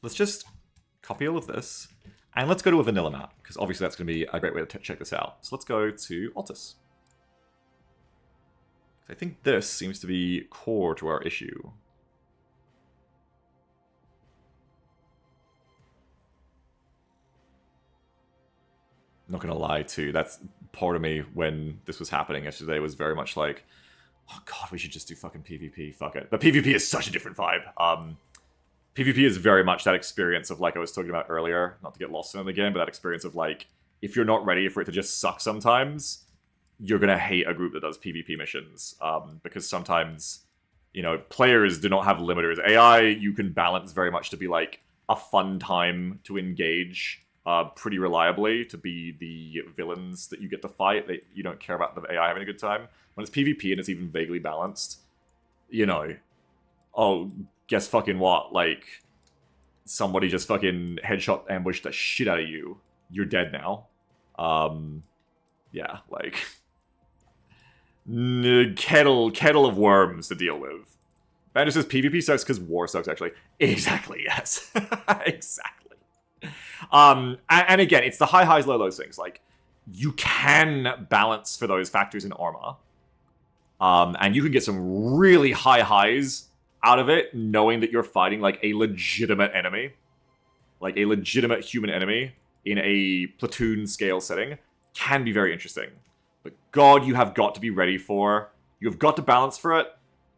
let's just copy all of this. And let's go to a vanilla map, because obviously that's going to be a great way to check this out. So let's go to Altus. I think this seems to be core to our issue. Not gonna lie too, that's part of me when this was happening yesterday was very much like, oh god, we should just do fucking PvP, fuck it. But PvP is such a different vibe. PvP is very much that experience of, like I was talking about earlier, not to get lost in the game, but that experience of, like, if you're not ready for it to just suck sometimes, you're gonna hate a group that does PvP missions. Because sometimes, you know, players do not have limiters. AI, you can balance very much to be, like, a fun time to engage pretty reliably, to be the villains that you get to fight, that you don't care about the AI having a good time. When it's PvP and it's even vaguely balanced, you know, oh, guess fucking what, like, somebody just fucking headshot ambushed the shit out of you. You're dead now. Yeah, like, kettle of worms to deal with. Banjo says PvP sucks because war sucks, actually. Exactly, yes. Exactly. And again, it's the high highs, low lows things. Like, you can balance for those factors in Arma. And you can get some really high highs out of it, knowing that you're fighting, like, a legitimate enemy. Like, a legitimate human enemy in a platoon scale setting. Can be very interesting. But god, you have got to be ready for... You've got to balance for it.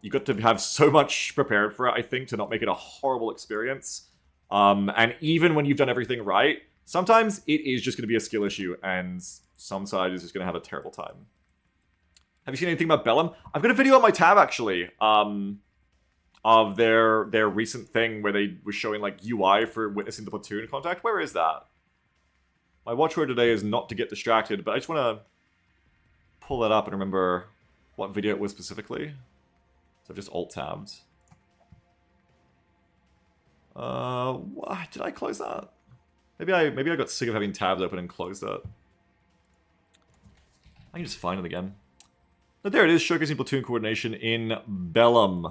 You've got to have so much prepared for it, I think, to not make it a horrible experience. And even when you've done everything right, sometimes it is just going to be a skill issue, and some side is just going to have a terrible time. Have you seen anything about Bellum? I've got a video on my tab, actually, of their recent thing where they were showing, like, UI for witnessing the platoon contact. Where is that? My watchword today is not to get distracted, but I just want to pull that up and remember what video it was specifically. So I've just alt-tabbed. What? Did I close that? Maybe I got sick of having tabs open and closed it. I can just find it again. But there it is, showcasing platoon coordination in Bellum.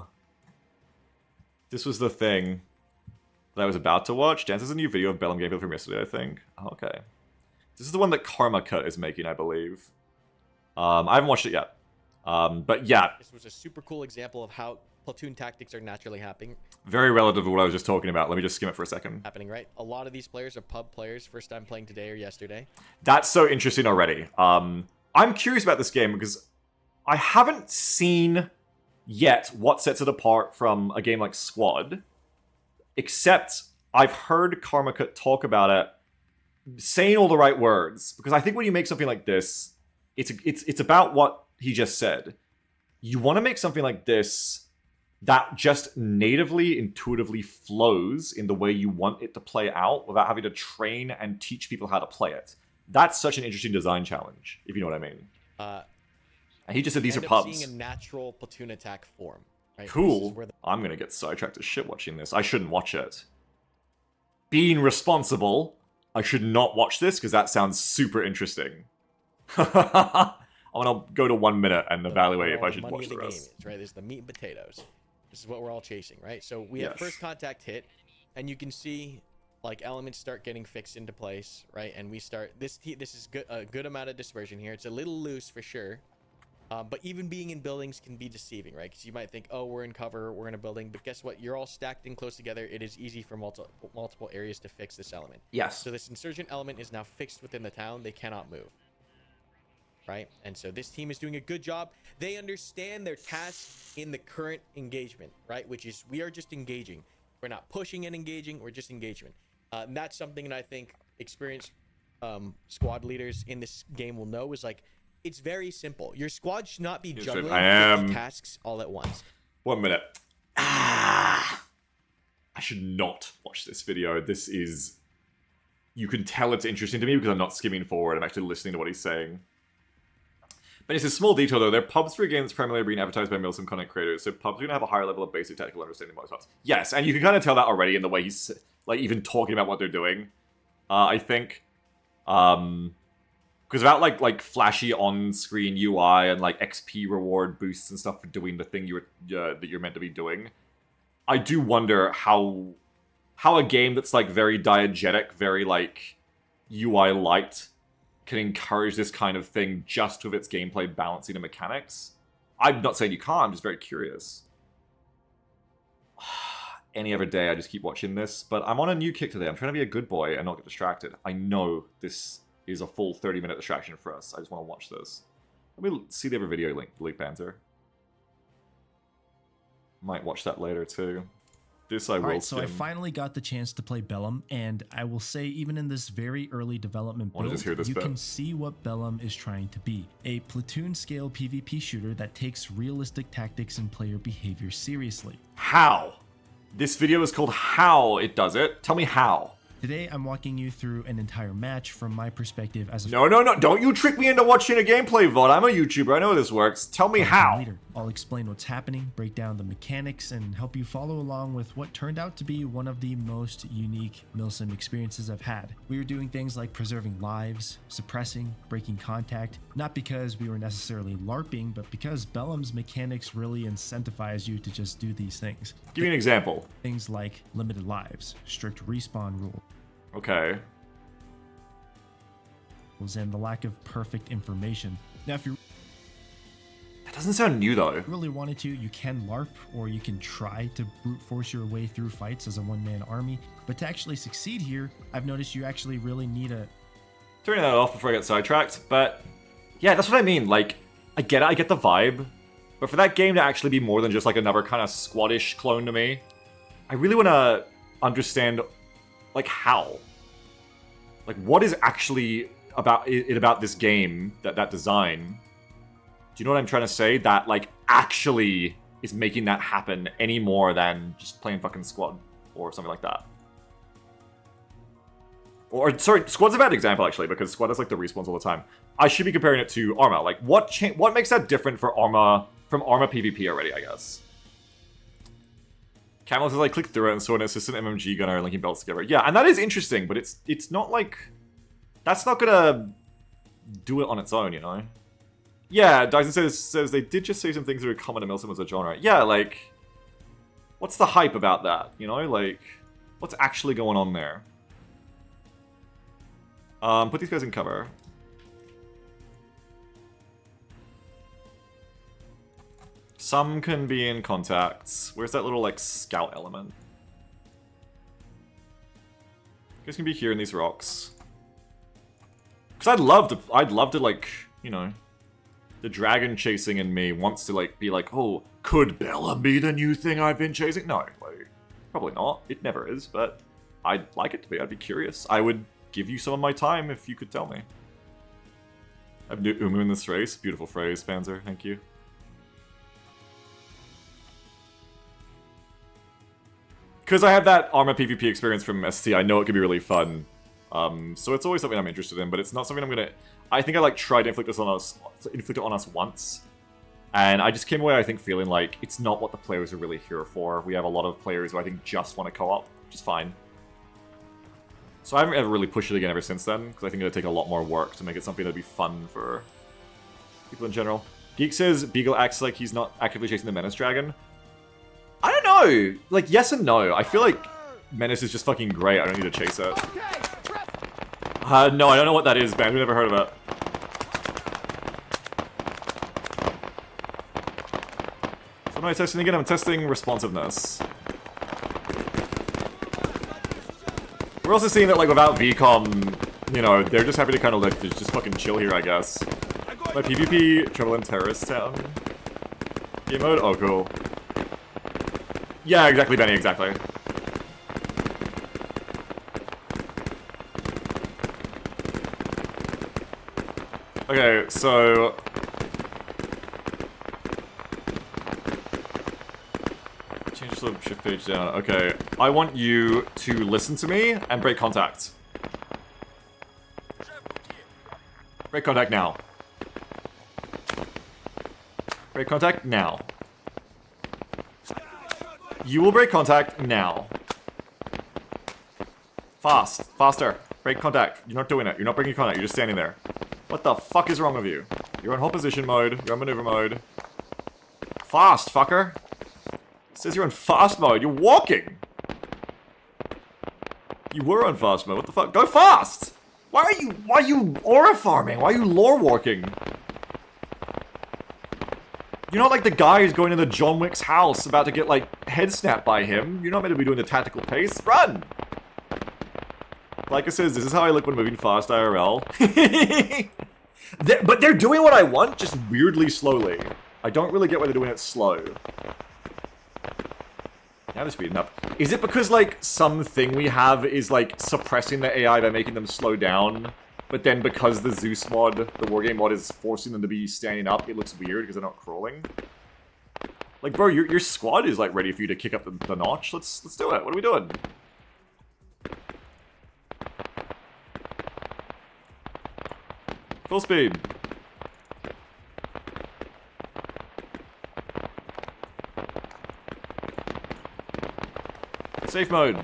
This was the thing that I was about to watch. Dan says a new video of Bellum gameplay from yesterday, I think. Oh, okay. This is the one that Karma Cut is making, I believe. I haven't watched it yet. But yeah. This was a super cool example of how platoon tactics are naturally happening. Very relative to what I was just talking about. Let me just skim it for a second. Happening, right? A lot of these players are pub players, first time playing today or yesterday. That's so interesting already. I'm curious about this game because I haven't seen yet what sets it apart from a game like Squad, except I've heard Karma Cut talk about it, saying all the right words. Because I think when you make something like this, it's about what he just said. You want to make something like this that just natively, intuitively flows in the way you want it to play out without having to train and teach people how to play it. That's such an interesting design challenge, if you know what I mean. And he just said these are pubs. Seeing a natural platoon attack form. Right? Cool. I'm going to get sidetracked as shit watching this. I shouldn't watch it. Being responsible, I should not watch this because that sounds super interesting. I'm going to go to 1 minute and evaluate if I should watch the rest. Game is, right? There's the meat and potatoes. This is what we're all chasing, right? So we have first contact hit, and you can see like elements start getting fixed into place, right? And we start this is a good amount of dispersion here. It's a little loose for sure, but even being in buildings can be deceiving, right? Because you might think, oh, we're in cover, we're in a building, but guess what? You're all stacked in close together. It is easy for multiple areas to fix this element. Yes. So this insurgent element is now fixed within the town. They cannot move. Right? And so this team is doing a good job. They understand their task in the current engagement, right? Which is we are just engaging. We're not pushing and engaging. We're just engagement. And that's something that I think experienced squad leaders in this game will know is like, it's very simple. Your squad should not be juggling 50 tasks all at once. 1 minute. I should not watch this video. This is... You can tell it's interesting to me because I'm not skimming forward. I'm actually listening to what he's saying. But it's a small detail, though. They're pubs for games primarily being advertised by Milsim content creators, so pubs are going to have a higher level of basic technical understanding of most pubs. Yes, and you can kind of tell that already in the way he's, like, even talking about what they're doing, I think. Because without, like flashy on-screen UI and, like, XP reward boosts and stuff for doing the thing that you're meant to be doing, I do wonder how how a game that's like very diegetic, very like UI light, can encourage this kind of thing just with its gameplay balancing and mechanics. I'm not saying you can't, I'm just very curious. Any other day, I just keep watching this, but I'm on a new kick today. I'm trying to be a good boy and not get distracted. I know this is a full 30-minute distraction for us. I just want to watch this. Let me see the other video link banter. Might watch that later too. This I will. Alright, so I finally got the chance to play Bellum, and I will say, even in this very early development build, you can see what Bellum is trying to be. A platoon-scale PvP shooter that takes realistic tactics and player behavior seriously. How? This video is called How It Does It. Tell me how. Today, I'm walking you through an entire match from my perspective as a... No. Don't you trick me into watching a gameplay VOD. I'm a YouTuber. I know this works. Tell me how. Leader. I'll explain what's happening, break down the mechanics, and help you follow along with what turned out to be one of the most unique milsim experiences I've had. We were doing things like preserving lives, suppressing, breaking contact, not because we were necessarily LARPing, but because Bellum's mechanics really incentivize you to just do these things. Give me an example. Things like limited lives, strict respawn rules. Okay. And the lack of perfect information. Now, if you That doesn't sound new though. really wanted to, you can LARP, or you can try to brute force your way through fights as a one-man army. But to actually succeed here, I've noticed you actually really need a... Turning that off before I get sidetracked, but yeah, that's what I mean. Like, I get the vibe, but for that game to actually be more than just like another kind of squadish clone to me, I really want to understand, like, how. Like, what is actually about this game, that design? Do you know what I'm trying to say? That, like, actually is making that happen any more than just playing fucking Squad or something like that. Or, sorry, Squad's a bad example, actually, because Squad has, like, the respawns all the time. I should be comparing it to Arma. Like, what makes that different for Arma, from Arma PvP already, I guess? Camel says I clicked through it and saw an assistant MMG gunner linking belts together. Yeah, and that is interesting, but it's not like... That's not gonna do it on its own, you know? Yeah, Dyson says they did just say some things that are common to milsim as a genre. Yeah, like... What's the hype about that, you know? Like, what's actually going on there? Put these guys in cover. Some can be in contacts. Where's that little, like, scout element? You guys can be here in these rocks. Because I'd love to, like, you know, the dragon chasing in me wants to, like, be like, oh, could Bella be the new thing I've been chasing? No, like, probably not. It never is, but I'd like it to be. I'd be curious. I would give you some of my time if you could tell me. I've new Umu in this race. Beautiful phrase, Panzer. Thank you. Because I have that Arma PvP experience from ST, I know it could be really fun. So it's always something I'm interested in, but it's not something I'm gonna... I think I, like, tried to inflict it on us once. And I just came away, I think, feeling like it's not what the players are really here for. We have a lot of players who I think just want to co-op, which is fine. So I haven't ever really pushed it again ever since then, because I think it'll take a lot more work to make it something that'd be fun for people in general. Geek says Beagle acts like he's not actively chasing the Menace Dragon. I don't know! Like, yes and no. I feel like Menace is just fucking great. I don't need to chase it. No, I don't know what that is, man. We've never heard of it. So what am I testing again? I'm testing responsiveness. We're also seeing that, like, without VCOM, you know, they're just happy to kind of, like, just fucking chill here, I guess. My PvP, Trouble in Terrorist Town. Game mode? Oh, cool. Yeah, exactly, Benny, exactly. Okay, so... Change the shift page down. Okay, I want you to listen to me and break contact. Break contact now. Break contact now. You will break contact now. Fast. Faster. Break contact. You're not doing it. You're not breaking contact. You're just standing there. What the fuck is wrong with you? You're in hold position mode. You're in maneuver mode. Fast, fucker. It says you're in fast mode. You're walking. You were on fast mode. What the fuck? Go fast! Why are you aura farming? Why are you lore walking? You're not like the guy who's going into John Wick's house about to get, like, head snapped by him. You're not meant to be doing the tactical pace. Run! Like I says, this is how I look when moving fast IRL. But they're doing what I want, just weirdly slowly. I don't really get why they're doing it slow. Now they're speeding up. Is it because, like, something we have is, like, suppressing the AI by making them slow down? But then because the Zeus mod, the wargame mod, is forcing them to be standing up, it looks weird because they're not crawling? Like, bro, your squad is, like, ready for you to kick up the notch. Let's do it. What are we doing? Full speed. Safe mode.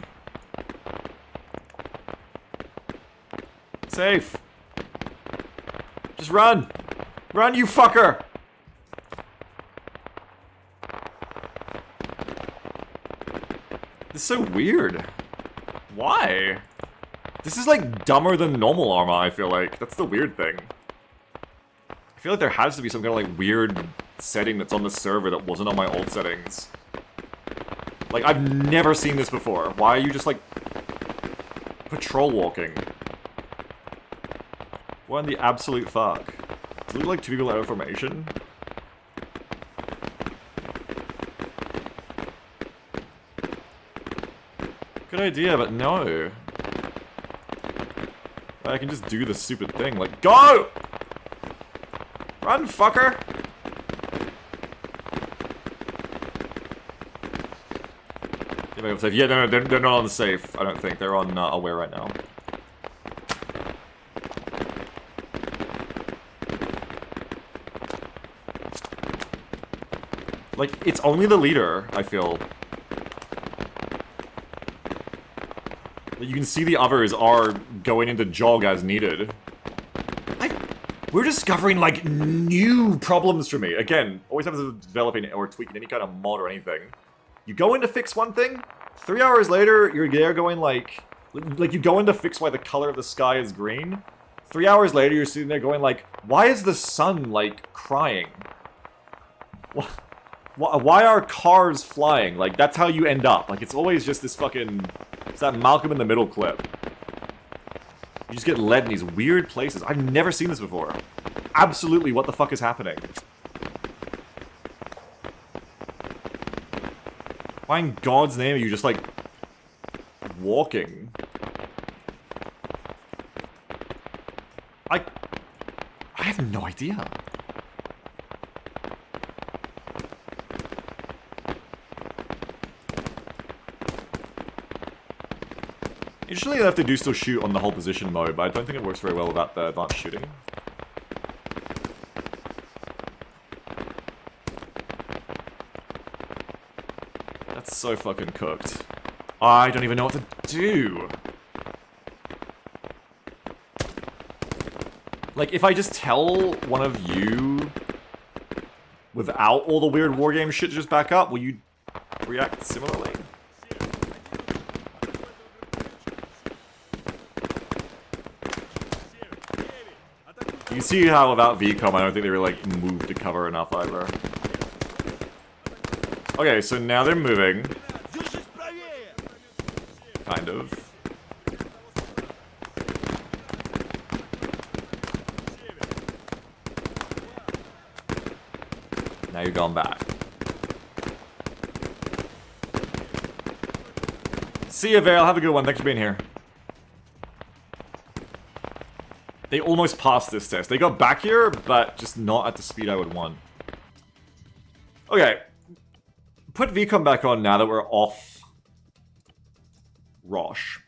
Safe. Just run. Run, you fucker. This is so weird. Why? This is like dumber than normal Arma, I feel like. That's the weird thing. I feel like there has to be some kind of like weird setting that's on the server that wasn't on my old settings. Like, I've never seen this before. Why are you just like patrol walking? What in the absolute fuck? Does it look like two people out of formation? Good idea, but no. I can just do the stupid thing, like, go! Run, fucker! Yeah, no, they're not on the safe, I don't think. They're on aware right now. Like, it's only the leader, I feel. You can see the others are going into jog as needed. We're discovering, like, new problems for me. Again, always happens with developing or tweaking any kind of mod or anything. You go in to fix one thing, 3 hours later, you're there going, like, you go in to fix why the color of the sky is green. 3 hours later, you're sitting there going, like, why is the sun, like, crying? Why are cars flying? Like, that's how you end up. Like, it's always just this fucking... It's that Malcolm in the Middle clip. You just get led in these weird places. I've never seen this before. Absolutely, what the fuck is happening? Why in God's name are you just, like, walking? I have no idea. Interestingly enough, they do still shoot on the whole position mode, but I don't think it works very well without the advanced shooting. That's so fucking cooked. I don't even know what to do. Like, if I just tell one of you without all the weird wargame shit to just back up, will you react similarly? You can see how without VCOM, I don't think they really, like, moved to cover enough either. Okay, so now they're moving. Kind of. Now you're going back. See ya, Vale. Have a good one. Thanks for being here. They almost passed this test. They got back here, but just not at the speed I would want. Okay. Put VCOM back on now that we're off Rosh.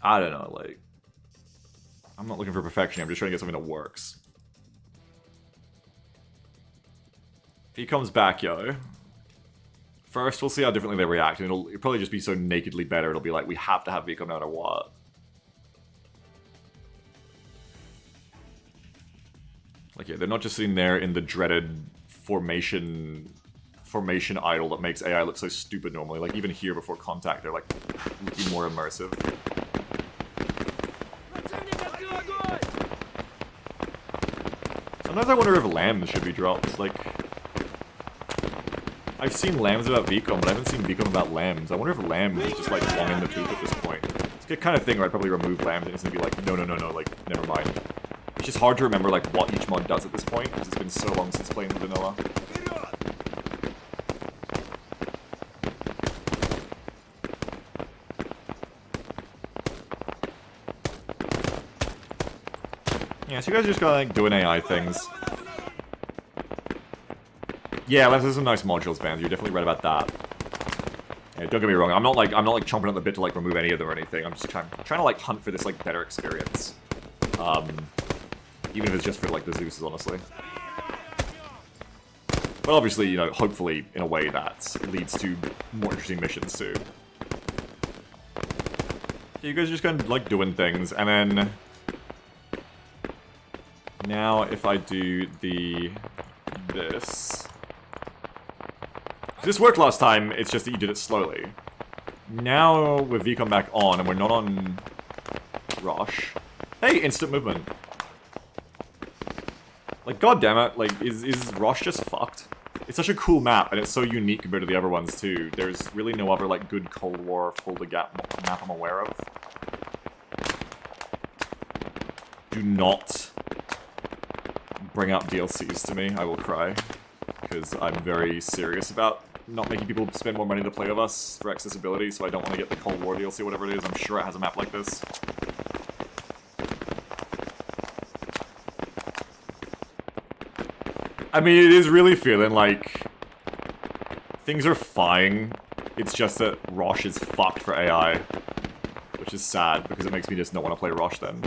I don't know, like... I'm not looking for perfection, I'm just trying to get something that works. VCOM's back, yo. First, we'll see how differently they react, and it'll probably just be so nakedly better, it'll be like, we have to have VCOM no matter what. Like, yeah, they're not just sitting there in the dreaded formation formation idle that makes AI look so stupid normally. Like, even here before contact, they're, like, looking more immersive. Sometimes I wonder if lambs should be dropped. Like, I've seen lambs about VCOM, but I haven't seen VCOM about lambs. I wonder if lambs is just, like, long in the tooth at this point. It's the kind of thing where I'd probably remove lambs and it's gonna be like, no, like, never mind. It's just hard to remember, like, what each mod does at this point, because it's been so long since playing vanilla. Yeah, so you guys are just kind of like doing AI things. Yeah, there's some nice modules, Band. You're definitely right about that. Yeah, don't get me wrong. I'm not like chomping at the bit to like remove any of them or anything. I'm just trying to like hunt for this like better experience. Even if it's just for like the Zeus's, honestly. But obviously, you know, hopefully in a way that leads to more interesting missions too. You guys are just kind of like doing things, and then. Now, if I do this... This worked last time, it's just that you did it slowly. Now, with VCOM back on, and we're not on Rush. Hey, instant movement. Like, goddammit, like, is Rush just fucked? It's such a cool map, and it's so unique compared to the other ones, too. There's really no other, like, good Cold War full-to-gap map I'm aware of. Do not... bring up DLCs to me, I will cry. Because I'm very serious about not making people spend more money to play with us for accessibility, so I don't want to get the Cold War DLC, whatever it is. I'm sure it has a map like this. I mean, it is really feeling like things are fine. It's just that Rosh is fucked for AI, which is sad, because it makes me just not want to play Rosh then.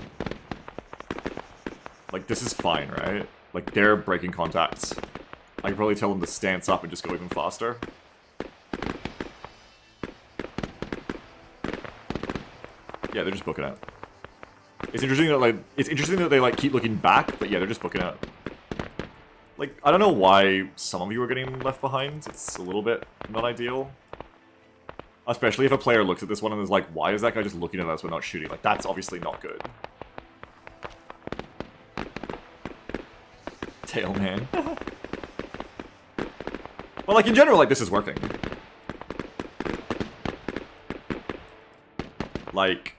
Like, this is fine, right? Like, they're breaking contacts. I can probably tell them to stance up and just go even faster. Yeah, they're just booking out. It's interesting that they like keep looking back, but yeah, they're just booking out. Like, I don't know why some of you are getting left behind. It's a little bit not ideal. Especially if a player looks at this one and is like, why is that guy just looking at us but not shooting? Like, that's obviously not good. Tailman. But like in general, like this is working. Like,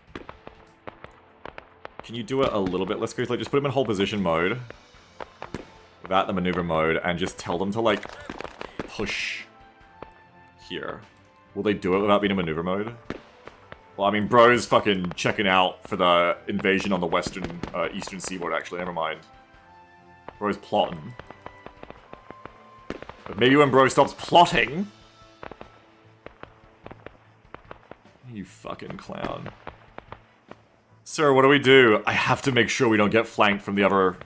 can you do it a little bit less crazy? Like just put them in hold position mode without the maneuver mode and just tell them to like push here. Will they do it without being in maneuver mode? Well, I mean, bro's fucking checking out for the invasion on the western, eastern seaboard actually, never mind. Bro's plotting. But maybe when bro stops plotting... You fucking clown. Sir, what do we do? I have to make sure we don't get flanked from the other...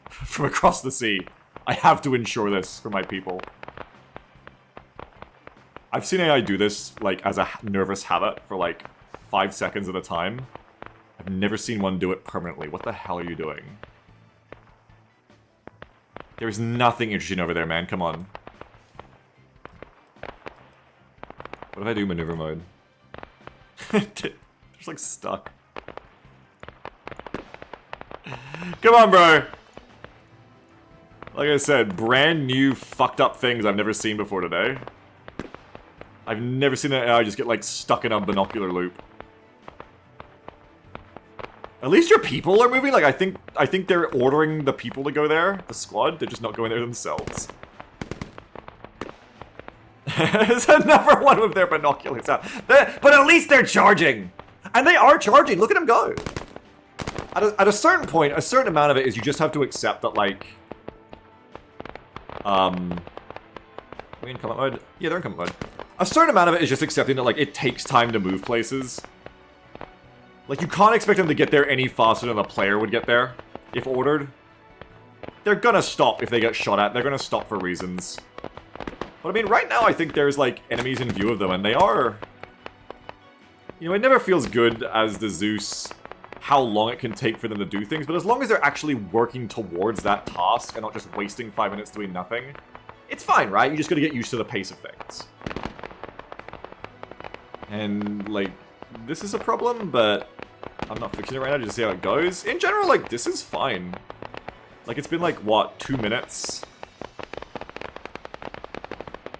from across the sea. I have to ensure this for my people. I've seen AI do this, like, as a nervous habit for, like, 5 seconds at a time. I've never seen one do it permanently. What the hell are you doing? There's nothing interesting over there, man. Come on. What if I do maneuver mode? Just like stuck. Come on, bro. Like I said, brand new fucked up things I've never seen before today. I've never seen an AI just get like stuck in a binocular loop. At least your people are moving. Like I think they're ordering the people to go there. The squad. They're just not going there themselves. There's another one with their binoculars out. But at least they're charging, and they are charging. Look at them go. At a certain point, a certain amount of it is you just have to accept that like. Are we in combat mode? Yeah, they're in combat mode. A certain amount of it is just accepting that like it takes time to move places. Like, you can't expect them to get there any faster than a player would get there, if ordered. They're gonna stop if they get shot at. They're gonna stop for reasons. But I mean, right now I think there's, like, enemies in view of them, and they are... You know, it never feels good as the Zeus how long it can take for them to do things, but as long as they're actually working towards that task and not just wasting 5 minutes doing nothing, It's fine, right? You just gotta get used to the pace of things. And, like, this is a problem, but I'm not fixing it right now just to see how it goes. In general, like, this is fine. Like, it's been, like, what, 2 minutes?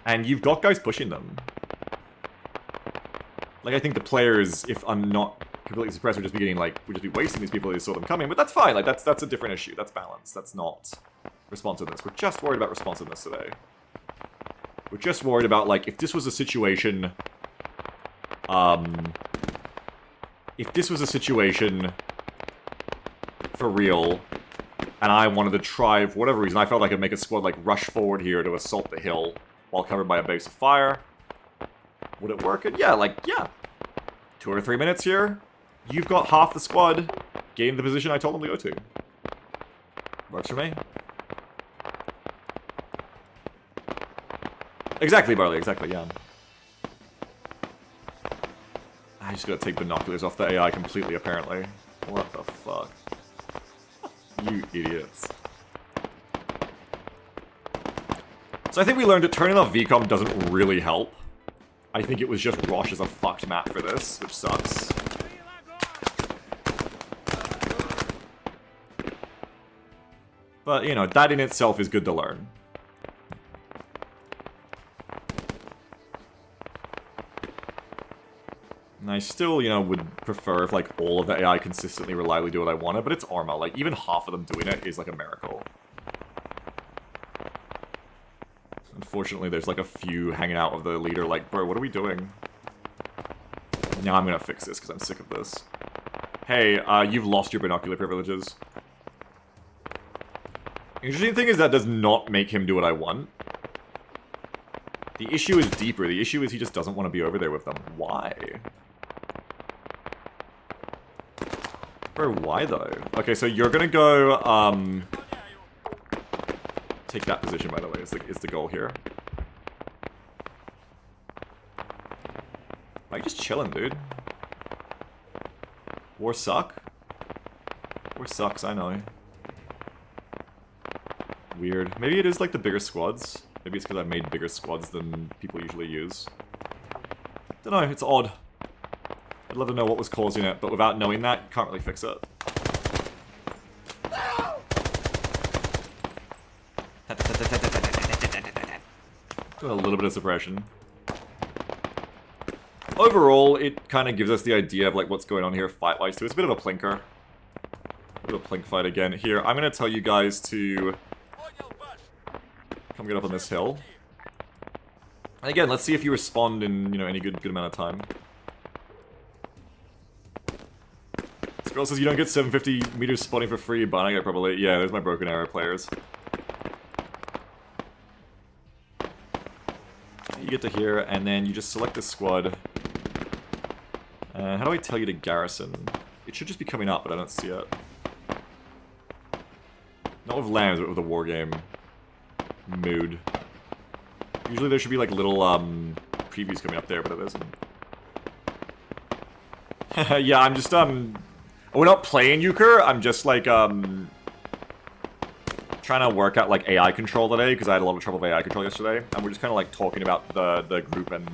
And you've got guys pushing them. Like, I think the players, if I'm not completely suppressed, would just be getting, like, would just be wasting these people as they saw them coming. But that's fine. Like, that's a different issue. That's balance. That's not responsiveness. We're just worried about responsiveness today. We're just worried about, like, if this was a situation... if this was a situation for real, and I wanted to try, for whatever reason, I felt like I could make a squad, like, rush forward here to assault the hill while covered by a base of fire. Would it work? And yeah, like, yeah. 2 or 3 minutes here. You've got half the squad gain the position I told them to go to. Works for me. Exactly, Barley, exactly, yeah. I just gotta take binoculars off the AI completely, apparently. What the fuck? You idiots. So I think we learned that turning off VCOM doesn't really help. I think it was just Rosh as a fucked map for this, which sucks. But, you know, that in itself is good to learn. And I still, you know, would prefer if, like, all of the AI consistently, reliably do what I wanted, but it's Arma. Like, even half of them doing it is, like, a miracle. Unfortunately, there's, like, a few hanging out with the leader, like, bro, what are we doing? Now I'm gonna fix this, because I'm sick of this. Hey, you've lost your binocular privileges. Interesting thing is that does not make him do what I want. The issue is deeper. The issue is he just doesn't want to be over there with them. Why? Bro, why though? Okay, so you're gonna go, take that position, by the way, is the goal here. Why are you just chilling, dude? War suck? War sucks, I know. Weird. Maybe it is like the bigger squads. Maybe it's because I've made bigger squads than people usually use. Don't know, it's odd. I'd love to know what was causing it, but without knowing that, you can't really fix it. Doing a little bit of suppression. Overall, it kind of gives us the idea of like what's going on here fight-wise too. It's a bit of a plinker. A bit of a plink fight again. Here, I'm going to tell you guys to come get up on this hill. And again, let's see if you respond in, you know, any good amount of time. This girl says you don't get 750 meters spotting for free, but I get probably... Yeah, there's my broken arrow players. You get to here, and then you just select this squad. How do I tell you to garrison? It should just be coming up, but I don't see it. Not with lambs, but with a war game mood. Usually there should be like little previews coming up there, but it isn't. Yeah, I'm just we're not playing Euchre, I'm just like trying to work out like AI control today, because I had a lot of trouble with AI control yesterday, and we're just kind of like talking about the group and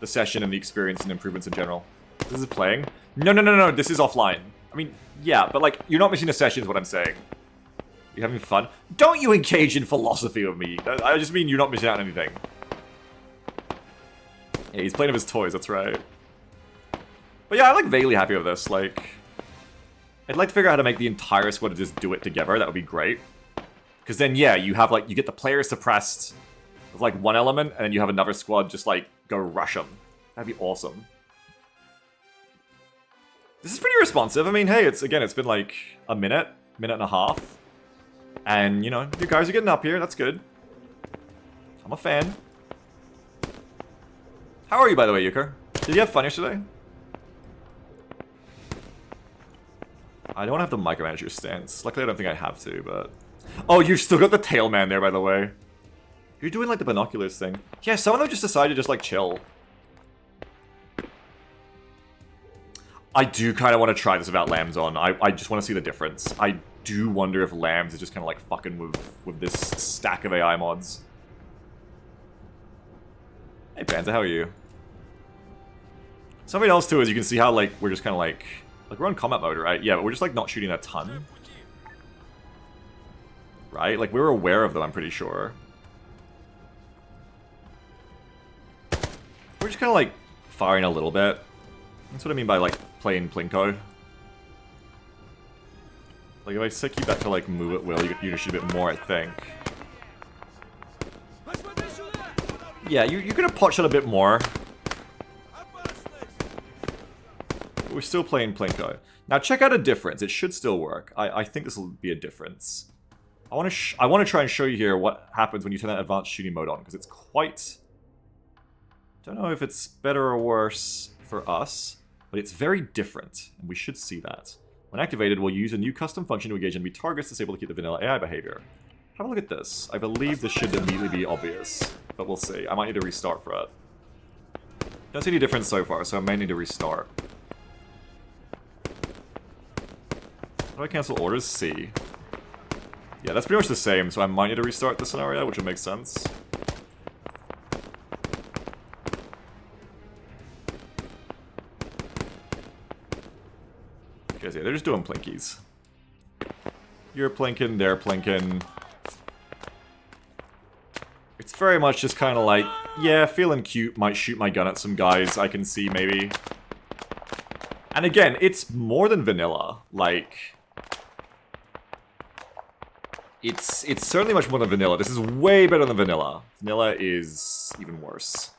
the session and the experience and improvements in general. This is playing? No, this is offline. I mean, yeah, but like, you're not missing a session is what I'm saying. You're having fun? Don't you engage in philosophy with me. I just mean you're not missing out on anything. Yeah, he's playing with his toys, that's right. But yeah, I'm like vaguely happy with this. Like, I'd like to figure out how to make the entire squad to just do it together. That would be great. Because then, yeah, you have like, you get the players suppressed with like one element, and then you have another squad just like go rush them. That'd be awesome. This is pretty responsive. I mean, hey, it's been like a minute and a half. And, you know, you guys are getting up here. That's good. I'm a fan. How are you, by the way, Euchre? Did you have fun yesterday? I don't have to micromanage your stance. Luckily, I don't think I have to, but... Oh, you've still got the tail man there, by the way. You're doing, like, the binoculars thing. Yeah, some of them just decided to just, like, chill. I do kind of want to try this without lambs on. I just want to see the difference. I do wonder if lambs is just kind of like fucking with this stack of AI mods. Hey, Panther, how are you? Something else, too, is you can see how, like, we're just kind of like, we're on combat mode, right? Yeah, but we're just, like, not shooting a ton. Right? Like, we were aware of them, I'm pretty sure. We're just kind of, like, firing a little bit. That's what I mean by, like, playing Plinko. Like, if I set you back to, like, move at will, you can shoot a bit more, I think. Yeah, you're gonna pot shot a bit more. But we're still playing Plinko. Now, check out a difference. It should still work. I think this will be a difference. I want to try and show you here what happens when you turn that advanced shooting mode on, because it's quite... Don't know if it's better or worse for us, but it's very different, and we should see that. When activated, we'll use a new custom function to engage enemy targets, disabled to keep the vanilla AI behavior. Have a look at this. I believe this should immediately be obvious, but we'll see. I might need to restart for it. Don't see any difference so far, so I may need to restart. How do I cancel orders? C. Yeah, that's pretty much the same, so I might need to restart the scenario, which would make sense. Because, yeah, they're just doing plinkies. You're plinking, they're plinking. It's very much just kind of like, yeah, feeling cute, might shoot my gun at some guys I can see, maybe. And again, it's more than vanilla. Like... It's certainly much more than vanilla. This is way better than vanilla. Vanilla is even worse.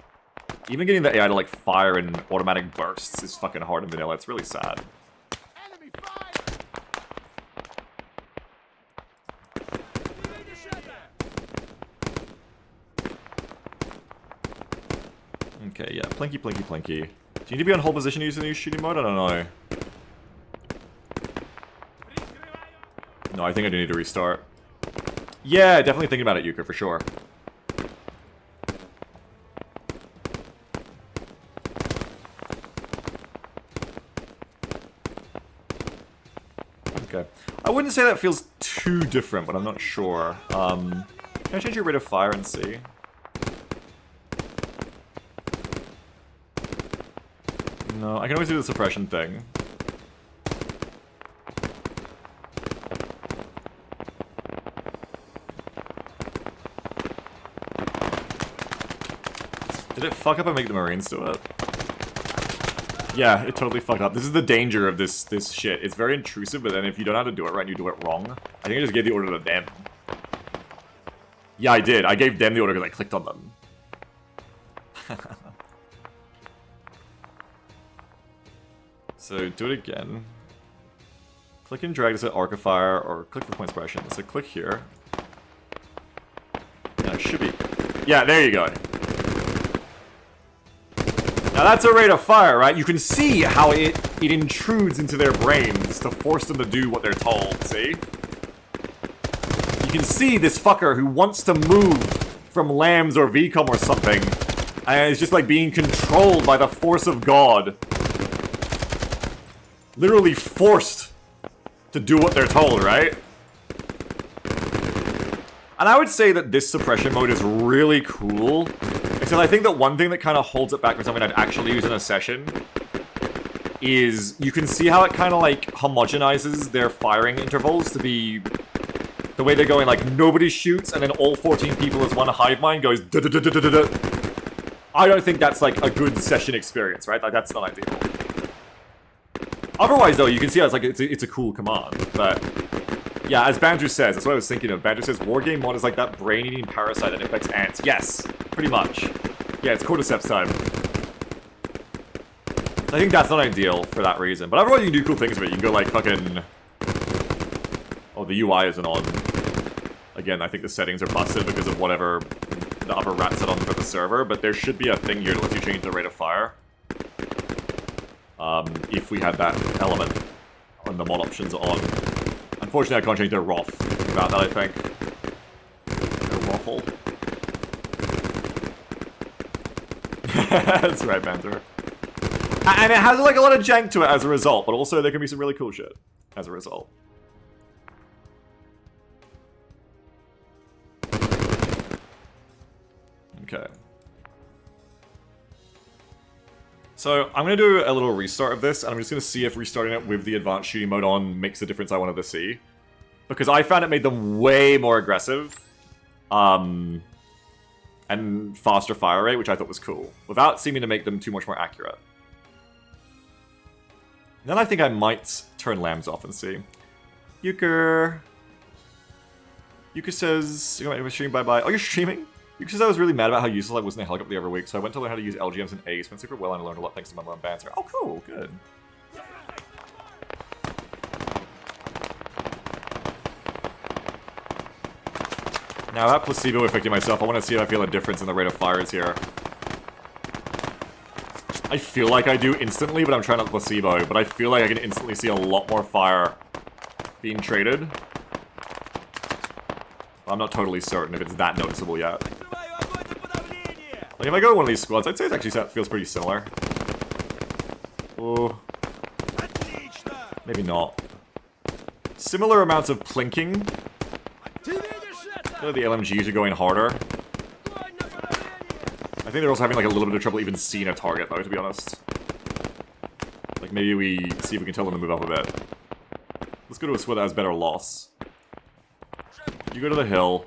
Even getting the AI to, like, fire in automatic bursts is fucking hard in vanilla. It's really sad. Okay, yeah, plinky, plinky, plinky. Do you need to be on hold position to use the new shooting mode? I don't know. No, I think I do need to restart. Yeah, definitely thinking about it, Yuka, for sure. Okay. I wouldn't say that feels too different, but I'm not sure. Can I change your rate of fire and see? No, I can always do the suppression thing. Did it fuck up and make the Marines do it? Yeah, it totally fucked up. This is the danger of this shit. It's very intrusive, but then if you don't know how to do it right and you do it wrong, I think I just gave the order to them. Yeah, I did. I gave them the order because I clicked on them. So, do it again. Click and drag to set arc of fire, or click the point suppression. So click here. Yeah, it should be. Yeah, there you go. Now that's a rate of fire, right? You can see how it intrudes into their brains to force them to do what they're told, see? You can see this fucker who wants to move from lambs or VCOM or something, and is just like being controlled by the force of God. Literally forced to do what they're told, right? And I would say that this suppression mode is really cool. Except I think that one thing that kind of holds it back from something I'd actually use in a session is you can see how it kind of like homogenizes their firing intervals to be the way they're going, like nobody shoots and then all 14 people as one hive mind goes da da da da da da. I don't think that's like a good session experience, right? Like that's not ideal. Otherwise, though, you can see how it's like it's a cool command. But yeah, as Banjo says, that's what I was thinking of. Banjo says Wargame mod is like that brain-eating parasite that infects ants. Yes, pretty much. Yeah, it's cordyceps time. I think that's not ideal for that reason. But otherwise, you can do cool things with it. You can go like fucking. Oh, the UI isn't on. Again, I think the settings are busted because of whatever the upper rat set on for the server. But there should be a thing here that lets you change the rate of fire. If we had that element on the mod options on. Unfortunately, I can't change their ROF without that, I think. Their ROFL. That's right, Banter. And it has like a lot of jank to it as a result, but also there can be some really cool shit as a result. Okay. So I'm going to do a little restart of this, and I'm just going to see if restarting it with the advanced shooting mode on makes the difference I wanted to see. Because I found it made them way more aggressive. And faster fire rate, which I thought was cool. Without seeming to make them too much more accurate. Then I think I might turn lambs off and see. Euchre says, you're streaming, bye-bye. Oh, you're streaming? Euchre says I was really mad about how useless I was in a helicopter the other week, so I went to learn how to use LGMs and Ace. Went super well and I learned a lot thanks to my mom and banter. Oh, cool, good. Now, that placebo affecting myself, I want to see if I feel a difference in the rate of fires here. I feel like I do instantly, but I'm trying not to placebo. But I feel like I can instantly see a lot more fire being traded. I'm not totally certain if it's that noticeable yet. Like, if I go to one of these squads, I'd say it actually feels pretty similar. Oh. Maybe not. Similar amounts of plinking. The LMGs are going harder. I think they're also having like a little bit of trouble even seeing a target though, to be honest. Like maybe we see if we can tell them to move up a bit. Let's go to a squad that has better loss. You go to the hill.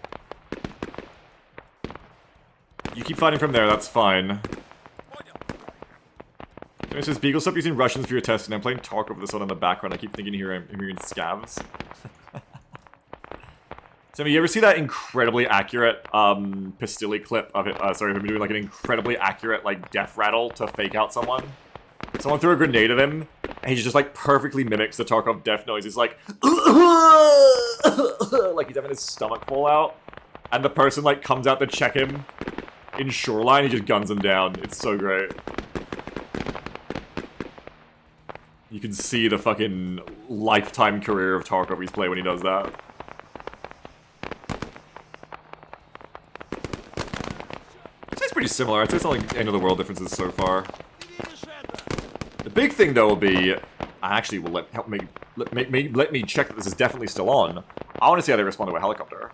You keep fighting from there, that's fine. It says, Beagle, stop using Russians for your testing. I'm playing Tark over this one in the background. I keep thinking I'm hearing scavs. So, you ever see that incredibly accurate Pistilli clip of it? Sorry, of him doing like an incredibly accurate like death rattle to fake out someone? Someone threw a grenade at him, and he just like perfectly mimics the Tarkov death noise. He's like, like he's having his stomach fall out, and the person like comes out to check him in Shoreline. He just guns him down. It's so great. You can see the fucking lifetime career of Tarkov he's played when he does that. Pretty similar. I'd say it's not like end of the world differences so far. The big thing though will be, I actually will let me check that this is definitely still on. I want to see how they respond to a helicopter.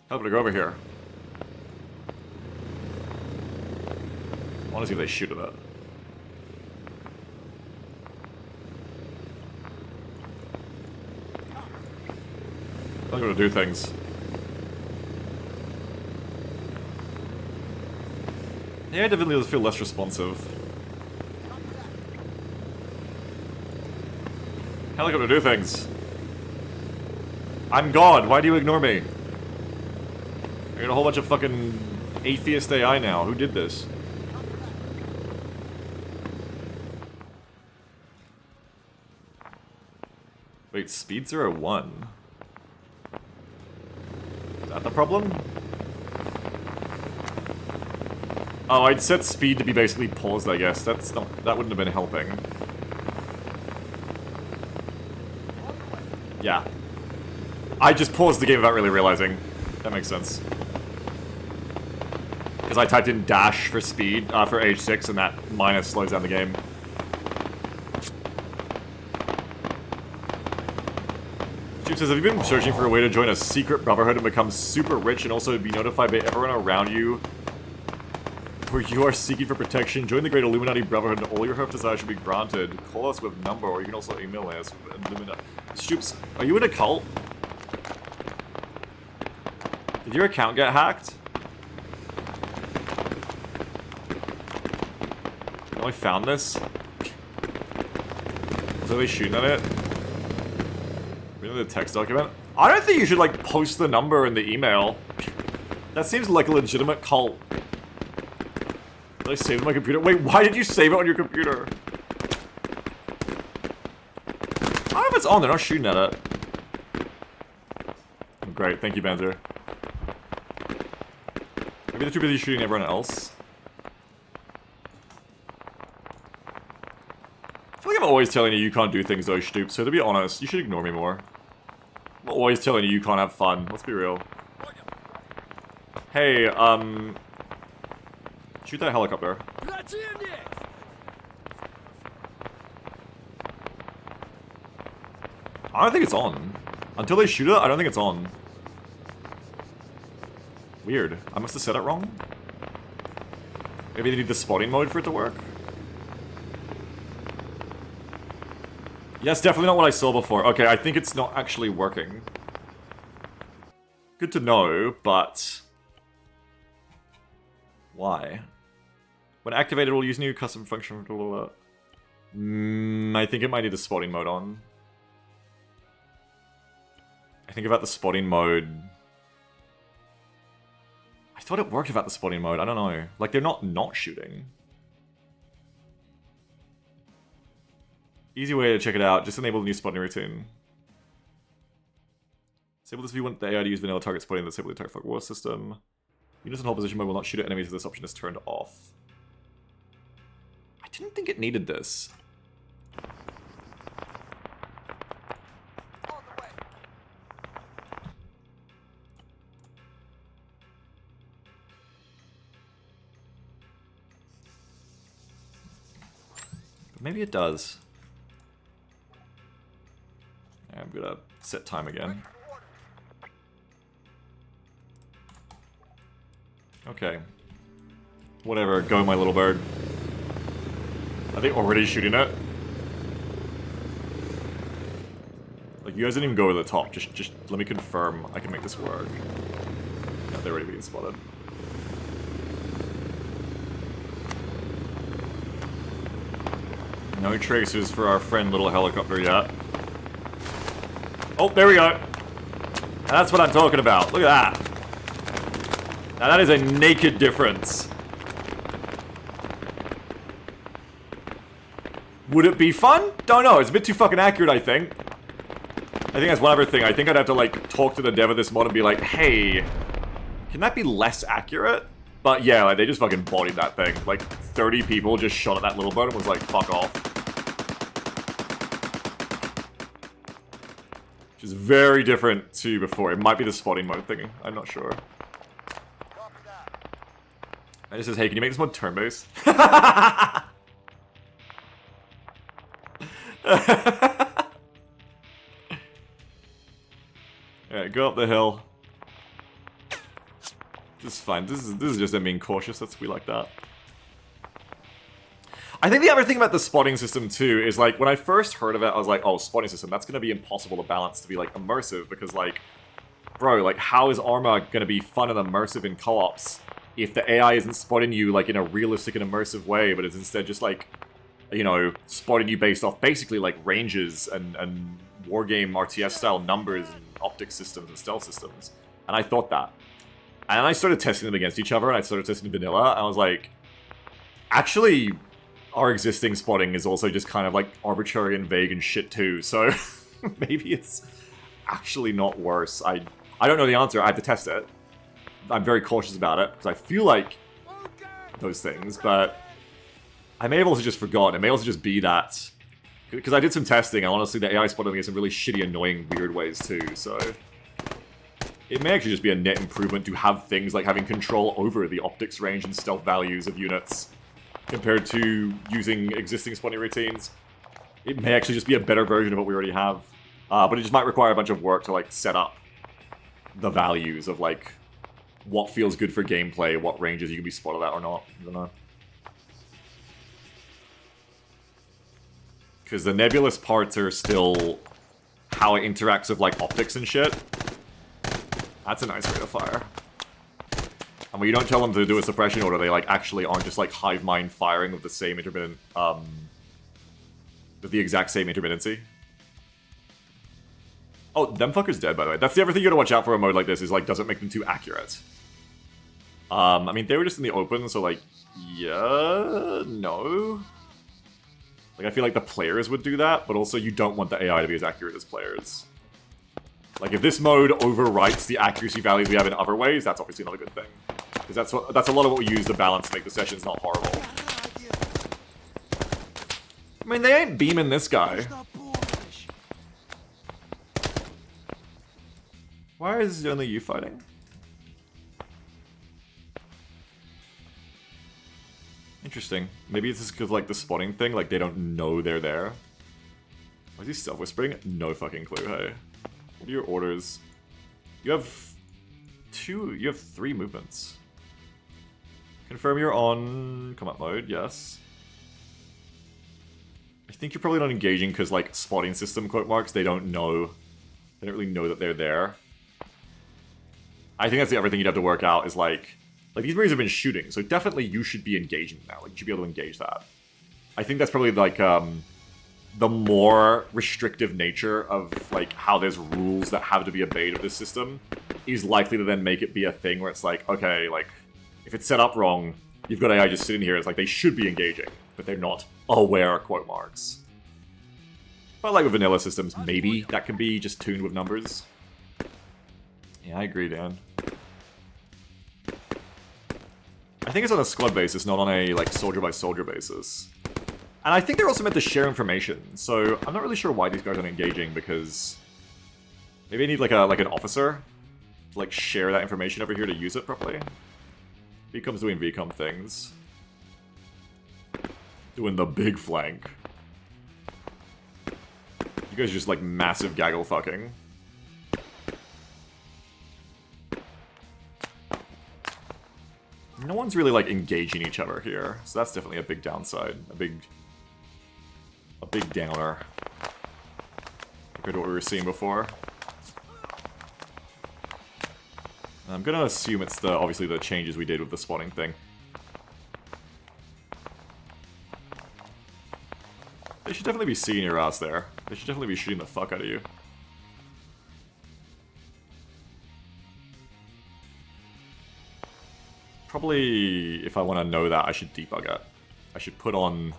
Helicopter, go over here. I want to see if they shoot at that. I'm gonna do things. Yeah, definitely does feel less responsive. Helicopter, do things. I'm God, why do you ignore me? I got a whole bunch of fucking atheist AI now. Who did this? Wait, speeds are a 1. Is that the problem? Oh, I'd set speed to be basically paused, I guess. That wouldn't have been helping. Yeah. I just paused the game without really realizing. That makes sense. Because I typed in dash for speed, for H6, and that minus slows down the game. Chief says, have you been searching for a way to join a secret brotherhood and become super rich and also be notified by everyone around you where you are seeking for protection? Join the great Illuminati brotherhood and all your heart desires should be granted. Call us with number, or you can also email us. Stoops, are you in a cult? Did your account get hacked? Oh, I found this. Was they shooting at it? The text document? I don't think you should, like, post the number in the email. That seems like a legitimate cult. Did I save it on my computer? Wait, why did you save it on your computer? I don't know if it's on, they're not shooting at it. Great, thank you, Banzer. Maybe they're too busy shooting everyone else. I feel like I'm always telling you can't do things though, Stoop, so to be honest, you should ignore me more. I'm always telling you can't have fun. Let's be real. Hey, shoot that helicopter. I don't think it's on. Until they shoot it, I don't think it's on. Weird. I must have set it wrong. Maybe they need the spotting mode for it to work? Yes, definitely not what I saw before. Okay, I think it's not actually working. Good to know, but... why? When activated, we'll use new custom function. Blah, blah, blah. I think it might need the spotting mode on. I think about the spotting mode... I thought it worked without the spotting mode. I don't know. Like, they're not shooting. Easy way to check it out. Just enable the new spotting routine. Disable this if you want the AI to use vanilla target spotting and disable the entire fuck war system. Units in hold position mode will not shoot at enemies if this option is turned off. I didn't think it needed this. Maybe it does. I'm gonna set time again. Okay. Whatever, go my little bird. Are they already shooting it? Like, you guys didn't even go to the top. Just let me confirm I can make this work. Yeah, they're already being spotted. No tracers for our friend little helicopter yet. Oh, there we go. That's what I'm talking about. Look at that. Now that is a naked difference. Would it be fun? Don't know. It's a bit too fucking accurate, I think. I think that's one other thing. I think I'd have to, like, talk to the dev of this mod and be like, hey, can that be less accurate? But yeah, like, they just fucking bodied that thing. Like, 30 people just shot at that little boat and was like, fuck off. Which is very different to before. It might be the spotting mode thingy. I'm not sure. And it says, hey, can you make this mod turn-based? Alright, go up the hill. This is fine. This is just them being cautious. We like that. I think the other thing about the spotting system too is, like, when I first heard of it, I was like, oh, spotting system, that's gonna be impossible to balance to be, like, immersive, because, like, bro, like, how is Arma gonna be fun and immersive in co-ops if the AI isn't spotting you, like, in a realistic and immersive way, but is instead just, like, you know, spotting you based off basically, like, ranges and wargame RTS-style numbers and optic systems and stealth systems. And I thought that. And then I started testing them against each other, and I started testing vanilla, and I was like, actually, our existing spotting is also just kind of, like, arbitrary and vague and shit too, so maybe it's actually not worse. I don't know the answer, I have to test it. I'm very cautious about it, because I feel like those things, but I may have also just forgotten. It may also just be that, because I did some testing, and honestly the AI spotting me in some really shitty, annoying, weird ways too, so it may actually just be a net improvement to have things like having control over the optics range and stealth values of units compared to using existing spotting routines. It may actually just be a better version of what we already have, but it just might require a bunch of work to, like, set up the values of, like, what feels good for gameplay, what ranges you can be spotted at or not. I don't know. Because the nebulous parts are still how it interacts with, like, optics and shit. That's a nice rate of fire. And when you don't tell them to do a suppression order, they, like, actually aren't just, like, hive mind firing with the same intermittent, with the exact same intermittency. Oh, them fuckers dead, by the way. That's the other thing you gotta watch out for a mode like this, is, like, doesn't make them too accurate. I mean, they were just in the open, so, like, yeah, no. Like, I feel like the players would do that, but also you don't want the AI to be as accurate as players. Like, if this mode overwrites the accuracy values we have in other ways, that's obviously not a good thing. Because that's a lot of what we use to balance to make the sessions not horrible. I mean, they ain't beaming this guy. Why is it only you fighting? Interesting. Maybe it's just because, like, the spotting thing, like, they don't know they're there. Why is he self-whispering? No fucking clue, hey. What are your orders? You have You have 3 movements. Confirm you're on combat mode, yes. I think you're probably not engaging because, like, spotting system quote marks, they don't know. They don't really know that they're there. I think that's the other thing you'd have to work out is, like these Marines have been shooting, so definitely you should be engaging now. Like, you should be able to engage that. I think that's probably, like, the more restrictive nature of, like, how there's rules that have to be obeyed of this system is likely to then make it be a thing where it's like, okay, like, if it's set up wrong, you've got AI just sitting here, it's like they should be engaging, but they're not aware, quote marks. But like with vanilla systems, maybe that can be just tuned with numbers. Yeah, I agree, Dan. I think it's on a squad basis, not on a, like, soldier-by-soldier basis. And I think they're also meant to share information, so I'm not really sure why these guys aren't engaging, because maybe they need, like, an officer to, like, share that information over here to use it properly. VCOM's doing VCOM things. Doing the big flank. You guys are just, like, massive gaggle fucking. No one's really, like, engaging each other here, so that's definitely a big downside. A big downer compared to what we were seeing before. I'm gonna assume it's obviously the changes we did with the spotting thing. They should definitely be seeing your ass there. They should definitely be shooting the fuck out of you. Probably, if I want to know that, I should debug it. I should put on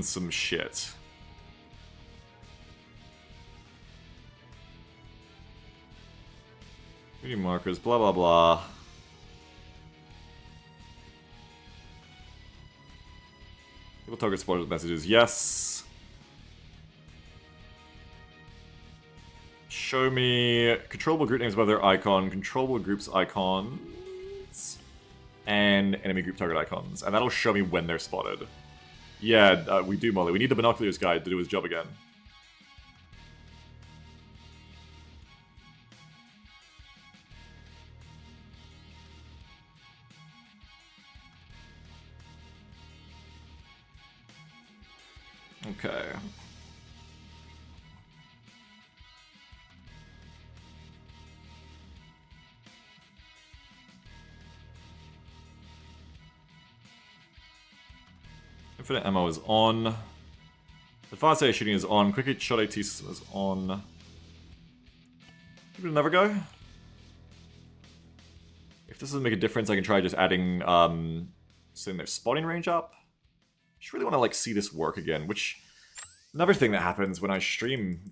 some shit. Reading markers, blah blah blah. People target spoilers messages, yes. Show me controllable group names by their icon, controllable groups icons, and enemy group target icons. And that'll show me when they're spotted. Yeah, we do, Molly. We need the binoculars guy to do his job again. Okay. Infinite ammo is on. Advanced AI shooting is on. Quick hit shot AT system is on. Give it another go. If this doesn't make a difference, I can try just adding setting their spotting range up. I just really want to, like, see this work again, which another thing that happens when I stream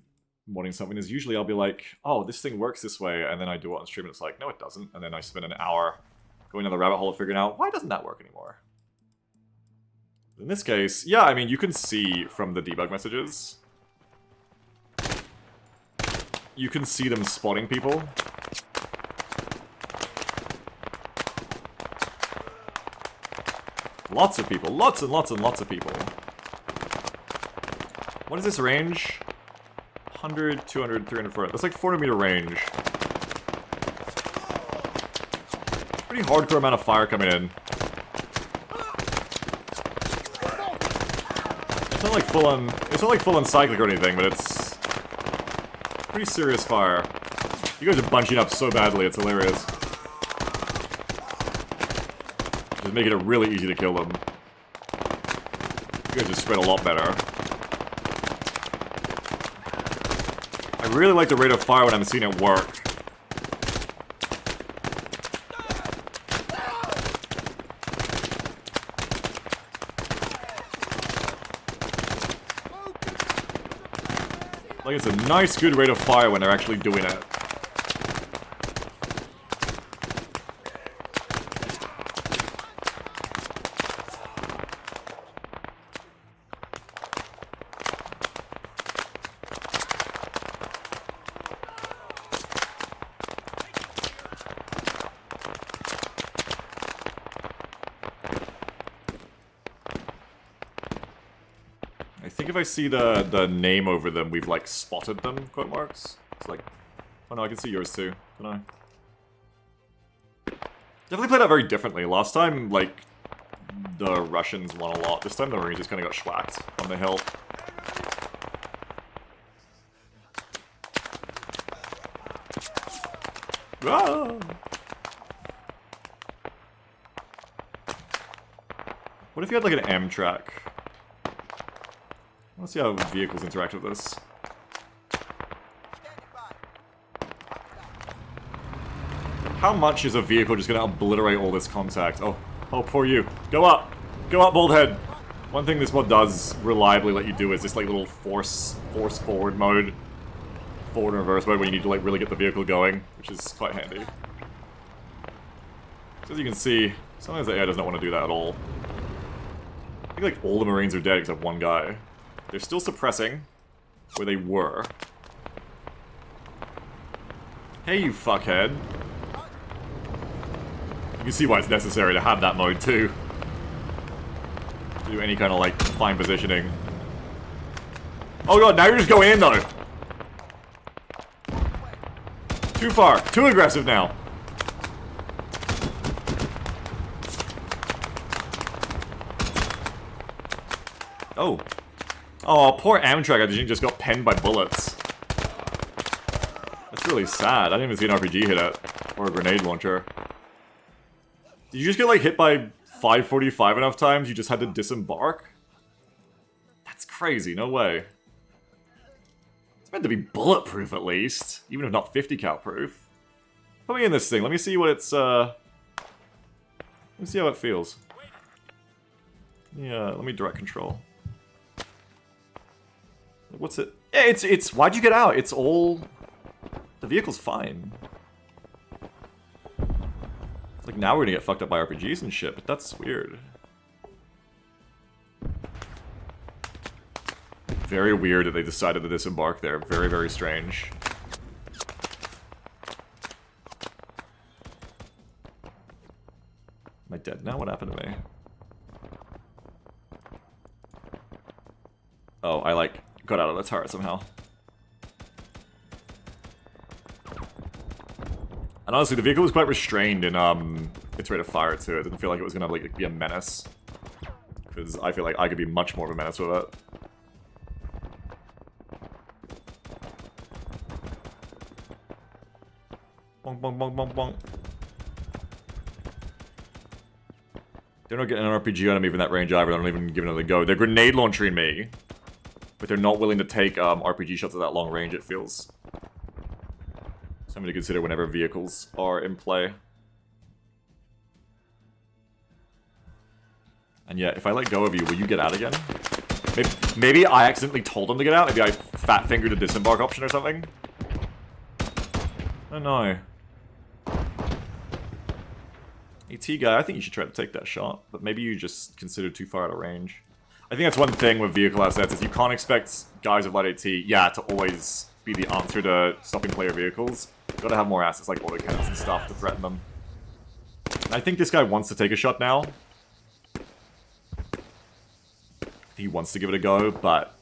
modding something is usually I'll be like, oh, this thing works this way, and then I do it on stream and it's like, no it doesn't, and then I spend an hour going down the rabbit hole of figuring out, why doesn't that work anymore? In this case, yeah, I mean, you can see from the debug messages. You can see them spotting people. Lots of people. Lots and lots and lots of people. What is this range? 100, 200, 300, 400. That's like 400 meter range. Pretty hardcore amount of fire coming in. It's not like full on cyclic or anything, but it's pretty serious fire. You guys are bunching up so badly, it's hilarious. Just making it really easy to kill them. You guys just spread a lot better. I really like the rate of fire when I'm seeing it work. Like, it's a nice, good rate of fire when they're actually doing it. I think if I see the name over them, we've, like, spotted them, quote marks. It's like, no, I can see yours too. Don't I? Definitely played out very differently. Last time, like, the Russians won a lot. This time the Marines just kind of got schwacked on the hill. Ah! What if you had like an M track? Let's see how vehicles interact with this. How much is a vehicle just gonna obliterate all this contact? Oh, poor you. Go up! Go up, Baldhead! One thing this mod does reliably let you do is this like little force forward mode. Forward and reverse mode where you need to like really get the vehicle going, which is quite handy. So as you can see, sometimes the AI does not want to do that at all. I think like all the Marines are dead except one guy. They're still suppressing where they were. Hey, you fuckhead. You can see why it's necessary to have that mode too. To do any kind of like fine positioning. Oh god, now you're just going in though. Too far. Too aggressive now. Oh. Oh, poor Amtrak, I think just got penned by bullets. That's really sad. I didn't even see an RPG hit it. Or a grenade launcher. Did you just get like hit by 545 enough times you just had to disembark? That's crazy, no way. It's meant to be bulletproof at least, even if not 50 cal proof. Put me in this thing, let me see what it's let me see how it feels. Yeah, let me direct control. What's it? Yeah, it's why'd you get out? It's all the vehicle's fine. It's like now we're gonna get fucked up by RPGs and shit, but that's weird. Very weird that they decided to disembark there. Very, very strange. Am I dead now? What happened to me? Oh, I like got out of the turret somehow. And honestly, the vehicle was quite restrained in its rate of fire too. It didn't feel like it was gonna like be a menace. Because I feel like I could be much more of a menace with it. Bonk, bonk, bonk, bonk, bonk. They're not getting an RPG on them even that range either. They're not even giving it a go. They're grenade launching me. But they're not willing to take RPG shots at that long range, it feels. Something to consider whenever vehicles are in play. And yeah, if I let go of you, will you get out again? Maybe I accidentally told them to get out. Maybe I fat-fingered a disembark option or something. Oh no. AT guy, I think you should try to take that shot. But maybe you just considered too far out of range. I think that's one thing with vehicle assets, is you can't expect guys with light AT, yeah, to always be the answer to stopping player vehicles. You've got to have more assets like autocannons and stuff to threaten them. And I think this guy wants to take a shot now. He wants to give it a go, but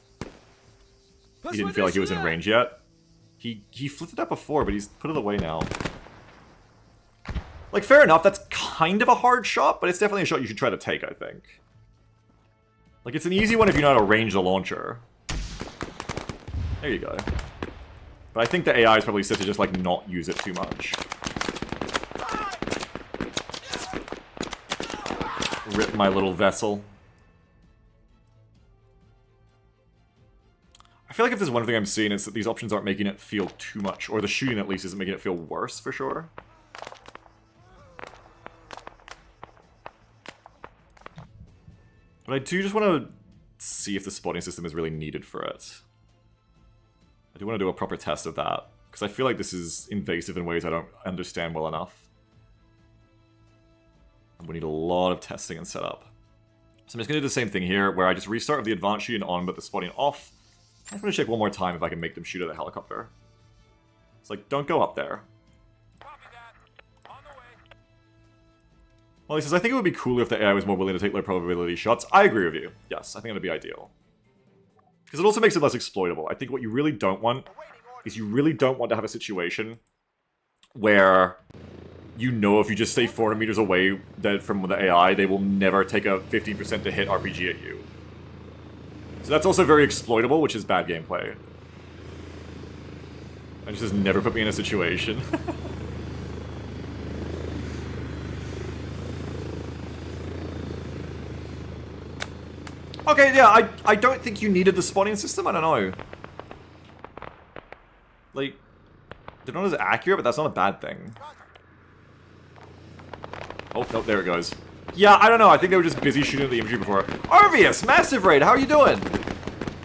he didn't feel like he was in range yet. He flipped it up before, but he's put it away now. Like, fair enough, that's kind of a hard shot, but it's definitely a shot you should try to take, I think. Like, it's an easy one if you know how to range the launcher. There you go. But I think the AI is probably set to just, like, not use it too much. Rip my little vessel. I feel like if there's one thing I'm seeing, it's that these options aren't making it feel too much. Or the shooting, at least, isn't making it feel worse, for sure. But I do just want to see if the spotting system is really needed for it. I do want to do a proper test of that, because I feel like this is invasive in ways I don't understand well enough. We need a lot of testing and setup. So I'm just going to do the same thing here, where I just restart with the advanced shooting on, but the spotting off. I'm going to check one more time if I can make them shoot at the helicopter. It's like, don't go up there. Well, he says, I think it would be cooler if the AI was more willing to take low probability shots. I agree with you. Yes, I think that would be ideal. Because it also makes it less exploitable. I think what you really don't want is you really don't want to have a situation where you know if you just stay 400 meters away from the AI, they will never take a 15% to hit RPG at you. So that's also very exploitable, which is bad gameplay. And just never put me in a situation. Okay, yeah, I don't think you needed the spawning system, I don't know. Like, they're not as accurate, but that's not a bad thing. Oh, no, there it goes. Yeah, I don't know, I think they were just busy shooting at the infantry before. Arvius, Massive Raid, how are you doing?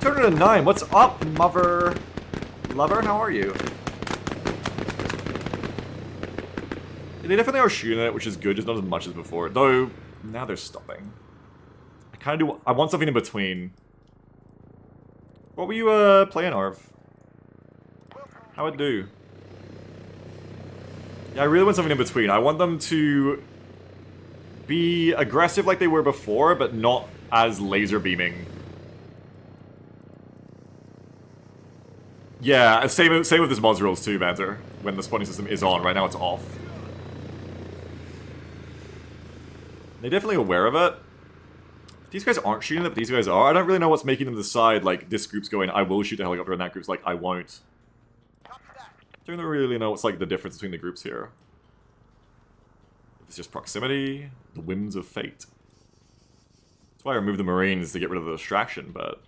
209, what's up, mother... Lover, how are you? They definitely are shooting at it, which is good, just not as much as before. Though, now they're stopping. I kind of do... I want something in between. What were you, playing, Arv? How'd it do? Yeah, I really want something in between. I want them to be aggressive like they were before, but not as laser beaming. Yeah, same with this mods rules too, Banter. When the spawning system is on, right now it's off. They're definitely aware of it. These guys aren't shooting it, but these guys are. I don't really know what's making them decide, like, this group's going, I will shoot the helicopter, and that group's like, I won't. I don't really know what's, like, the difference between the groups here. If it's just proximity, the whims of fate. That's why I removed the Marines, to get rid of the distraction, but...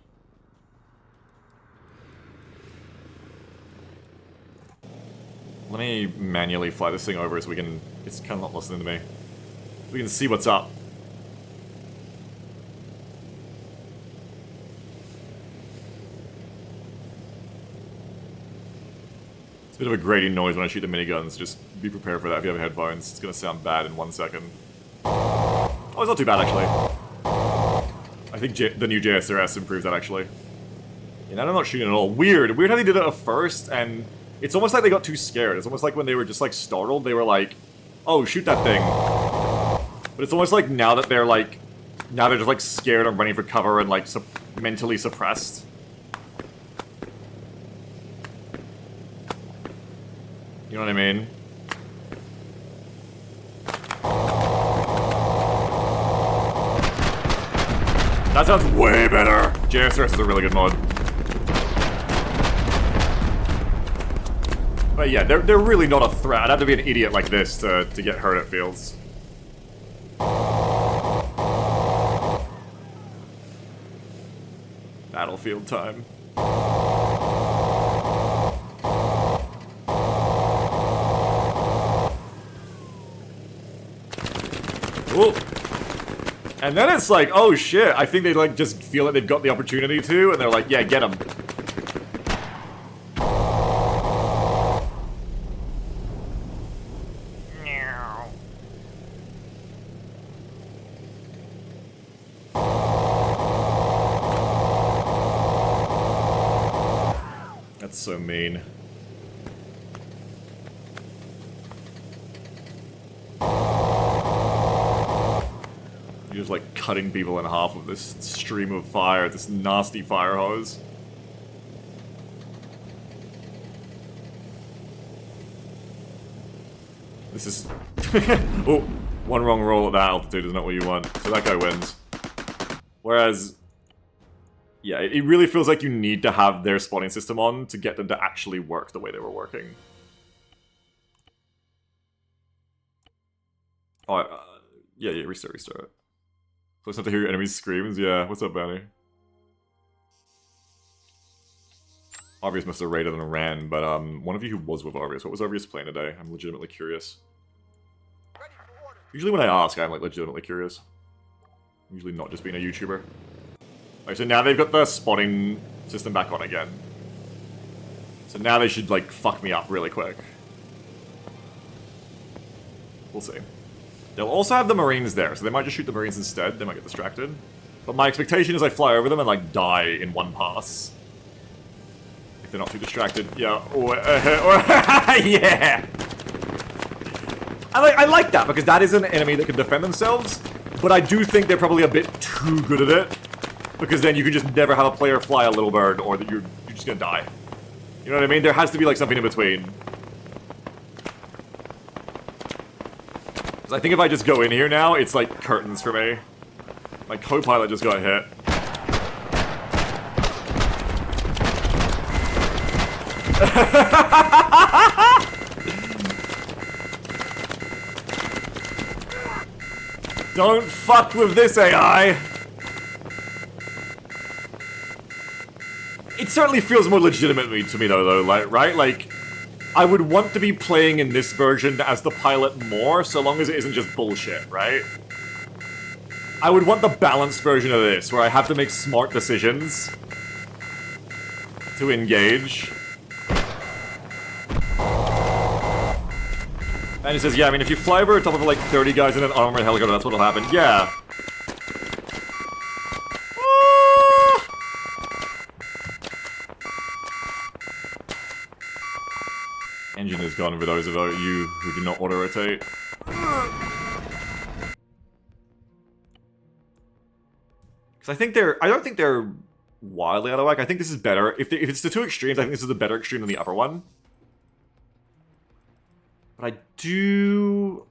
Let me manually fly this thing over so we can... It's kind of not listening to me. We can see what's up. It's a bit of a grating noise when I shoot the miniguns. Just be prepared for that if you have headphones. It's gonna sound bad in 1 second. Oh, it's not too bad, actually. I think the new JSRS improves that, actually. And I'm not shooting at all. Weird. Weird how they did it at first, and it's almost like they got too scared. It's almost like when they were just, like, startled, they were like, oh, shoot that thing. But it's almost like now that they're, like... Now they're just, like, scared and running for cover and, like, mentally suppressed. You know what I mean? That sounds way better! JSRS is a really good mod. But yeah, they're really not a threat. I'd have to be an idiot like this to get hurt, it feels. Battlefield time. Ooh. And then it's like, oh shit, I think they like just feel like they've got the opportunity to, and they're like, yeah, get them. That's so mean. You're just like cutting people in half with this stream of fire, this nasty fire hose. This is... oh, one wrong roll at that altitude is not what you want. So that guy wins. Whereas... yeah, it really feels like you need to have their spawning system on to get them to actually work the way they were working. Oh, yeah, restart. Close enough to hear your enemy's screams? Yeah, what's up, Bounty? Arvius must have raided and ran, but one of you who was with Arvius, what was Arvius playing today? I'm legitimately curious. Usually when I ask, I'm like legitimately curious. Usually not just being a YouTuber. Alright, so now they've got the spotting system back on again. So now they should, like, fuck me up really quick. We'll see. They'll also have the Marines there, so they might just shoot the Marines instead. They might get distracted. But my expectation is I fly over them and, like, die in one pass. If they're not too distracted. Yeah. Yeah! I like that, because that is an enemy that can defend themselves. But I do think they're probably a bit too good at it. Because then you can just never have a player fly a little bird, or that you're just gonna die. You know what I mean? There has to be like something in between. Because I think if I just go in here now, it's like curtains for me. My co-pilot just got hit. Don't fuck with this AI! It certainly feels more legitimate to me though, like, right? Like, I would want to be playing in this version as the pilot more, so long as it isn't just bullshit, right? I would want the balanced version of this, where I have to make smart decisions to engage. And he says, yeah, I mean, if you fly over top of like 30 guys in an armored helicopter, that's what'll happen. Yeah. Engine is gone for those of you who do not auto-rotate. Because I don't think they're wildly out of whack. I think this is better. If it's the two extremes, I think this is a better extreme than the other one. But I do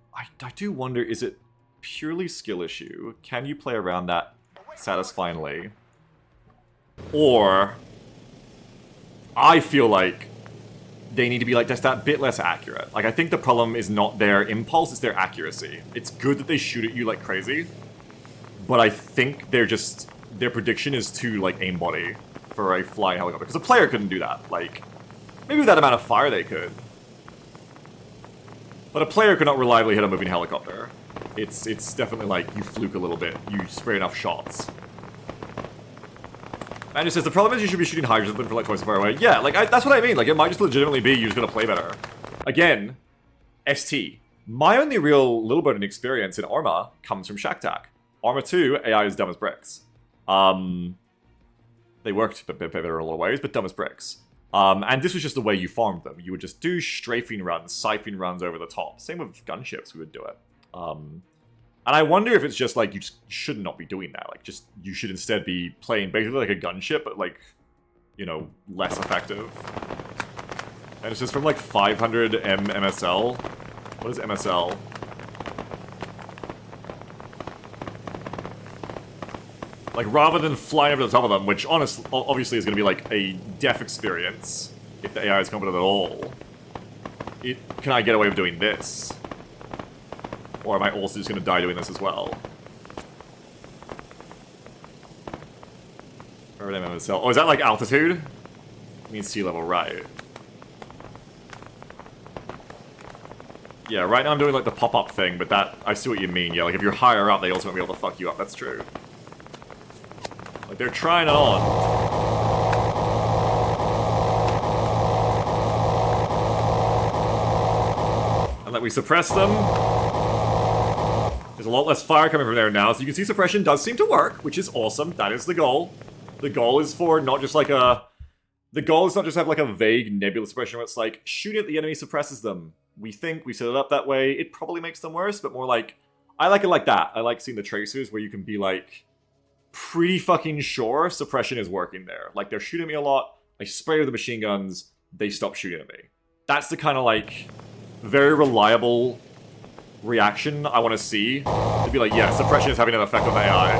wonder, is it purely skill issue? Can you play around that satisfyingly? Or I feel like they need to be like just that bit less accurate. Like, I think the problem is not their impulse, it's their accuracy. It's good that they shoot at you like crazy, but I think their prediction is too like aimbody for a flying helicopter. Because a player couldn't do that. Like, maybe with that amount of fire they could. But a player could not reliably hit a moving helicopter. It's definitely like, you fluke a little bit, you spray enough shots. And it says, the problem is you should be shooting hydrogen from like twice as far away. Yeah, like, that's what I mean. Like, it might just legitimately be you're just gonna play better. Again, ST. My only real little bit of experience in Arma comes from Shacktack. Arma 2, AI is dumb as bricks. They worked a bit better in a lot of ways, but dumb as bricks. And this was just the way you farmed them. You would just do strafing runs, siphoning runs over the top. Same with gunships, we would do it. And I wonder if it's just like, you just should not be doing that. Like, just, you should instead be playing basically like a gunship, but like, you know, less effective. And it's just from like 500 MSL. What is MSL? Like, rather than flying over the top of them, which honestly, obviously is going to be like a death experience, if the AI is competent at all, can I get away with doing this? Or am I also just going to die doing this as well? MSL. Oh, is that like altitude? I mean sea level, right. Yeah, right now I'm doing like the pop-up thing, but that, I see what you mean. Yeah, like if you're higher up, they also won't be able to fuck you up. That's true. Like, they're trying it on. And that we suppress them. There's a lot less fire coming from there now, so you can see suppression does seem to work, which is awesome. That is the goal. The goal is for not just like a... The goal is not just have like a vague nebulous suppression where it's like, shooting at the enemy suppresses them. We think we set it up that way. It probably makes them worse, but more like... I like it like that. I like seeing the tracers where you can be like... pretty fucking sure suppression is working there. Like, they're shooting me a lot, I spray with the machine guns, they stop shooting at me. That's the kind of, like, very reliable reaction I want to see. To be like, yeah, suppression is having an effect on the AI.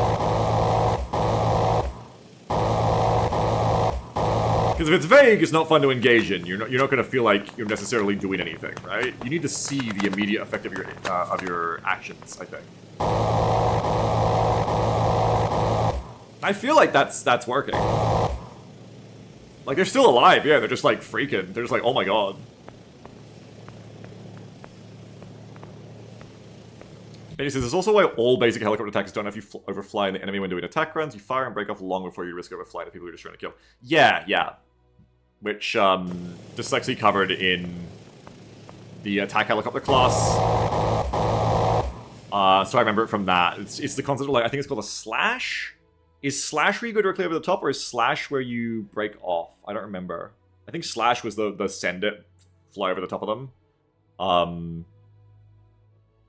Because if it's vague, it's not fun to engage in. You're not going to feel like you're necessarily doing anything, right? You need to see the immediate effect of your actions, I think. I feel like that's working. Like, they're still alive, yeah, they're just like freaking. They're just like, oh my god. And he says, there's also a way all basic helicopter attacks don't have you overfly the enemy when doing attack runs. You fire and break off long before you risk overflying the people you're just trying to kill. Yeah, yeah. Which, Dyslexy covered in the attack helicopter class. So I remember it from that. It's the concept of, like, I think it's called a slash? Is slash where you go directly over the top, or is slash where you break off? I don't remember. I think slash was the send it, fly over the top of them.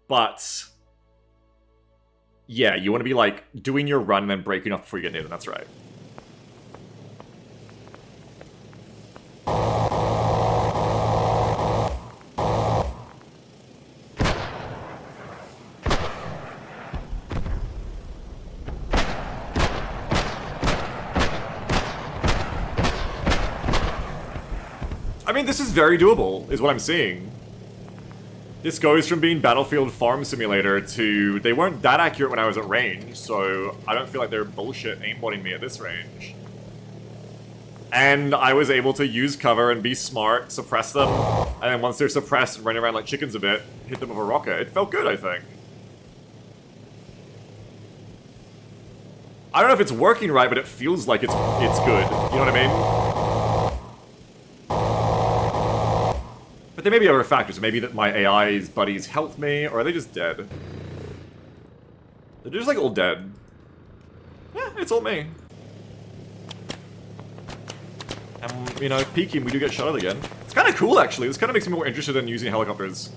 But yeah, you want to be like doing your run and then breaking off before you get near them. That's right. mean, this is very doable, is what I'm seeing. This goes from being Battlefield Farm Simulator to... They weren't that accurate when I was at range, so I don't feel like they're bullshit aimbotting me at this range. And I was able to use cover and be smart, suppress them, and then once they're suppressed, run around like chickens a bit, hit them with a rocket. It felt good, I think. I don't know if it's working right, but it feels like it's good. You know what I mean? But there may be other factors. Maybe that my AI's buddies helped me, or are they just dead? They're just like all dead. Yeah, it's all me. And, you know, peeking, we do get shot at again. It's kind of cool, actually. This kind of makes me more interested in using helicopters.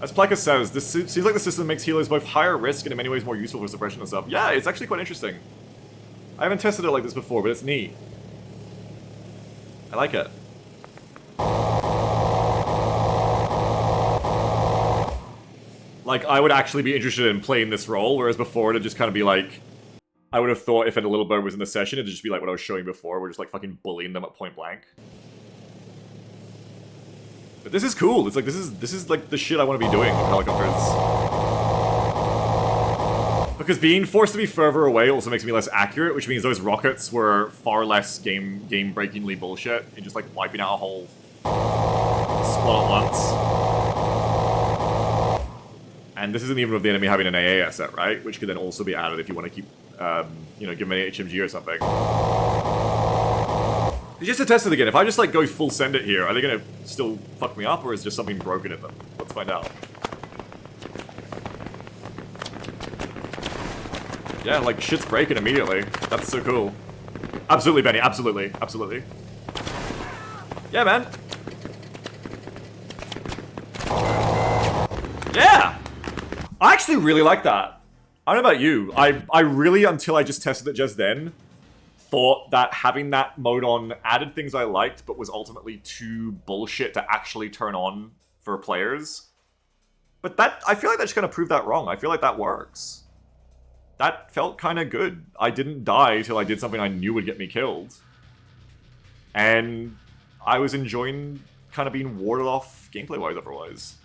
As Plaka says, this seems like the system makes healers both higher risk and in many ways more useful for suppression and stuff. Yeah, it's actually quite interesting. I haven't tested it like this before, but it's neat. I like it. Like, I would actually be interested in playing this role, whereas before it'd just kind of be like... I would have thought if a little bird was in the session, it'd just be like what I was showing before, we're just like fucking bullying them at point blank. But this is cool. It's like, this is like the shit I want to be doing with helicopters. Because being forced to be further away also makes me less accurate, which means those rockets were far less game-breakingly bullshit in just like wiping out a whole squad at once. And this isn't even with the enemy having an AA asset, right? Which could then also be added if you want to keep, you know, give them an HMG or something. Just to test it again, if I just like go full send it here, are they gonna still fuck me up, or is just something broken in them? Let's find out. Yeah, like shit's breaking immediately. That's so cool. Absolutely, Benny. Absolutely. Absolutely. Yeah, man. Yeah! I actually really like that. I don't know about you. I really, until I just tested it just then, thought that having that mode on added things I liked, but was ultimately too bullshit to actually turn on for players. But that, I feel like that just kind of proved that wrong. I feel like that works. That felt kind of good. I didn't die till I did something I knew would get me killed. And I was enjoying kind of being warded off gameplay-wise otherwise.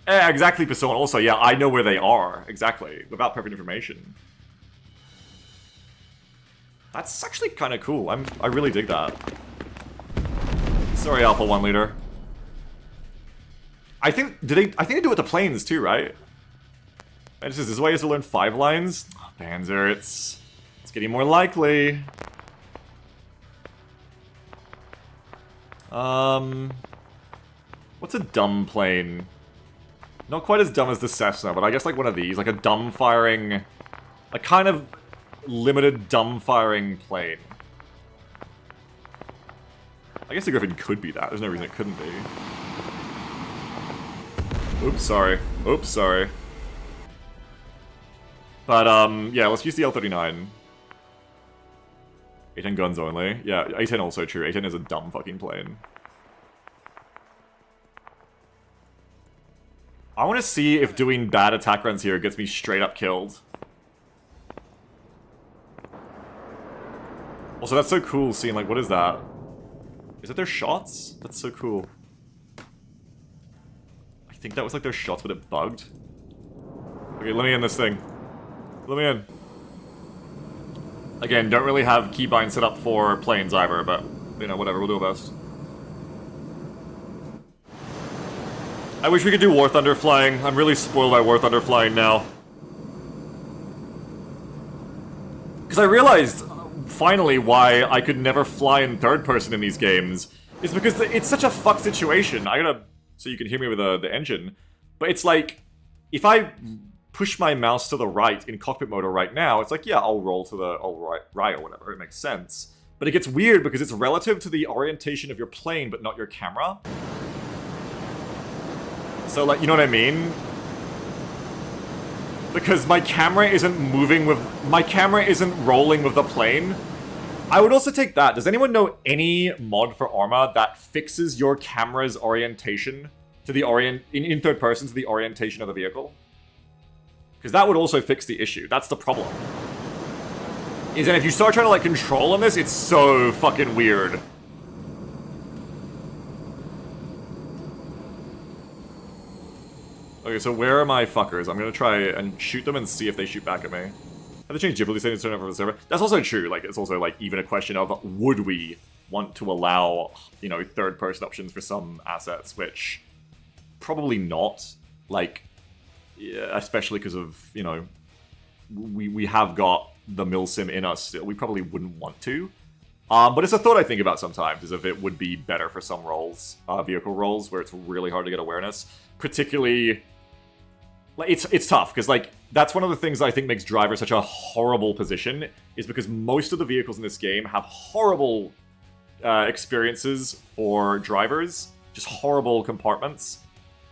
Yeah, exactly, Persona. Also, yeah, I know where they are. Exactly. Without perfect information. That's actually kind of cool. I really dig that. Sorry, Alpha 1 leader. I think they do it with the planes too, right? And this is why he has to learn 5 lines. Oh, Panzer, it's getting more likely. What's a dumb plane? Not quite as dumb as the Cessna, but I guess like one of these, like a dumb firing, a kind of limited dumb firing plane. I guess the Griffin could be that. There's no reason it couldn't be. Oops, sorry. Oops, sorry. But, yeah, let's use the L-39. A-10 guns only. Yeah, A-10 also true. A-10 is a dumb fucking plane. I want to see if doing bad attack runs here gets me straight up killed. Also, that's so cool seeing, like, what is that? Is that their shots? That's so cool. I think that was, like, their shots, but it bugged. Okay, let me in this thing. Let me in. Again, don't really have keybind set up for planes either, but, you know, whatever, we'll do our best. I wish we could do War Thunder flying. I'm really spoiled by War Thunder flying now. Because I realized, finally, why I could never fly in third person in these games. Is because it's such a fucked situation. I gotta... So you can hear me with the engine. But it's like, if I push my mouse to the right in cockpit mode right now, it's like, yeah, I'll roll to the right or whatever. It makes sense. But it gets weird because it's relative to the orientation of your plane, but not your camera. So, like, you know what I mean? Because my camera isn't moving with... My camera isn't rolling with the plane. I would also take that. Does anyone know any mod for Arma that fixes your camera's orientation to the in third person to the orientation of the vehicle? Because that would also fix the issue. That's the problem. Is that if you start trying to, like, control on this, it's so fucking weird. Okay, so where are my fuckers? I'm gonna try and shoot them and see if they shoot back at me. Have they changed difficulty settings to turn over the server? That's also true. Like, it's also, like, even a question of, would we want to allow, you know, third-person options for some assets, which probably not. Like, yeah, especially because of, you know, we have got the milsim in us still. We probably wouldn't want to. But it's a thought I think about sometimes, is if it would be better for some roles, vehicle roles, where it's really hard to get awareness. Particularly, like, it's tough, because, like, that's one of the things that I think makes driver such a horrible position, is because most of the vehicles in this game have horrible experiences for drivers. Just horrible compartments.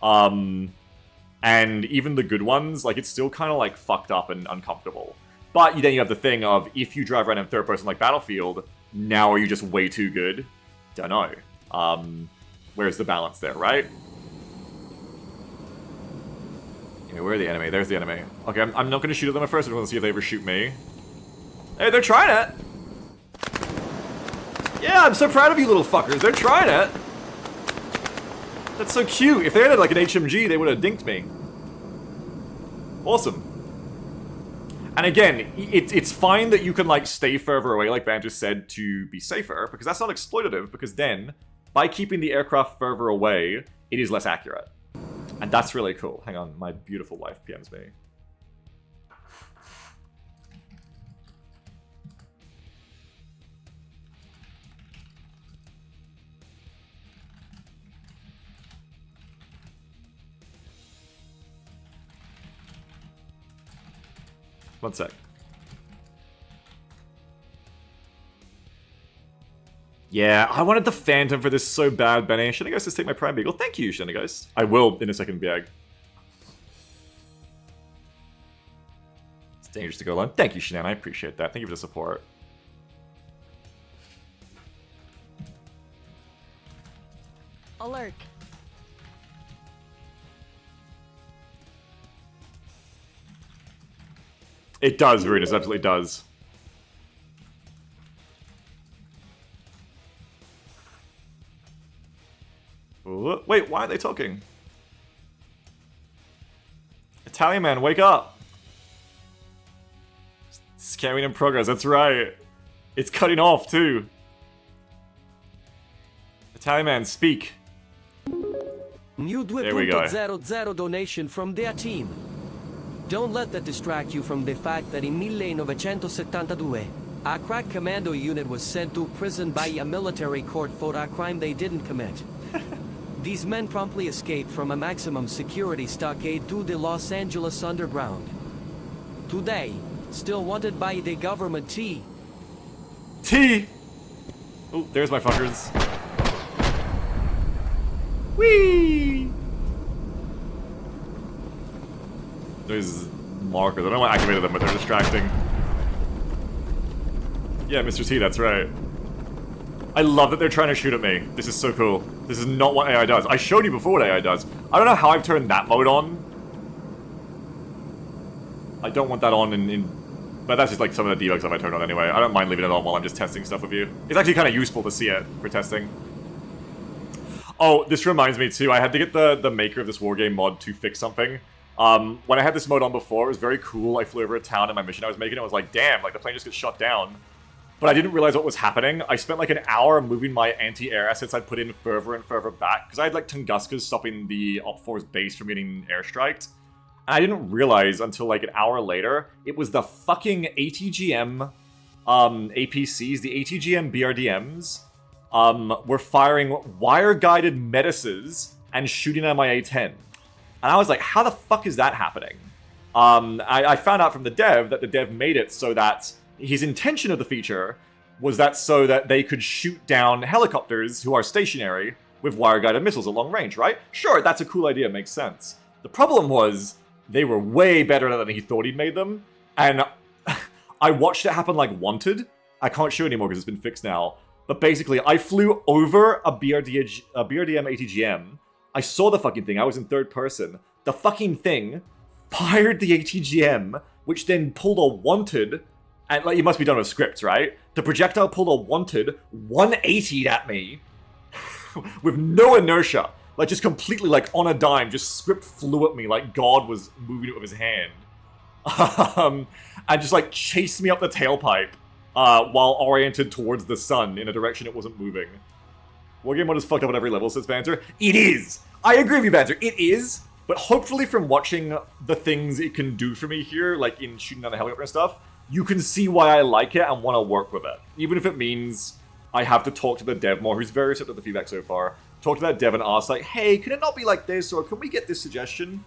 And even the good ones, like, it's still kind of, like, fucked up and uncomfortable. But then you have the thing of, if you drive around in third person like Battlefield, now are you just way too good? Dunno. Where's the balance there, right? Okay, where are the enemy? There's the enemy. Okay, I'm not going to shoot at them at first. I just want to see if they ever shoot me. Hey, they're trying it! Yeah, I'm so proud of you little fuckers. They're trying it! That's so cute. If they had like an HMG, they would have dinked me. Awesome. And again, it's fine that you can like stay further away, like Ban just said, to be safer, because that's not exploitative, because then, by keeping the aircraft further away, it is less accurate. And that's really cool. Hang on, my beautiful wife PMs me. One sec. Yeah, I wanted the Phantom for this so bad, Benny. Should I go just take my Prime Beagle? Thank you, Shenigos. I will in a second, Biag. It's dangerous to go alone. Thank you, Shanann. I appreciate that. Thank you for the support. Alert. It does, Ruinous. Absolutely does. Wait, why are they talking? Italian man, wake up! Scamming in progress, that's right. It's cutting off, too. Italian man, speak. New There we go. 2.00 donation from their team. Don't let that distract you from the fact that in 1972, a crack commando unit was sent to prison by a military court for a crime they didn't commit. These men promptly escaped from a maximum security stockade to the Los Angeles underground. Today, still wanted by the government T. Oh, there's my fuckers. Whee! There's markers. I don't know why I activated them, but they're distracting. Yeah, Mr. T, that's right. I love that they're trying to shoot at me. This is so cool. This is not what AI does. I showed you before what AI does. I don't know how I've turned that mode on. I don't want that on but that's just like some of the debug stuff I turned on anyway. I don't mind leaving it on while I'm just testing stuff with you. It's actually kind of useful to see it for testing. Oh, this reminds me too. I had to get the maker of this wargame mod to fix something. When I had this mode on before, it was very cool. I flew over a town in my mission I was making. I was like, damn, like the plane just gets shot down. But I didn't realize what was happening. I spent like an hour moving my anti-air assets I'd put in further and further back. Because I had like Tunguska's stopping the Op4's base from getting airstriked. And I didn't realize until like an hour later, it was the fucking ATGM APCs, the ATGM BRDMs, were firing wire-guided Medices and shooting at my A10. And I was like, how the fuck is that happening? I found out from the dev that the dev made it so that his intention of the feature was that so that they could shoot down helicopters who are stationary with wire-guided missiles at long range, right? Sure, that's a cool idea, makes sense. The problem was, they were way better than he thought he'd made them, and I watched it happen like Wanted. I can't show anymore because it's been fixed now. But basically, I flew over a BRDM ATGM. I saw the fucking thing. I was in third person. The fucking thing fired the ATGM, which then pulled a Wanted. And like, it must be done with scripts, right? The projectile pulled a Wanted 180'd at me with no inertia. Like, just completely, like, on a dime, just script flew at me like God was moving it with his hand. And just, like, chased me up the tailpipe while oriented towards the sun in a direction it wasn't moving. Wargame mode is fucked up at every level, says Banter. It is! I agree with you, Banter. It is, but hopefully from watching the things it can do for me here, like in shooting down the helicopter and stuff, you can see why I like it and want to work with it. Even if it means I have to talk to the dev more, who's very receptive to the feedback so far. Talk to that dev and ask, like, hey, can it not be like this, or can we get this suggestion?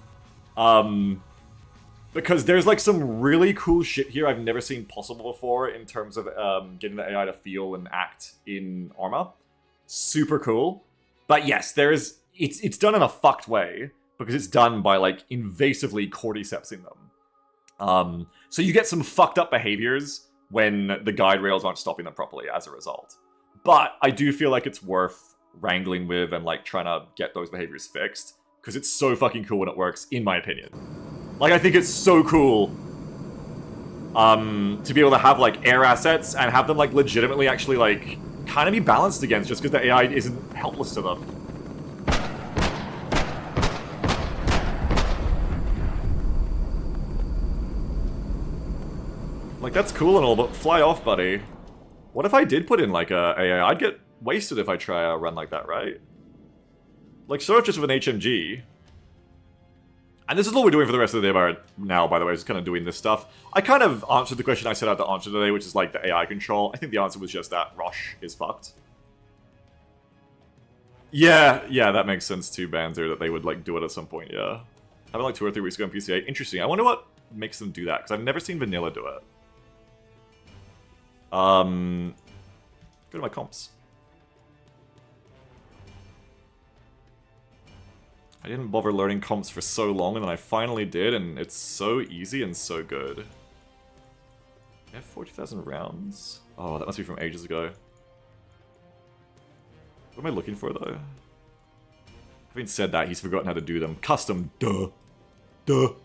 Because there's, like, some really cool shit here I've never seen possible before in terms of getting the AI to feel and act in Arma. Super cool. But yes, it's done in a fucked way, because it's done by, like, invasively cordycepsing them. So you get some fucked up behaviors when the guide rails aren't stopping them properly as a result. But I do feel like it's worth wrangling with and, like, trying to get those behaviors fixed, because it's so fucking cool when it works, in my opinion. Like, I think it's so cool to be able to have, like, air assets and have them, like, legitimately actually, like, kind of be balanced against just because the AI isn't helpless to them. Like, that's cool and all, but fly off, buddy. What if I did put in, like, a AI? I'd get wasted if I try a run like that, right? Like, sort of just with an HMG. And this is what we're doing for the rest of the day now, by the way, is kind of doing this stuff. I kind of answered the question I set out to answer today, which is, like, the AI control. I think the answer was just that Rosh is fucked. Yeah, that makes sense too, Banzer, that they would, like, do it at some point, yeah. Happened, like, 2 or 3 weeks ago on PCA. Interesting. I wonder what makes them do that, because I've never seen Vanilla do it. Go to my comps. I didn't bother learning comps for so long, and then I finally did, and it's so easy and so good. I have 40,000 rounds? Oh, that must be from ages ago. What am I looking for, though? Having said that, he's forgotten how to do them. Custom, duh. Oh,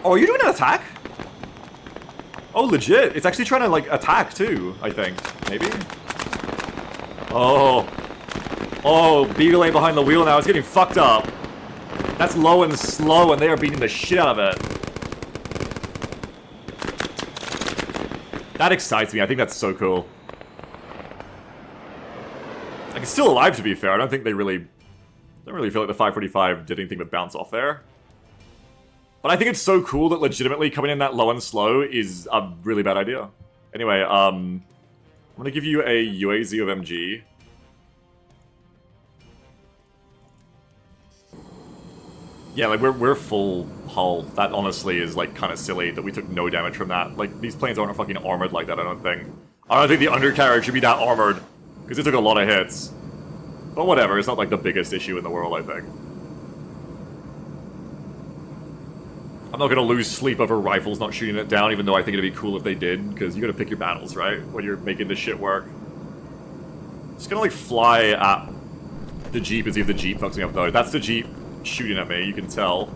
are you doing an attack? Oh, legit. It's actually trying to, like, attack, too, I think. Maybe? Oh, Beagle ain't behind the wheel now. It's getting fucked up. That's low and slow, and they are beating the shit out of it. That excites me. I think that's so cool. Like, it's still alive, to be fair. I don't think they really... I don't really feel like the 545 did anything but bounce off there. But I think it's so cool that legitimately coming in that low and slow is a really bad idea. Anyway, I'm gonna give you a UAZ of MG. Yeah, like, we're full hull. That honestly is, like, kind of silly that we took no damage from that. Like, these planes aren't fucking armored like that, I don't think. I don't think the undercarriage should be that armored, because it took a lot of hits. But whatever, it's not, like, the biggest issue in the world, I think. I'm not gonna lose sleep over rifles not shooting it down, even though I think it'd be cool if they did, because you gotta pick your battles, right? When you're making this shit work. Just gonna, like, fly at the Jeep and see if the Jeep fucks me up, though. That's the Jeep shooting at me, you can tell.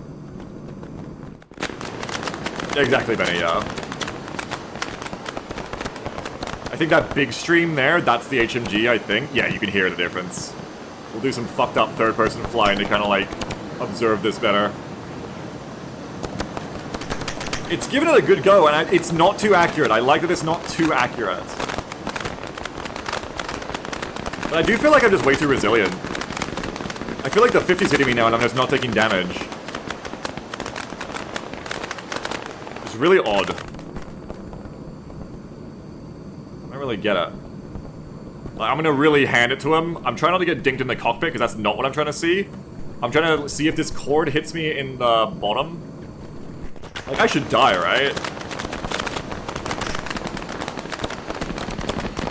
Exactly, Benny, yeah. I think that big stream there, that's the HMG, I think. Yeah, you can hear the difference. We'll do some fucked up third-person flying to kind of, like, observe this better. It's given it a good go, and it's not too accurate. I like that it's not too accurate. But I do feel like I'm just way too resilient. I feel like the 50's hitting me now and I'm just not taking damage. It's really odd. I don't really get it. Like, I'm gonna really hand it to him. I'm trying not to get dinked in the cockpit because that's not what I'm trying to see. I'm trying to see if this cord hits me in the bottom. Like, I should die, right?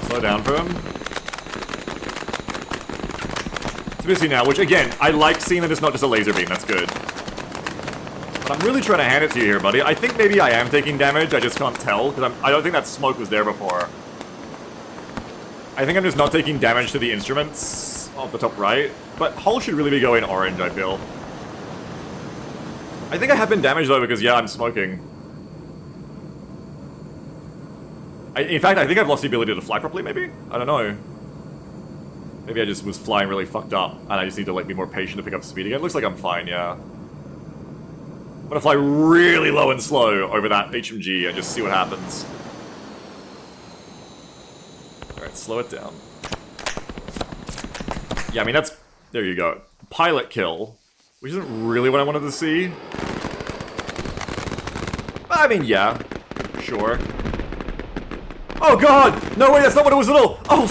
Slow down for him. It's missing now, which, again, I like seeing that it's not just a laser beam. That's good. But I'm really trying to hand it to you here, buddy. I think maybe I am taking damage. I just can't tell, because I don't think that smoke was there before. I think I'm just not taking damage to the instruments off the top right. But hull should really be going orange, I feel. I think I have been damaged, though, because, yeah, I'm smoking. In fact, I think I've lost the ability to fly properly, maybe? I don't know. Maybe I just was flying really fucked up, and I just need to, like, be more patient to pick up speed again. Looks like I'm fine, yeah. I'm gonna fly really low and slow over that HMG and just see what happens. Alright, slow it down. Yeah, I mean, that's... There you go. Pilot kill, which isn't really what I wanted to see. I mean, yeah. Sure. Oh, God! No, wait, that's not what it was at all! Oh,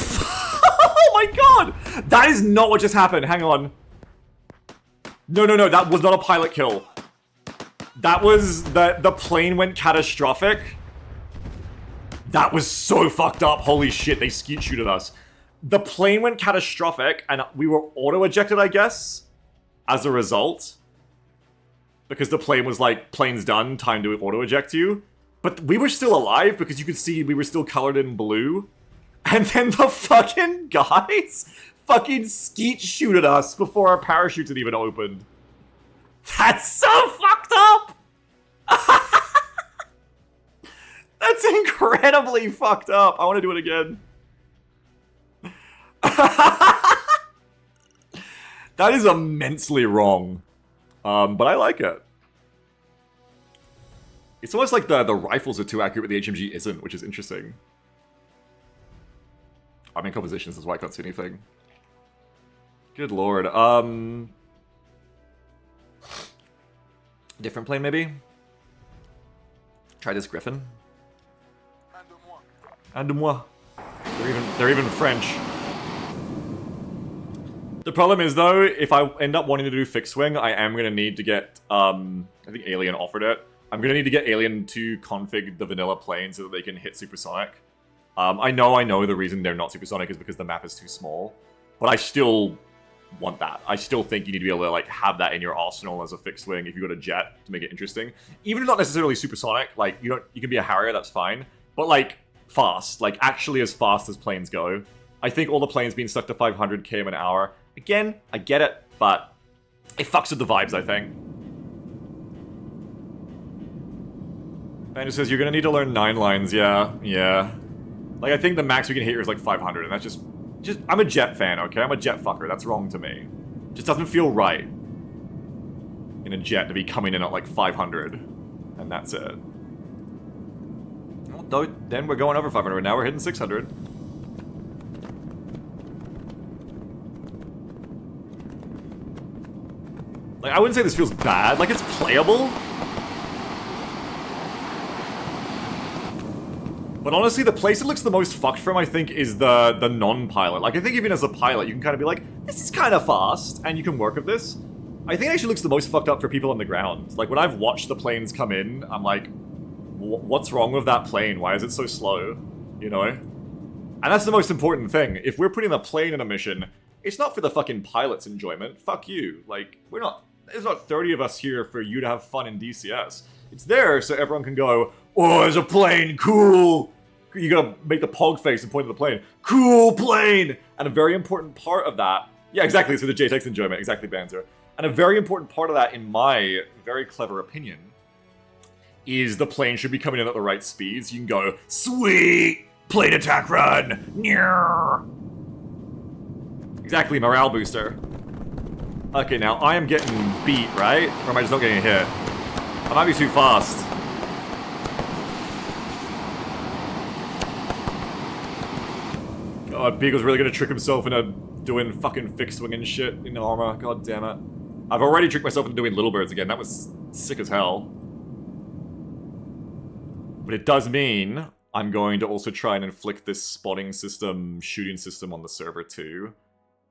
oh my God! That is not what just happened. Hang on. No, that was not a pilot kill. That was... The plane went catastrophic. That was so fucked up. Holy shit, they skeet shoot at us. The plane went catastrophic, and we were auto-ejected, I guess, as a result. Because the plane was like, plane's done, time to auto-eject you. But we were still alive, because you could see we were still colored in blue. And then the fucking guys fucking skeet shoot at us before our parachutes had even opened. That's so fucked up! That's incredibly fucked up. I want to do it again. That is immensely wrong. But I like it. It's almost like the rifles are too accurate, but the HMG isn't, which is interesting. I'm in compositions, that's why I can't see anything. Good lord. Different plane, maybe? Try this Griffin. And de moi. They're even French. The problem is, though, if I end up wanting to do fixed wing, I am going to need to get, I think Alien offered it. I'm going to need to get Alien to config the vanilla plane so that they can hit supersonic. I know the reason they're not supersonic is because the map is too small. But I still want that. I still think you need to be able to, like, have that in your arsenal as a fixed wing if you got a jet to make it interesting. Even if not necessarily supersonic, like, you can be a Harrier, that's fine. But, like, fast. Like, actually as fast as planes go. I think all the planes being stuck to 500 km an hour. Again, I get it, but it fucks with the vibes, I think. And it says, you're gonna need to learn 9 lines, yeah. Like, I think the max we can hit here is like 500, and that's just... I'm a jet fan, okay? I'm a jet fucker, that's wrong to me. Just doesn't feel right in a jet to be coming in at like 500, and that's it. Well, though, then we're going over 500, now we're hitting 600. Like, I wouldn't say this feels bad. Like, it's playable. But honestly, the place it looks the most fucked from, I think, is the non-pilot. Like, I think even as a pilot, you can kind of be like, this is kind of fast, and you can work with this. I think it actually looks the most fucked up for people on the ground. Like, when I've watched the planes come in, I'm like, what's wrong with that plane? Why is it so slow? You know? And that's the most important thing. If we're putting a plane in a mission, it's not for the fucking pilot's enjoyment. Fuck you. Like, there's not 30 of us here for you to have fun in DCS. It's there so everyone can go, oh, there's a plane, cool! You gotta make the pog face and point at the plane. Cool plane! And a very important part of that... Yeah, exactly, it's for the JTEX enjoyment. Exactly, Banzer. And a very important part of that, in my very clever opinion, is the plane should be coming in at the right speeds. You can go, sweet! Plane attack run! Nyeh! Exactly, morale booster. Okay, now I am getting beat, right? Or am I just not getting hit? I might be too fast. God, Beagle's really gonna trick himself into doing fucking fixed wing and shit in Arma. God damn it. I've already tricked myself into doing Little Birds again. That was sick as hell. But it does mean I'm going to also try and inflict this spotting system, shooting system on the server too.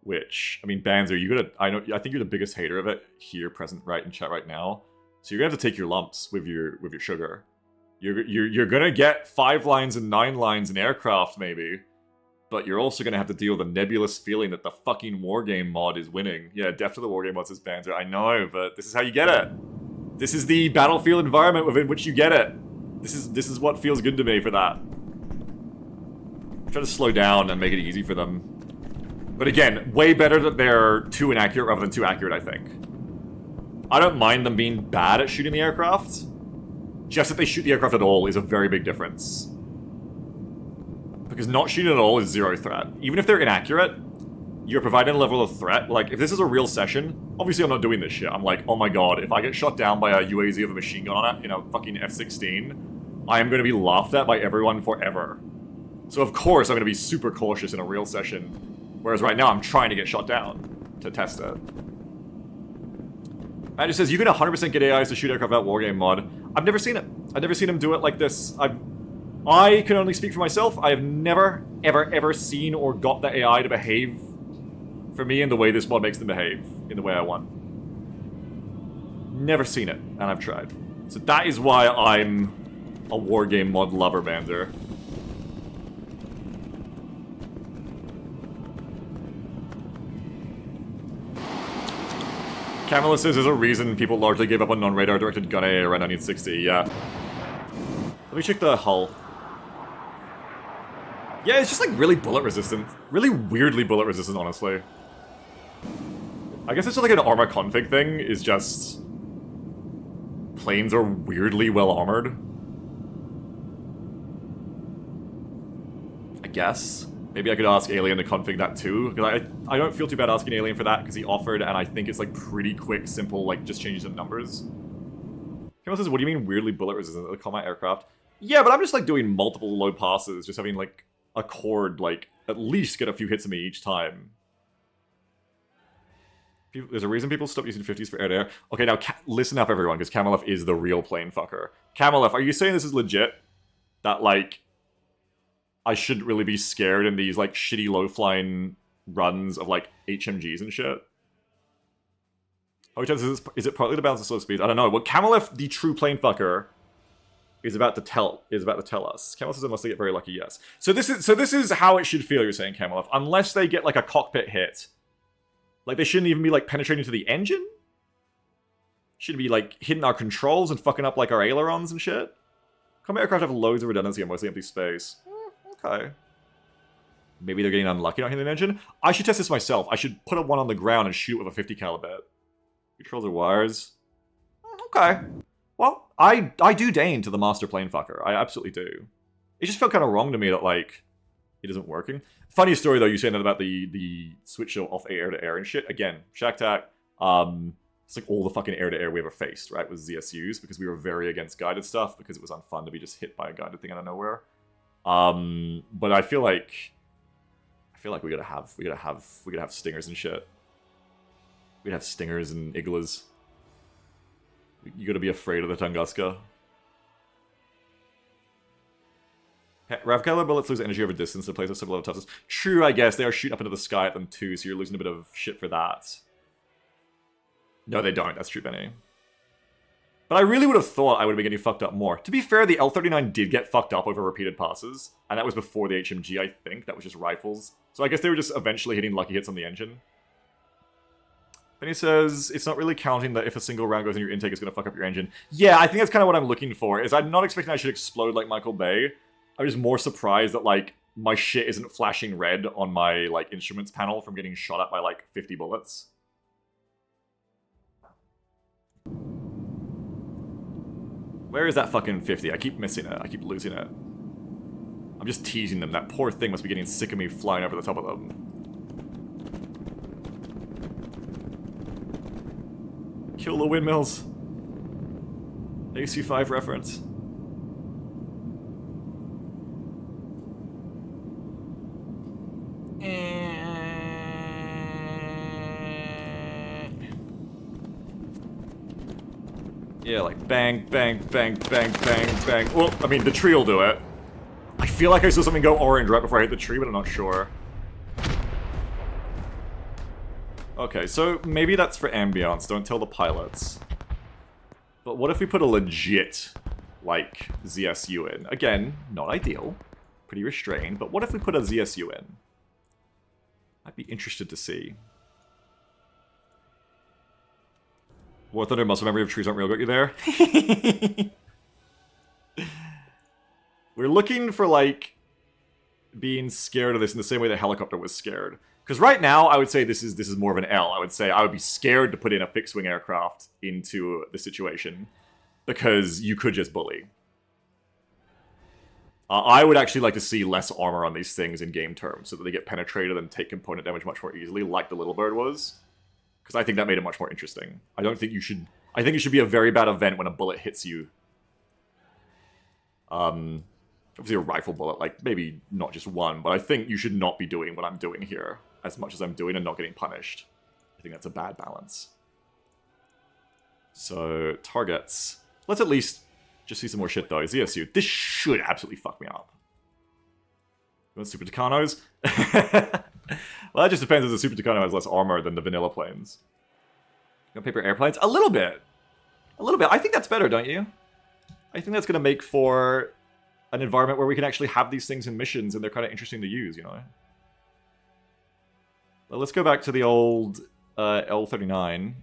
Which, I mean, Banzer, I think you're the biggest hater of it here, present right in chat right now. So you're gonna have to take your lumps with your sugar. You're gonna get 5 lines and 9 lines in aircraft, maybe. But you're also gonna have to deal with the nebulous feeling that the fucking wargame mod is winning. Yeah, Death to the Wargame mod says Banzer. I know, but this is how you get it. This is the battlefield environment within which you get it. This is what feels good to me for that. Try to slow down and make it easy for them. But again, way better that they're too inaccurate rather than too accurate, I think. I don't mind them being bad at shooting the aircraft. Just that they shoot the aircraft at all is a very big difference. Because not shooting at all is 0 threat. Even if they're inaccurate, you're providing a level of threat. Like, if this is a real session, obviously I'm not doing this shit. I'm like, oh my god, if I get shot down by a UAZ with a machine gun on it in a fucking F-16, I am going to be laughed at by everyone forever. So of course I'm going to be super cautious in a real session. Whereas right now I'm trying to get shot down to test it. And it says, you can 100% get AIs to shoot aircraft out wargame mod. I've never seen it. I've never seen him do it like this. I can only speak for myself. I have never, ever seen or got the AI to behave for me in the way this mod makes them behave, in the way I want. Never seen it, and I've tried. So that is why I'm a wargame mod lover, Banzer. Camilla says there's a reason people largely gave up on non-radar directed gun AA around 1960, yeah. Let me check the hull. Yeah, it's just like really bullet resistant. Really weirdly bullet resistant, honestly. I guess it's just like an Arma config thing, is just... planes are weirdly well armored. I guess. Maybe I could ask Alien to config that too, because I don't feel too bad asking Alien for that, because he offered, and I think it's like pretty quick, simple, like just changing some numbers. Camille says, what do you mean weirdly bullet resistant? The combat aircraft? Yeah, but I'm just like doing multiple low passes, just having like a cord, like, at least get a few hits of me each time. There's a reason people stop using 50s for air-to-air. Okay, now listen up everyone, because Kamalef is the real plane fucker. Kamalef, are you saying this is legit? That, like, I shouldn't really be scared in these, like, shitty low-flying runs of, like, HMGs and shit? How many chances is it partly to balance the slow speeds? I don't know. Well, Kamalef, the true plane fucker, is about to tell us. Kamalef says unless they get very lucky, yes. So this is how it should feel, you're saying, Kamalef. Unless they get, like, a cockpit hit. Like, they shouldn't even be, like, penetrating to the engine? Shouldn't be, like, hitting our controls and fucking up, like, our ailerons and shit? Combat aircraft have loads of redundancy and mostly empty space. Okay. Maybe they're getting unlucky not hitting an engine? I should test this myself. I should put one on the ground and shoot with a 50 caliber. Controls are wires. Okay. Well, I do deign to the master plane fucker. I absolutely do. It just felt kind of wrong to me that, like, it isn't working. Funny story, though, you saying that about the switch off air-to-air and shit. Again, Shack-Tac, it's like all the fucking air-to-air we ever faced, right, was ZSUs, because we were very against guided stuff, because it was unfun to be just hit by a guided thing out of nowhere. But I feel like we gotta have stingers and shit. We gotta have stingers and iglas. You gotta be afraid of the Tunguska. Ravkala bullets lose energy over distance in place of similar toughness. True, I guess. They are shooting up into the sky at them too, so you're losing a bit of shit for that. No, they don't. That's true, Benny. But I really would have thought I would have been getting fucked up more. To be fair, the L-39 did get fucked up over repeated passes, and that was before the HMG, I think. That was just rifles. So I guess they were just eventually hitting lucky hits on the engine. Benny says, it's not really counting that if a single round goes in your intake, it's going to fuck up your engine. Yeah, I think that's kind of what I'm looking for, is I'm not expecting I should explode like Michael Bay. I'm just more surprised that, like, my shit isn't flashing red on my, like, instruments panel from getting shot at by, like, 50 bullets. Where is that fucking 50? I keep missing it. I keep losing it. I'm just teasing them. That poor thing must be getting sick of me flying over the top of them. Kill the windmills. AC5 reference. Yeah, like bang, bang, bang, bang, bang, bang. Well, I mean, the tree will do it. I feel like I saw something go orange right before I hit the tree, but I'm not sure. Okay, so maybe that's for ambiance. Don't tell the pilots. But what if we put a legit, like, ZSU in? Again, not ideal. Pretty restrained, but what if we put a ZSU in? I'd be interested to see. War Thunder muscle memory of trees aren't real, got you there? We're looking for, like, being scared of this in the same way the helicopter was scared. Because right now, I would say this is more of an L. I would say I would be scared to put in a fixed-wing aircraft into the situation. Because you could just bully. I would actually like to see less armor on these things in game terms, so that they get penetrated and take component damage much more easily, like the Little Bird was. Because I think that made it much more interesting. I don't think you should... I think it should be a very bad event when a bullet hits you. Obviously a rifle bullet, like, maybe not just one, but I think you should not be doing what I'm doing here as much as I'm doing and not getting punished. I think that's a bad balance. So, targets. Let's at least just see some more shit, though. ZSU. This should absolutely fuck me up. You want Super Tucanos? Well, that just depends if the Super Tucano has less armor than the vanilla planes. You want paper airplanes? A little bit. A little bit. I think that's better, don't you? I think that's going to make for an environment where we can actually have these things in missions and they're kind of interesting to use, you know? Well, let's go back to the old L-39.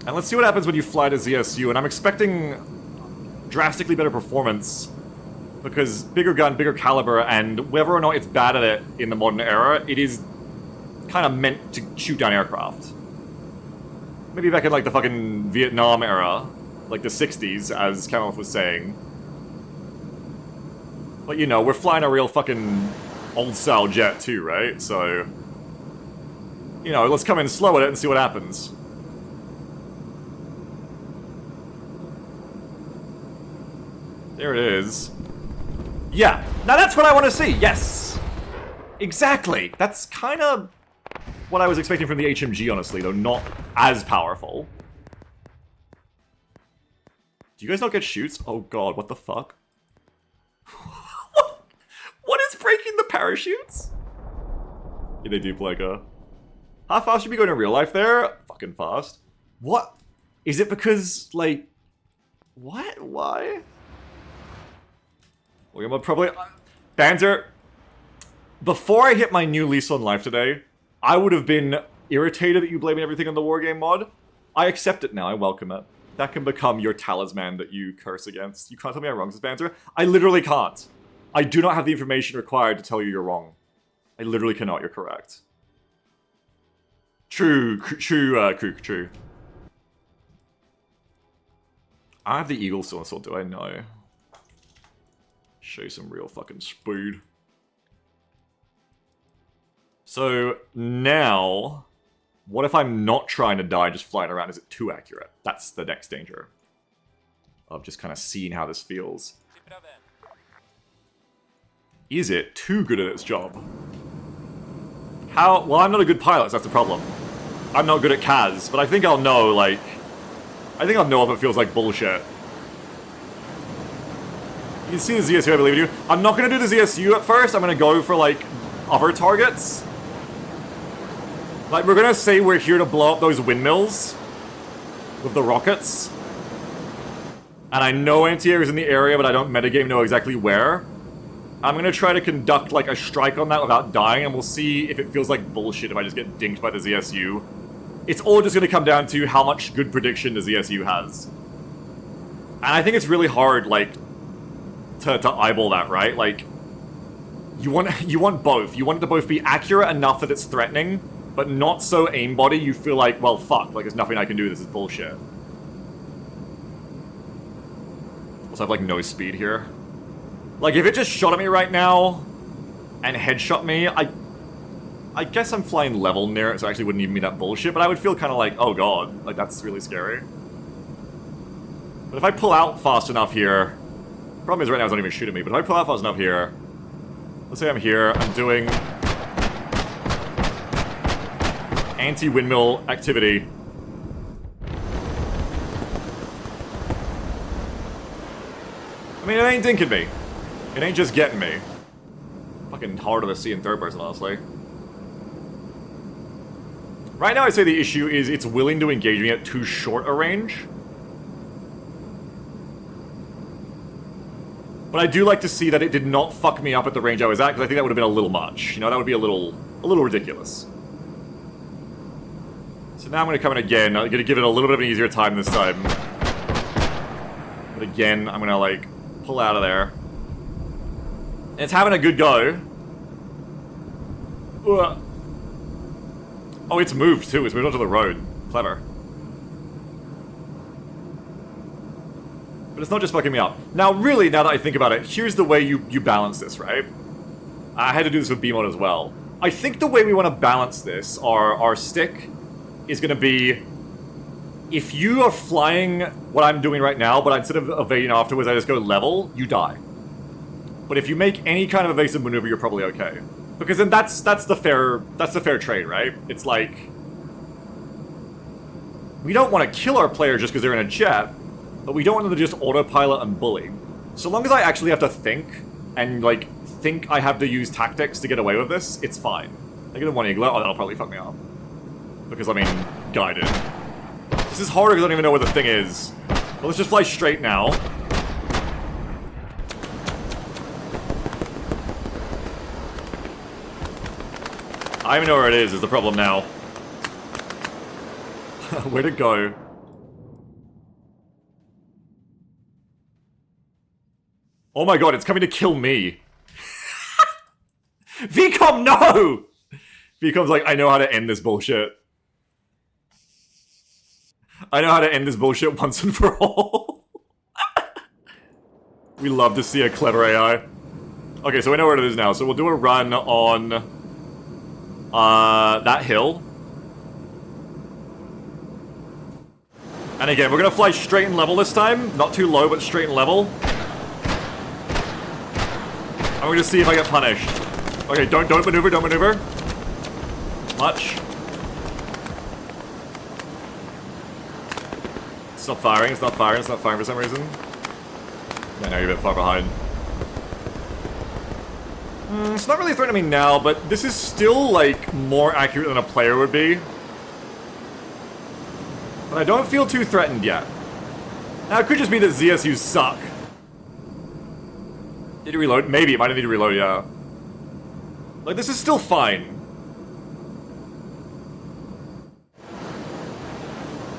And let's see what happens when you fly to ZSU, and I'm expecting drastically better performance, because bigger gun, bigger caliber, and whether or not it's bad at it in the modern era, it is kind of meant to shoot down aircraft. Maybe back in like the fucking Vietnam era, like the 60s, as Kamalov was saying. But you know, we're flying a real fucking old-style jet too, right? So, you know, let's come in slow at it and see what happens. There it is. Yeah, now that's what I want to see, yes! Exactly! That's kind of what I was expecting from the HMG, honestly, though not as powerful. Do you guys not get shoots? Oh god, what the fuck? What is breaking the parachutes? Yeah, they do, Blake. How fast should we go in real life there? Fucking fast. What? Is it because, like... What? Why? We're gonna probably... Banter, before I hit my new lease on life today, I would have been irritated that you blaming everything on the Wargame mod. I accept it now, I welcome it. That can become your talisman that you curse against. You can't tell me I'm wrong, this Banter. I literally can't. I do not have the information required to tell you you're wrong. I literally cannot, you're correct. True, true. I have the Eagle still, do I know? Show some real fucking speed. So, now... What if I'm not trying to die just flying around? Is it too accurate? That's the next danger. Of just kind of seeing how this feels. Is it too good at its job? How? Well, I'm not a good pilot, so that's the problem. I'm not good at CAS, but I think I'll know, like... I think I'll know if it feels like bullshit. You can see the ZSU, I believe in you. I'm not going to do the ZSU at first. I'm going to go for, like, other targets. Like, we're going to say we're here to blow up those windmills with the rockets. And I know anti-air is in the area, but I don't metagame know exactly where. I'm going to try to conduct, like, a strike on that without dying, and we'll see if it feels like bullshit if I just get dinked by the ZSU. It's all just going to come down to how much good prediction the ZSU has. And I think it's really hard, like, to eyeball that, right? Like, you want both. You want it to both be accurate enough that it's threatening, but not so aimbody you feel like, well, fuck, like, there's nothing I can do, this is bullshit. Also, I have, like, no speed here. Like, if it just shot at me right now, and headshot me, I guess I'm flying level near it, so it actually wouldn't even be that bullshit, but I would feel kind of like, oh god, like, that's really scary. But if I pull out fast enough here... Problem is right now it's not even shooting me, but if I pull out fast enough here... Let's say I'm here, I'm doing... anti-windmill activity. I mean, it ain't dinking me. It ain't just getting me. Fucking harder to see in third person, honestly. Right now, I'd say the issue is it's willing to engage me at too short a range. But I do like to see that it did not fuck me up at the range I was at, because I think that would have been a little much. You know, that would be a little ridiculous. So now I'm going to come in again. I'm going to give it a little bit of an easier time this time. But again, I'm going to, like, pull out of there. And it's having a good go. Ugh. Oh, it's moved too. It's moved onto the road. Clever. But it's not just fucking me up. Now, really, now that I think about it, here's the way you balance this, right? I had to do this with B-Mod as well. I think the way we want to balance this, our stick, is going to be... If you are flying what I'm doing right now, but instead of evading afterwards, I just go level, you die. But if you make any kind of evasive maneuver, you're probably okay. Because then that's the fair trade, right? It's like... We don't want to kill our player just because they're in a jet, but we don't want them to just autopilot and bully. So long as I actually have to think, and like, think I have to use tactics to get away with this, it's fine. I get a one eagle, oh, that'll probably fuck me up. Because, I mean, guided. This is harder because I don't even know where the thing is. But let's just fly straight now. I don't even know where it is the problem now. Where'd it go? Oh my god, it's coming to kill me. VCOM, no! VCOM's like, I know how to end this bullshit. I know how to end this bullshit once and for all. We love to see a clever AI. Okay, so we know where it is now. So we'll do a run on that hill. And again, we're gonna fly straight and level this time. Not too low, but straight and level. I'm gonna see if I get punished. Okay, don't maneuver, don't maneuver. Much. It's not firing, it's not firing, it's not firing for some reason. Yeah, now you're a bit far behind. It's not really threatening me now, but this is still, like, more accurate than a player would be. But I don't feel too threatened yet. Now, it could just be that ZSUs suck. Did you reload? Maybe, it might need to reload, yeah. Like, this is still fine.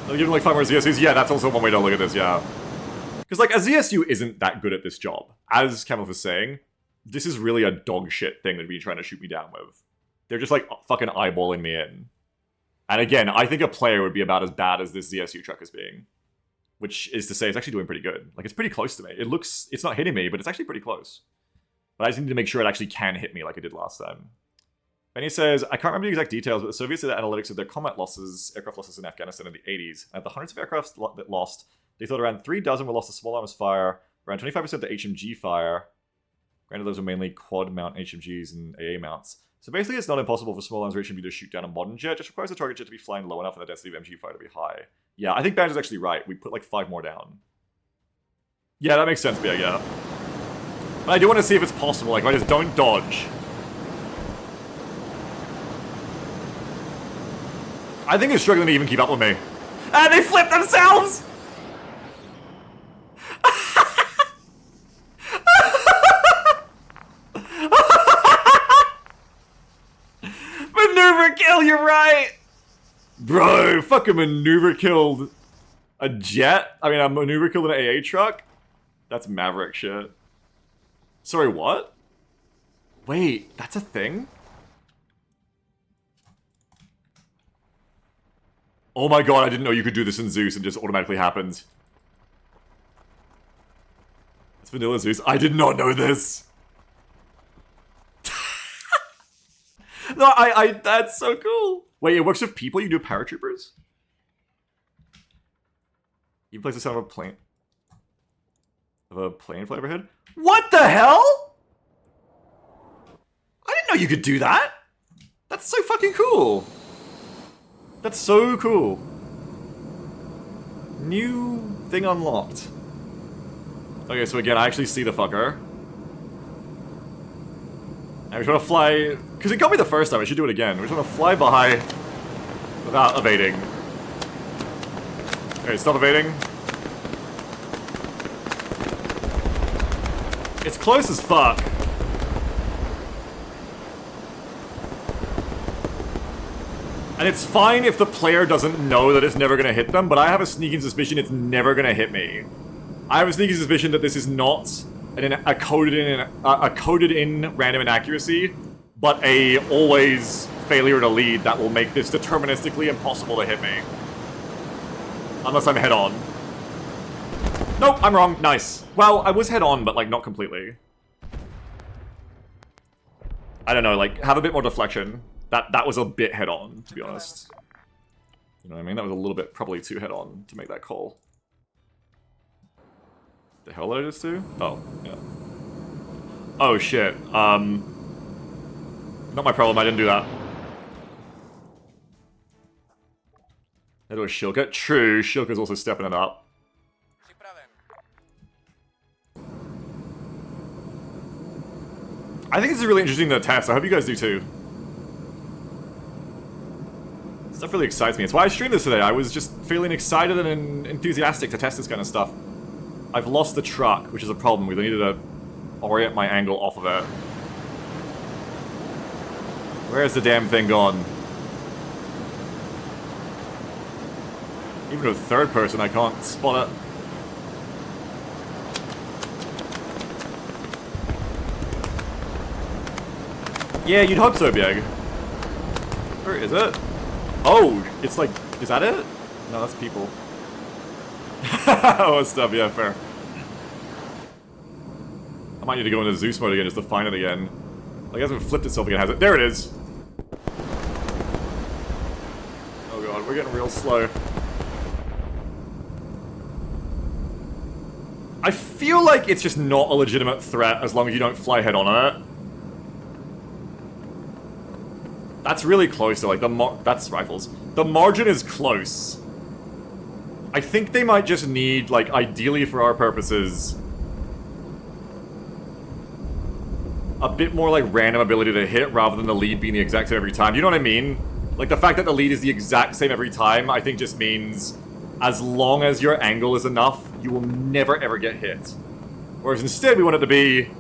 Give him like 5 more ZSUs? Yeah, that's also one way to look at this, yeah. Because, like, a ZSU isn't that good at this job. As Camelf was saying, this is really a dog shit thing that they're trying to shoot me down with. They're just, like, fucking eyeballing me in. And again, I think a player would be about as bad as this ZSU truck is being. Which is to say, it's actually doing pretty good. Like, it's pretty close to me. It looks... It's not hitting me, but it's actually pretty close. But I just need to make sure it actually can hit me like it did last time. Benny says, I can't remember the exact details, but the Soviets did the analytics of their combat losses, aircraft losses in Afghanistan in the 80s. And of the hundreds of aircraft that lost, they thought around 3 dozen were lost to small arms fire, around 25% to HMG fire. Granted, those were mainly quad mount HMGs and AA mounts. So basically, it's not impossible for small arms or HMG to shoot down a modern jet, just requires the target jet to be flying low enough and the density of MG fire to be high. Yeah, I think Banjo's actually right. We put like 5 more down. Yeah, that makes sense, Bia, yeah. But I do want to see if it's possible, like, I just don't dodge. I think they're struggling to even keep up with me. And they flipped themselves! Maneuver kill, you're right! Bro, fucking maneuver killed a jet? I mean, a maneuver killed an AA truck? That's Maverick shit. Sorry, what? Wait, that's a thing? Oh my god, I didn't know you could do this in Zeus and just automatically happens. It's vanilla Zeus. I did not know this. No, that's so cool. Wait, it works with people? You do paratroopers? You place the sound of a plane. Of a plane fly overhead? What the hell? I didn't know you could do that. That's so fucking cool. That's so cool. New thing unlocked. Okay, so again, I actually see the fucker. And we just want to fly... Because it got me the first time, I should do it again. We just want to fly by without evading. Okay, stop evading. It's close as fuck. And it's fine if the player doesn't know that it's never going to hit them, but I have a sneaking suspicion it's never going to hit me. I have a sneaking suspicion that this is not a coded-in random inaccuracy, but a always failure to lead that will make this deterministically impossible to hit me. Unless I'm head-on. Nope, I'm wrong. Nice. Well, I was head on, but like not completely. I don't know, like have a bit more deflection. That was a bit head on, to be honest. You know what I mean? That was a little bit probably too head on to make that call. The hell did I just do? Oh, yeah. Oh shit. Not my problem, I didn't do that. That was Shilka. True, Shilka's also stepping it up. I think this is really interesting to test. I hope you guys do too. Stuff really excites me. It's why I streamed this today. I was just feeling excited and enthusiastic to test this kind of stuff. I've lost the truck, which is a problem. We needed to orient my angle off of it. Where's the damn thing gone? Even with third person, I can't spot it. Yeah, you'd hope so, Bieg. Where is it? Oh, it's like, is that it? No, that's people. Oh, stuff, yeah, fair. I might need to go into Zeus mode again just to find it again. Like, it hasn't flipped itself again, has it? There it is! Oh god, we're getting real slow. I feel like it's just not a legitimate threat as long as you don't fly head on it. That's really close to, like, that's rifles. The margin is close. I think they might just need, like, ideally for our purposes, a bit more, like, random ability to hit rather than the lead being the exact same every time. You know what I mean? Like, the fact that the lead is the exact same every time, I think just means as long as your angle is enough, you will never ever get hit. Whereas instead, we want it to be,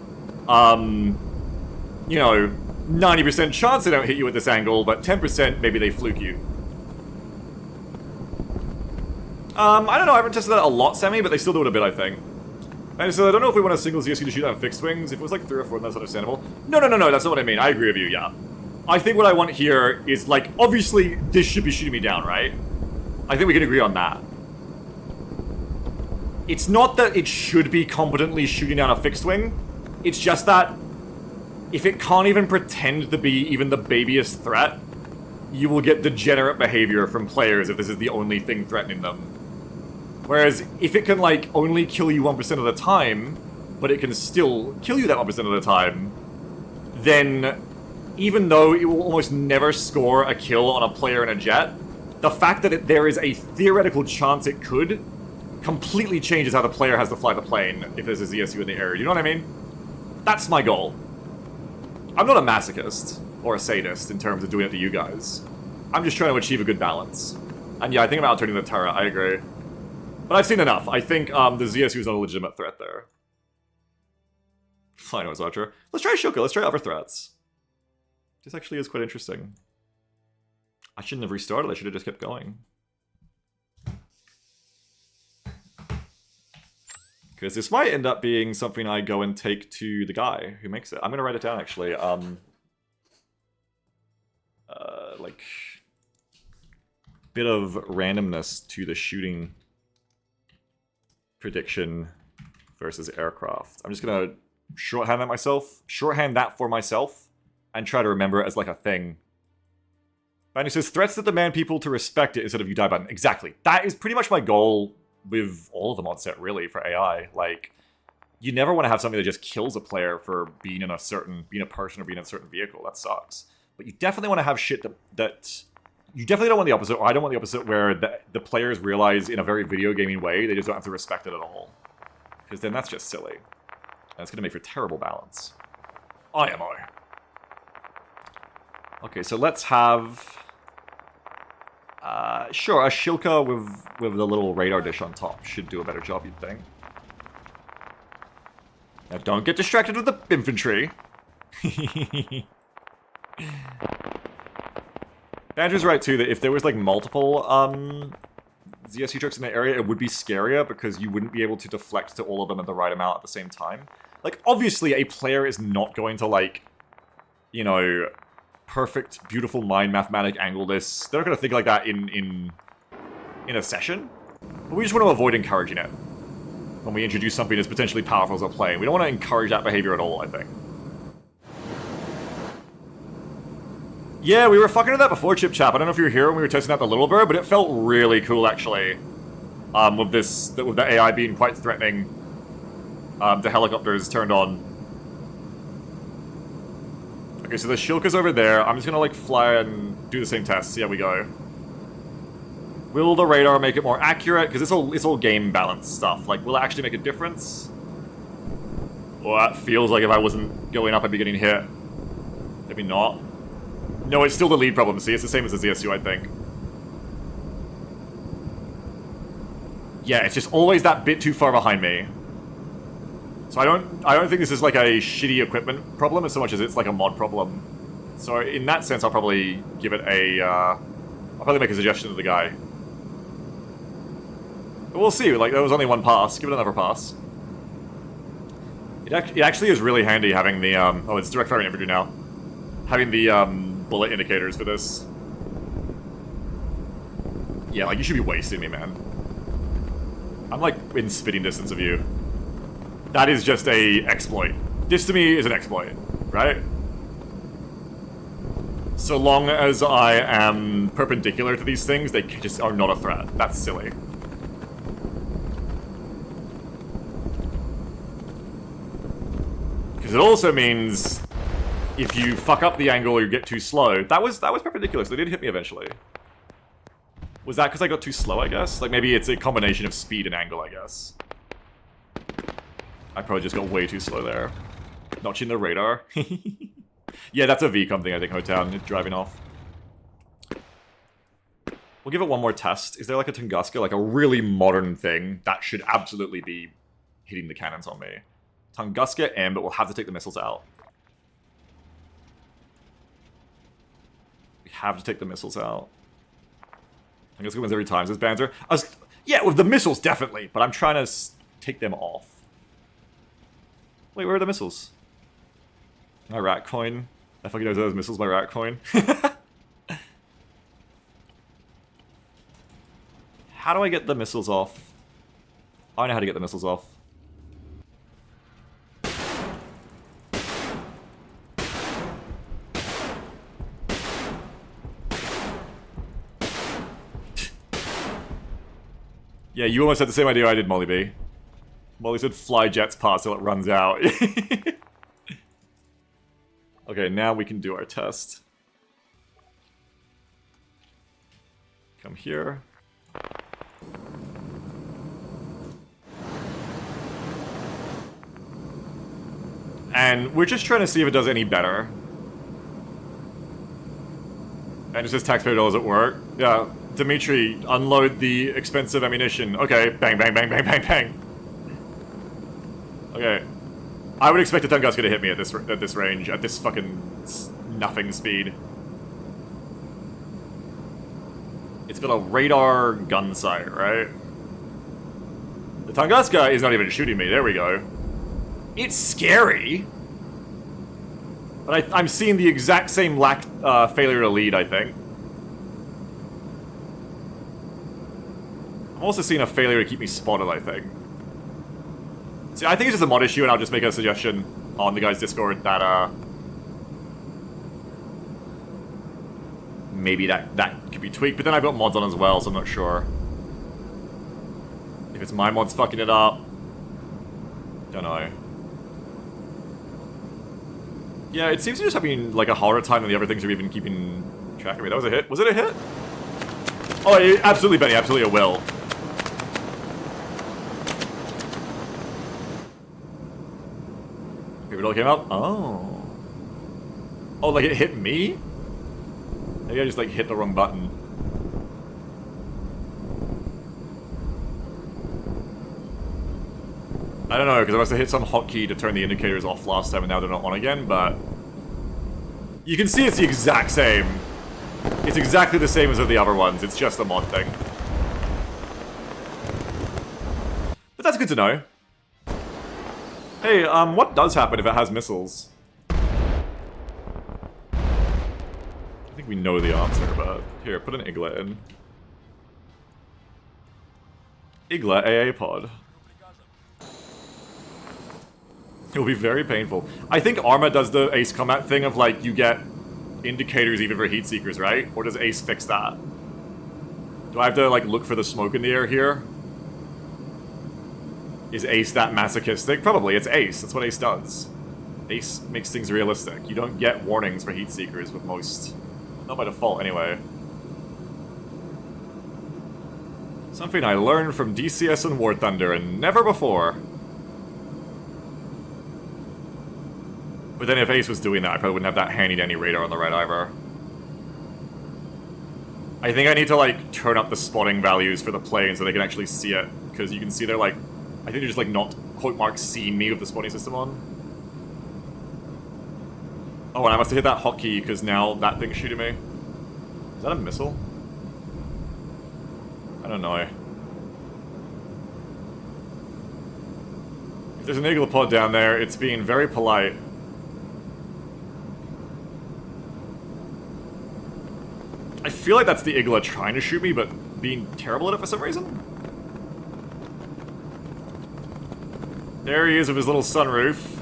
you know, 90% chance they don't hit you at this angle, but 10% maybe they fluke you. I don't know, I haven't tested that a lot, Sammy, but they still do it a bit, I think. And so I don't know if we want a single ZSU to shoot on fixed wings. If it was like 3 or 4, then that's understandable. No, that's not what I mean. I agree with you, yeah. I think what I want here is, like, obviously, this should be shooting me down, right? I think we can agree on that. It's not that it should be competently shooting down a fixed wing. It's just that if it can't even pretend to be even the babyest threat, you will get degenerate behavior from players if this is the only thing threatening them. Whereas, if it can, like, only kill you 1% of the time, but it can still kill you that 1% of the time, then, even though it will almost never score a kill on a player in a jet, the fact that there is a theoretical chance it could completely changes how the player has to fly the plane if there's a ZSU in the area. You know what I mean? That's my goal. I'm not a masochist or a sadist in terms of doing it to you guys. I'm just trying to achieve a good balance. And yeah, I think I'm out-turning the turret, I agree. But I've seen enough. I think the ZSU is not a legitimate threat there. Fine, was Archer. Let's try Shilka, let's try other threats. This actually is quite interesting. I shouldn't have restarted, I should have just kept going. Because this might end up being something I go and take to the guy who makes it. I'm going to write it down, actually. Like, bit of randomness to the shooting prediction versus aircraft. I'm just going to shorthand that for myself, and try to remember it as, like, a thing. And he says, threats that demand people to respect it instead of you die button. Exactly. That is pretty much my goal with all of the mod set, really, for AI. Like, you never want to have something that just kills a player for being a person or being in a certain vehicle. That sucks. But you definitely want to have shit that you definitely don't want the opposite, or I don't want the opposite, where the players realize in a very video gaming way they just don't have to respect it at all. Because then that's just silly. And it's going to make for terrible balance. IMO. Okay, so let's have... sure, a Shilka with the little radar dish on top should do a better job, you'd think. Now don't get distracted with the infantry. Andrew's right, too, that if there was, like, multiple, ZSU trucks in the area, it would be scarier because you wouldn't be able to deflect to all of them at the right amount at the same time. Like, obviously, a player is not going to, like, you know, perfect, beautiful mind mathematic angle this. They're not going to think like that in a session. But we just want to avoid encouraging it. when we introduce something as potentially powerful as a plane. We don't want to encourage that behavior at all, I think. Yeah, we were fucking with that before, Chip Chap. I don't know if you were here when we were testing out the Little Bird, but it felt really cool, actually. With the AI being quite threatening. The helicopters turned on. Okay, so the Shilka's over there. I'm just gonna, like, fly and do the same test, see how we go. Will the radar make it more accurate? Because it's all game balance stuff. Like, will it actually make a difference? Well, that feels like if I wasn't going up, I'd be getting hit. Maybe not. No, it's still the lead problem. See, it's the same as the ZSU, I think. Yeah, it's just always that bit too far behind me. So I don't think this is like a shitty equipment problem as so much as it's like a mod problem. So in that sense, I'll probably give it a, I'll probably make a suggestion to the guy. But we'll see, like, there was only one pass. Give it another pass. It actually is really handy having the, oh, it's direct firing infantry now. Having the, bullet indicators for this. Yeah, like, you should be wasting me, man. I'm, like, in spitting distance of you. That is just a exploit. This, to me, is an exploit, right? So long as I am perpendicular to these things, they just are not a threat. That's silly. Because it also means if you fuck up the angle or you get too slow, that was perpendicular, so they did hit me eventually. Was that because I got too slow, I guess? Like, maybe it's a combination of speed and angle, I guess. I probably just got way too slow there. Notching the radar. Yeah, that's a VCOM thing, I think, Hotown, driving off. We'll give it one more test. Is there like a Tunguska, like a really modern thing that should absolutely be hitting the cannons on me? Tunguska M, but we'll have to take the missiles out. We have to take the missiles out. Tunguska wins every time. This Banzer. Yeah, with the missiles, definitely. But I'm trying to take them off. Wait, where are the missiles? My rat coin. I fucking know those missiles, my rat coin. How do I get the missiles off? I know how to get the missiles off. Yeah, you almost had the same idea I did, Molly B. Molly said fly jets past till it runs out. Okay, now we can do our test. Come here. And we're just trying to see if it does any better. And it says taxpayer dollars at work. Yeah, Dimitri, unload the expensive ammunition. Okay, bang, bang, bang, bang, bang, bang. Okay. I would expect a Tunguska to hit me at this range, at this fucking nothing speed. It's got a radar gun sight, right? The Tunguska is not even shooting me. There we go. It's scary. But I'm seeing the exact same failure to lead, I think. I'm also seeing a failure to keep me spotted, I think. See, I think it's just a mod issue, and I'll just make a suggestion on the guy's Discord that, maybe that could be tweaked, but then I've got mods on as well, so I'm not sure. If it's my mods fucking it up, don't know. Yeah, it seems to just having, like, a harder time than the other things are even keeping track of me. That was a hit. Was it a hit? Oh, absolutely, Benny. Absolutely a will. It all came up? Oh. Oh, like it hit me? Maybe I just, like, hit the wrong button. I don't know, because I must have hit some hotkey to turn the indicators off last time and now they're not on again, but... You can see it's the exact same. It's exactly the same as with the other ones, it's just a mod thing. But that's good to know. Hey, what does happen if it has missiles? I think we know the answer, but... Here, put an Igla in. Igla AA pod. It'll be very painful. I think Arma does the Ace Combat thing of, like, you get indicators even for heat seekers, right? Or does Ace fix that? Do I have to, like, look for the smoke in the air here? Is Ace that masochistic? Probably. It's Ace. That's what Ace does. Ace makes things realistic. You don't get warnings for heat seekers with most... Not by default, anyway. Something I learned from DCS and War Thunder and never before. But then if Ace was doing that, I probably wouldn't have that handy-dandy radar on the right either. I think I need to, like, turn up the spotting values for the plane so they can actually see it. Because you can see they're, like... I think they're just, like, not, quote mark, seeing me with the spotting system on. Oh, and I must have hit that hotkey because now that thing's shooting me. Is that a missile? I don't know. If there's an Igla down there, it's being very polite. I feel like that's the Igla trying to shoot me, but being terrible at it for some reason. There he is with his little sunroof.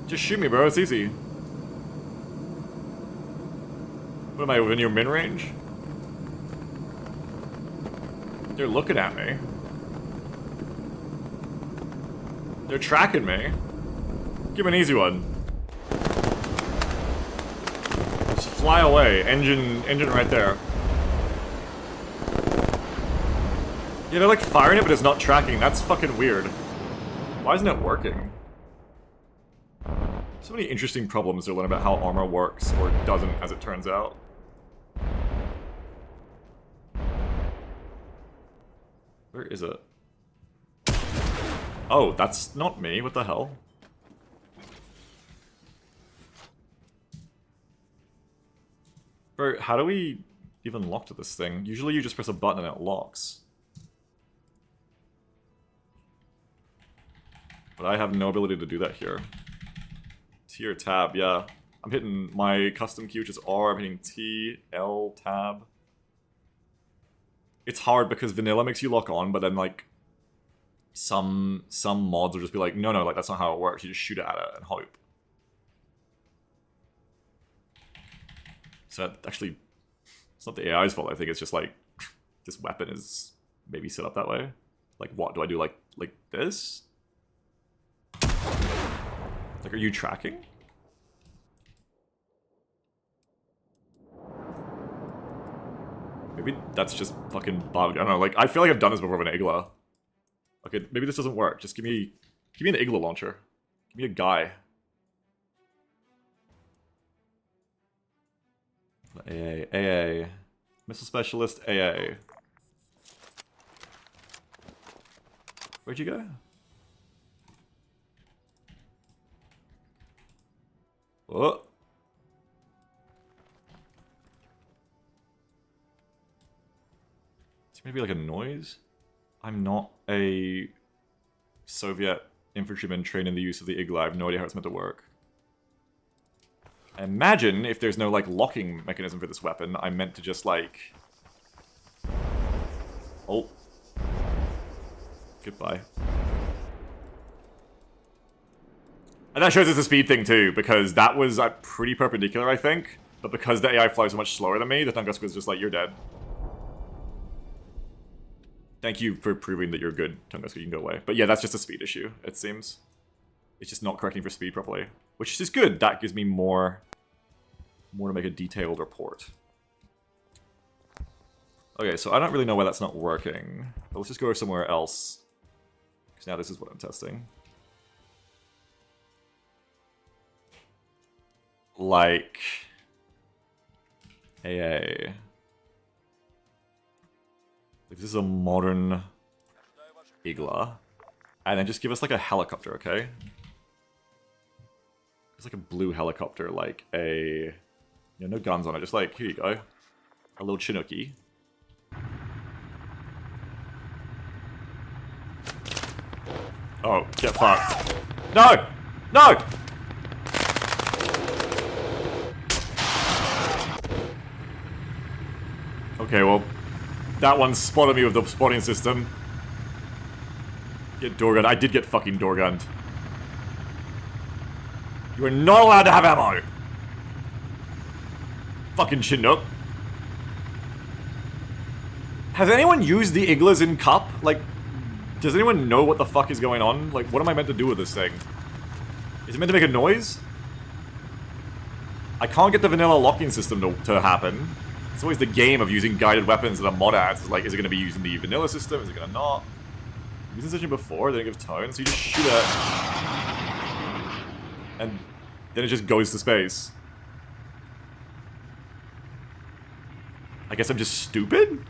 Just shoot me, bro. It's easy. What am I, within your min range? They're looking at me. They're tracking me. Give me an easy one. Just fly away. Engine right there. Yeah, they're like firing it, but it's not tracking. That's fucking weird. Why isn't it working? So many interesting problems to learn about how Arma works, or doesn't, as it turns out. Where is it? Oh, that's not me. What the hell? Bro, how do we even lock to this thing? Usually you just press a button and it locks. But I have no ability to do that here. T or tab, yeah. I'm hitting my custom key, which is R. I'm hitting T, L, tab. It's hard because vanilla makes you lock on, but then, like, some mods will just be like, no, like, that's not how it works. You just shoot at it and hope. So that actually, it's not the AI's fault. I think it's just like, this weapon is maybe set up that way. Like, what do I do? Like this? Like, are you tracking? Maybe that's just fucking bugged. I don't know. Like, I feel like I've done this before with an Igla. Okay, maybe this doesn't work. Just give me an Igla launcher. Give me a guy. AA. Missile specialist, AA. Where'd you go? Oh. It's maybe like a noise? I'm not a Soviet infantryman trained in the use of the Igla. I have no idea how it's meant to work. I imagine if there's no, like, locking mechanism for this weapon, I'm meant to just, like... Oh. Goodbye. And that shows it's a speed thing, too, because that was pretty perpendicular, I think. But because the AI flies so much slower than me, the Tunguska was just like, you're dead. Thank you for proving that you're good, Tunguska. You can go away. But yeah, that's just a speed issue, it seems. It's just not correcting for speed properly. Which is good. That gives me more to make a detailed report. Okay, so I don't really know why that's not working. But let's just go somewhere else. Because now this is what I'm testing. Like... AA. This is a modern Igla. And then just give us like a helicopter, okay? It's like a blue helicopter, like a... You know, no guns on it, just like, here you go. A little Chinooki. Oh, get fucked. No! No! Okay, well... That one spotted me with the spotting system. Get door gunned. I did get fucking door gunned. You are not allowed to have ammo. Fucking Chinook. Has anyone used the Iglas in Cup? Like, does anyone know what the fuck is going on? Like, what am I meant to do with this thing? Is it meant to make a noise? I can't get the vanilla locking system to happen. It's always the game of using guided weapons that a mod adds. It's like, is it going to be using the vanilla system? Is it going to not? Used this engine before, they didn't give tone, so you just shoot it. And then it just goes to space. I guess I'm just stupid?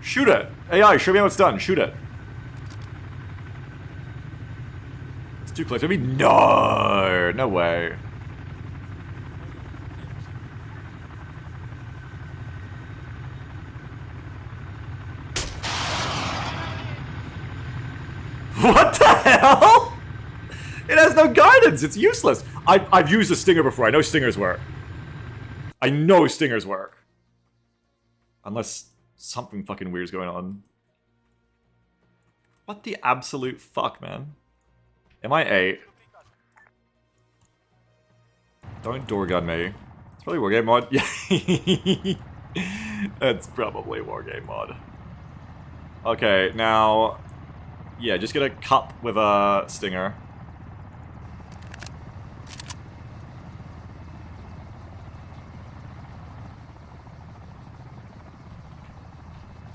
Shoot it! AI, show me how it's done. Shoot it. It's too close. Maybe no! No way. What the hell? It has no guidance. It's useless. I've used a stinger before. I know stingers work. I know stingers work. Unless something fucking weird's going on. What the absolute fuck, man? Am I 8? Don't door gun me. It's probably wargame mod. Yeah. It's probably wargame mod. Okay, now... Yeah, just get a cup with a stinger.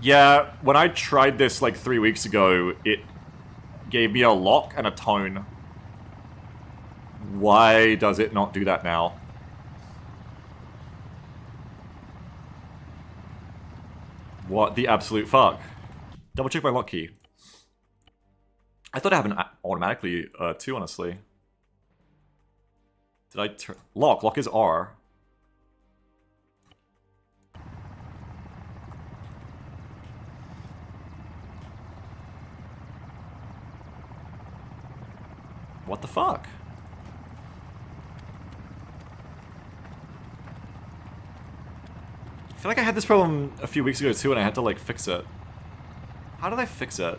Yeah, when I tried this like 3 weeks ago, it gave me a lock and a tone. Why does it not do that now? What the absolute fuck? Double check my lock key. I thought it happened automatically, too, honestly. Did I turn... Lock. Lock is R. What the fuck? I feel like I had this problem a few weeks ago, too, and I had to, like, fix it. How did I fix it?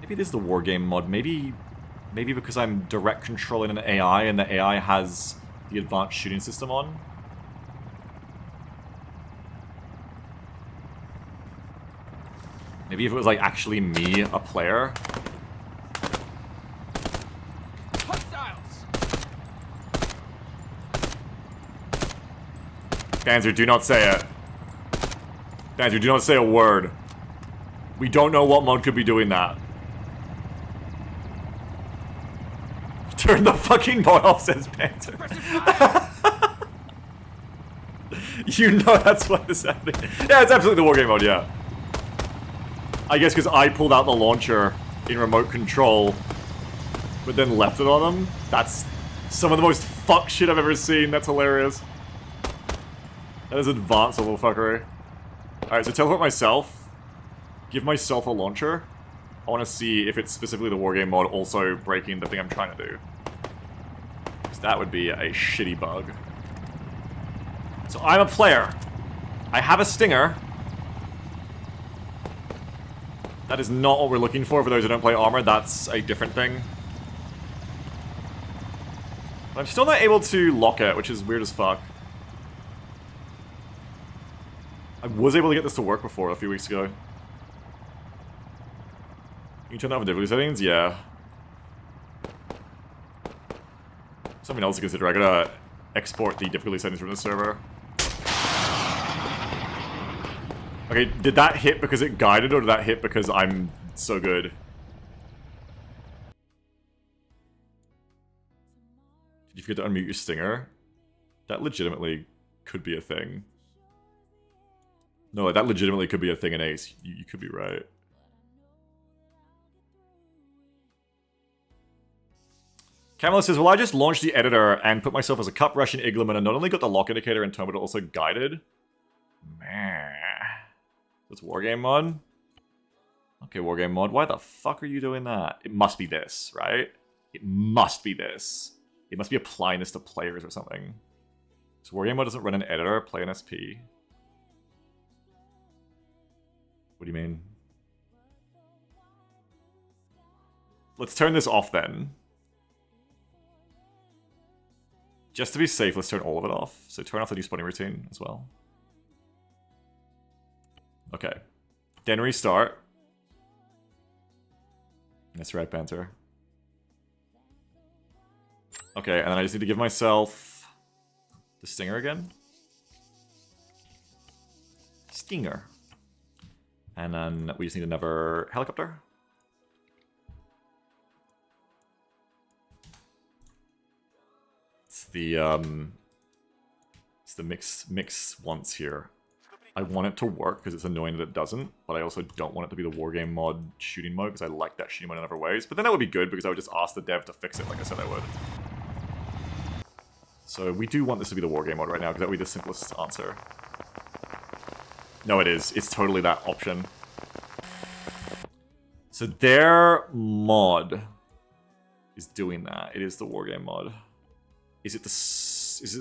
Maybe it is the wargame mod. Maybe because I'm direct controlling an AI and the AI has the advanced shooting system on. Maybe if it was like actually me, a player. Panzer, do not say it. Panzer, do not say a word. We don't know what mod could be doing that. Turn the fucking mod off, says Panzer. You know that's what this is happening. Yeah, it's absolutely the wargame mode, yeah. I guess because I pulled out the launcher in remote control, but then left it on them. That's some of the most fuck shit I've ever seen. That's hilarious. That is advanced level fuckery. Alright, so teleport myself. Give myself a launcher. I want to see if it's specifically the wargame mod also breaking the thing I'm trying to do. Because that would be a shitty bug. So I'm a player. I have a stinger. That is not what we're looking for those who don't play Arma. That's a different thing. But I'm still not able to lock it, which is weird as fuck. I was able to get this to work before a few weeks ago. You can turn that on difficulty settings? Yeah. Something else to consider. I gotta export the difficulty settings from the server. Okay, did that hit because it guided, or did that hit because I'm so good? Did you forget to unmute your stinger? That legitimately could be a thing. No, that legitimately could be a thing in Ace. You could be right. Camilla says, well, I just launched the editor and put myself as a Cup Russian Igleman and not only got the lock indicator and tone, but also guided. Man. That's wargame mod? Okay, wargame mod. Why the fuck are you doing that? It must be this, right? It must be this. It must be applying this to players or something. So Wargame Mode doesn't run an editor, play an SP. What do you mean? Let's turn this off then. Just to be safe, let's turn all of it off. So turn off the new spawning routine as well. Okay. Then restart. That's right, banter. Okay, and then I just need to give myself the stinger again. Stinger. And then we just need another helicopter. It's the mix once here. I want it to work because it's annoying that it doesn't, but I also don't want it to be the Wargame mod shooting mode because I like that shooting mode in other ways. But then that would be good because I would just ask the dev to fix it like I said I would. So we do want this to be the Wargame mode right now because that would be the simplest answer. No, it is. It's totally that option. So their mod is doing that. It is the Wargame mod. Is it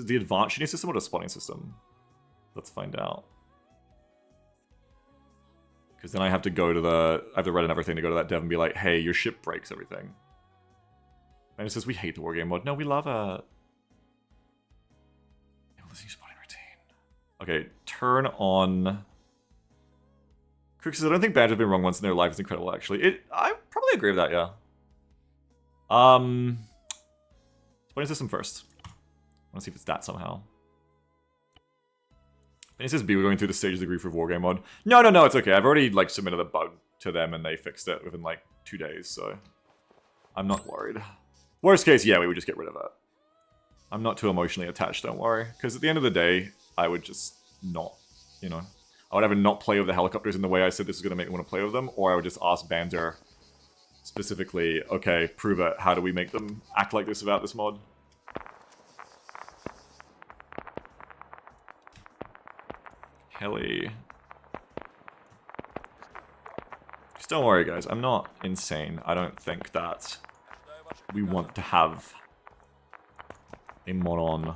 the advanced shooting system or the spawning system? Let's find out. Because then I have to go to I have to write another thing to go to that dev and be like, hey, your ship breaks everything. And it says, we hate the Wargame mode. No, we love it. This new spawning routine. Okay, turn on... Crook says, I don't think Badger's been wrong once in their life. It's incredible, actually. I probably agree with that, yeah. Spawning system first. I want to see if it's that somehow. And it says B, we're going through the stages of the grief of Wargame mod. No, it's okay. I've already like submitted a bug to them and they fixed it within like 2 days, so I'm not worried. Worst case, yeah, we would just get rid of it. I'm not too emotionally attached, don't worry. Because at the end of the day, I would just not, you know. I would either not play with the helicopters in the way I said this is going to make me want to play with them, or I would just ask Banter specifically, okay, prove it. How do we make them act like this about this mod? Heli. Just don't worry, guys. I'm not insane. I don't think that we want to have a mod on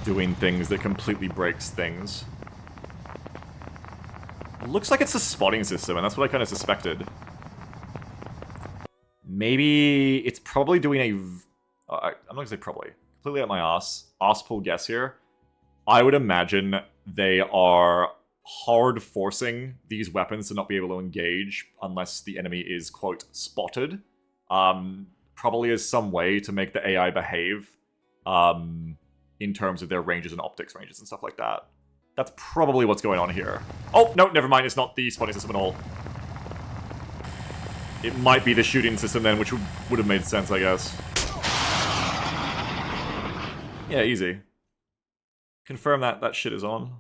doing things that completely breaks things. It looks like it's a spotting system, and that's what I kind of suspected. Maybe it's probably doing a... I'm not going to say probably. Completely at my ass pull guess here. I would imagine they are hard forcing these weapons to not be able to engage unless the enemy is, quote, spotted. Probably as some way to make the AI behave in terms of their ranges and optics ranges and stuff like that. That's probably what's going on here. Oh, no, never mind. It's not the spotting system at all. It might be the shooting system then, which would have made sense, I guess. Yeah, easy. Confirm that that shit is on.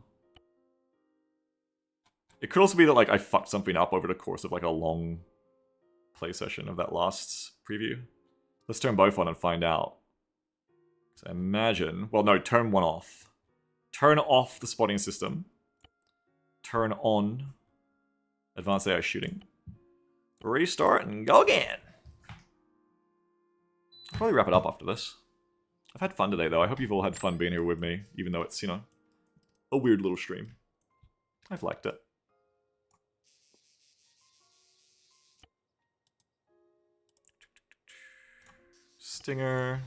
It could also be that, like, I fucked something up over the course of, like, a long play session of that last preview. Let's turn both on and find out. So imagine... Well, no, turn one off. Turn off the spotting system. Turn on advanced AI shooting. Restart and go again. I'll probably wrap it up after this. I've had fun today, though. I hope you've all had fun being here with me, even though it's, you know, a weird little stream. I've liked it. Stinger.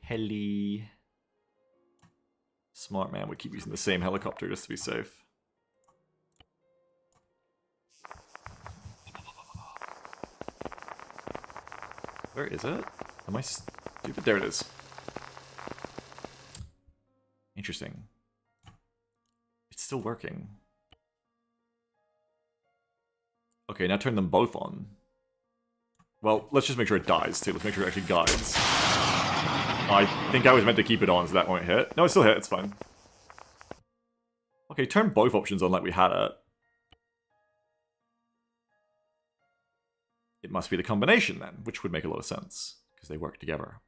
Heli. Smart man would keep using the same helicopter just to be safe. Where is it? Am I stupid? There it is. Interesting. It's still working. Okay, now turn them both on. Well, let's just make sure it dies, too. Let's make sure it actually guides. I think I was meant to keep it on, so that won't hit. No, it still hit. It's fine. Okay, turn both options on like we had it. It must be the combination, then, which would make a lot of sense, because they work together.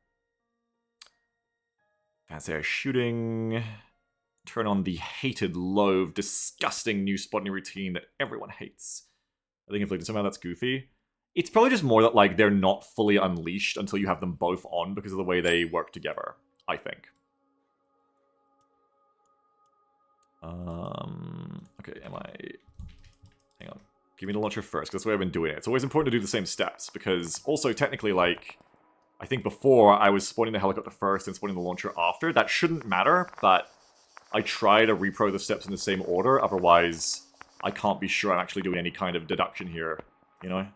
Fancy our shooting. Turn on the hated, loathed, disgusting new spotting routine that everyone hates. I think inflicted. Somehow that's goofy. It's probably just more that like they're not fully unleashed until you have them both on because of the way they work together, I think. Okay, am I... Hang on. Give me the launcher first, because that's the way I've been doing it. It's always important to do the same steps, because also technically, like, I think before I was spawning the helicopter first and spawning the launcher after. That shouldn't matter, but I try to repro the steps in the same order, otherwise I can't be sure I'm actually doing any kind of deduction here, you know?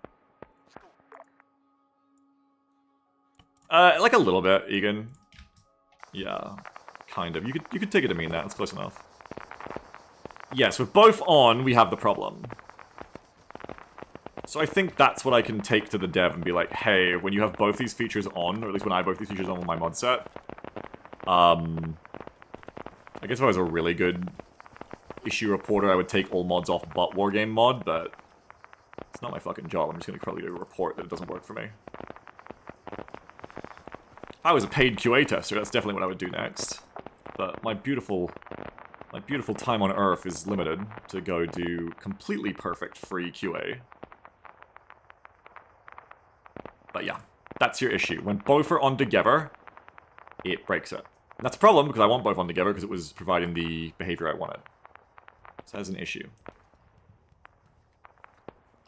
Like a little bit, Egan. Yeah, kind of. You could take it to mean that. That's close enough. Yes, with both on, we have the problem. So I think that's what I can take to the dev and be like, hey, when you have both these features on, or at least when I have both these features on with my mod set, I guess if I was a really good issue reporter, I would take all mods off but Wargame mod, but it's not my fucking job. I'm just going to probably do a report that it doesn't work for me. If I was a paid QA tester, that's definitely what I would do next. But my beautiful time on Earth is limited to go do completely perfect free QA. But yeah, that's your issue. When both are on together, it breaks it. And that's a problem, because I want both on together, because it was providing the behavior I wanted. So that's an issue.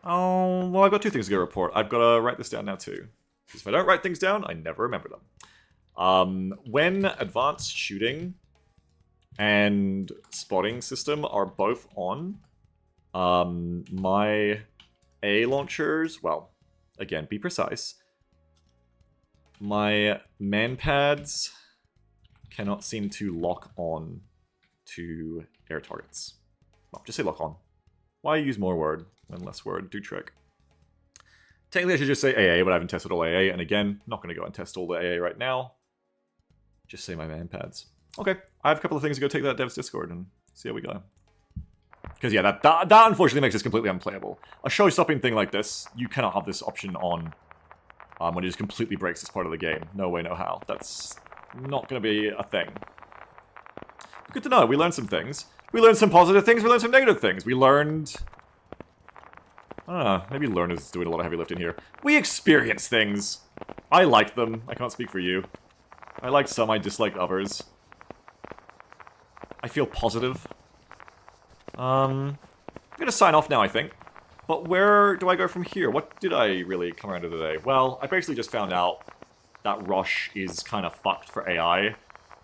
Oh, well, I've got two things to go report. I've got to write this down now, too. Because if I don't write things down, I never remember them. When advanced shooting and spotting system are both on, my A launchers, well, again, be precise. My manpads cannot seem to lock on to air targets. Well, just say lock on. Why use more word when less word? Do trick. Technically, I should just say AA, but I haven't tested all AA. And again, not going to go and test all the AA right now. Just say my manpads. Okay, I have a couple of things to go take that dev's Discord and see how we go. Because yeah, that unfortunately makes this completely unplayable. A show-stopping thing like this, you cannot have this option on when it just completely breaks this part of the game. No way, no how. That's not going to be a thing. Good to know. We learned some things. We learned some positive things. We learned some negative things. We learned... I don't know. Maybe Learn is doing a lot of heavy lifting here. We experienced things. I liked them. I can't speak for you. I liked some. I disliked others. I feel positive. I'm gonna sign off now, I think. But where do I go from here? What did I really come around to today? Well, I basically just found out that Rush is kind of fucked for AI.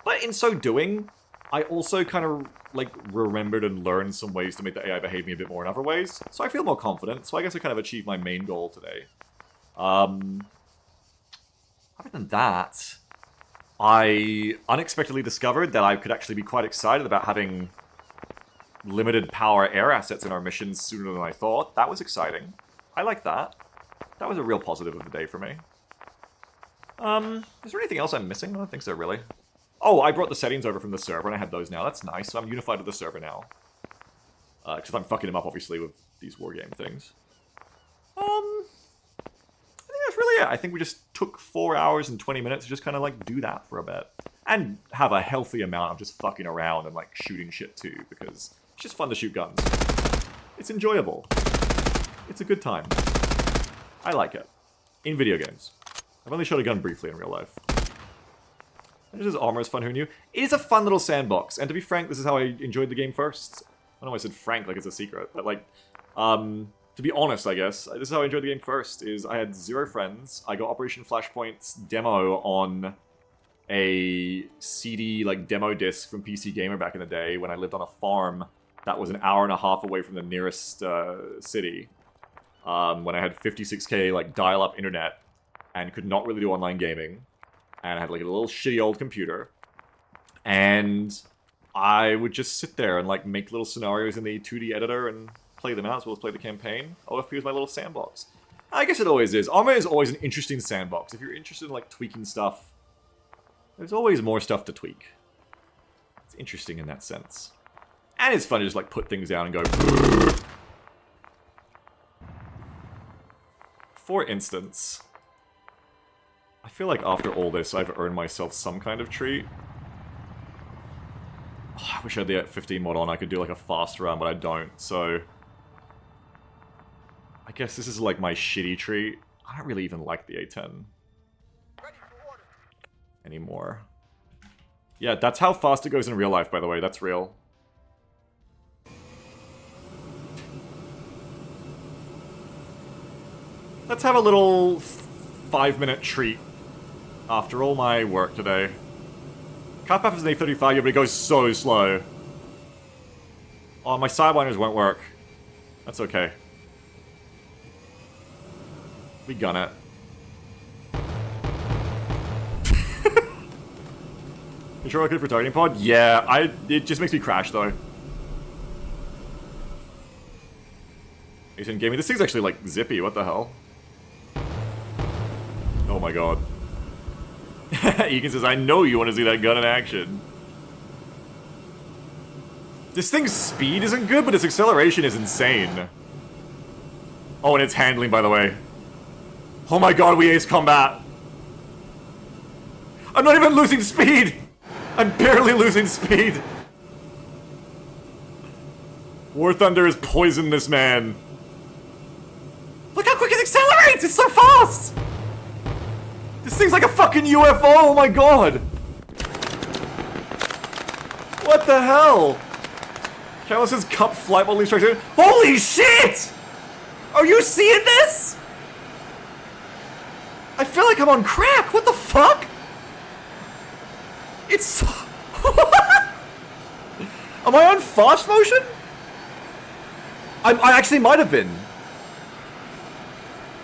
But in so doing, I also kind of, like, remembered and learned some ways to make the AI behave me a bit more in other ways. So I feel more confident. So I guess I kind of achieved my main goal today. Other than that, I unexpectedly discovered that I could actually be quite excited about having limited power air assets in our missions sooner than I thought. That was exciting. I like that. That was a real positive of the day for me. Is there anything else I'm missing? I don't think so, really. Oh, I brought the settings over from the server, and I have those now. That's nice. So I'm unified with the server now. Because I'm fucking him up, obviously, with these wargame things. I think that's really it. I think we just took 4 hours and 20 minutes to just kind of, like, do that for a bit. And have a healthy amount of just fucking around and, like, shooting shit, too. Because it's just fun to shoot guns. It's enjoyable. It's a good time. I like it. In video games. I've only shot a gun briefly in real life. And just Arma is fun, who knew? It is a fun little sandbox, and to be frank, this is how I enjoyed the game first. I don't know why I said frank like it's a secret, but like, to be honest, I guess, this is how I enjoyed the game first, is I had 0 friends, I got Operation Flashpoint's demo on a CD, like, demo disc from PC Gamer back in the day, when I lived on a farm that was an hour and a half away from the nearest city, when I had 56k, like, dial-up internet, and could not really do online gaming. And I had, like, a little shitty old computer. And I would just sit there and, like, make little scenarios in the 2D editor and play them out as well as play the campaign. OFP was my little sandbox. I guess it always is. Arma is always an interesting sandbox. If you're interested in, like, tweaking stuff, there's always more stuff to tweak. It's interesting in that sense. And it's fun to just, like, put things down and go... For instance... I feel like after all this, I've earned myself some kind of treat. Oh, I wish I had the 15 mod on. I could do like a fast run, but I don't, so... I guess this is like my shitty treat. I don't really even like the A10 anymore. Yeah, that's how fast it goes in real life, by the way. That's real. Let's have a little 5-minute treat after all my work today. Cap is an A35, yeah, but it goes so slow. Oh, my sidewinders won't work. That's okay. We gun it. You sure I could for targeting pod? Yeah, it just makes me crash though. Asian gaming. This thing's actually like zippy, what the hell? Oh my god. Egan says, I know you want to see that gun in action. This thing's speed isn't good, but its acceleration is insane. Oh, and its handling, by the way. Oh my god, we ace combat. I'm not even losing speed! I'm barely losing speed! War Thunder has poisoned this man. Look how quick it accelerates! It's so fast! This thing's like a fucking UFO, oh my god! What the hell? Carlos says cup flight while strikes. Holy shit! Are you seeing this? I feel like I'm on crack, what the fuck? It's... Am I on fast motion? I actually might have been.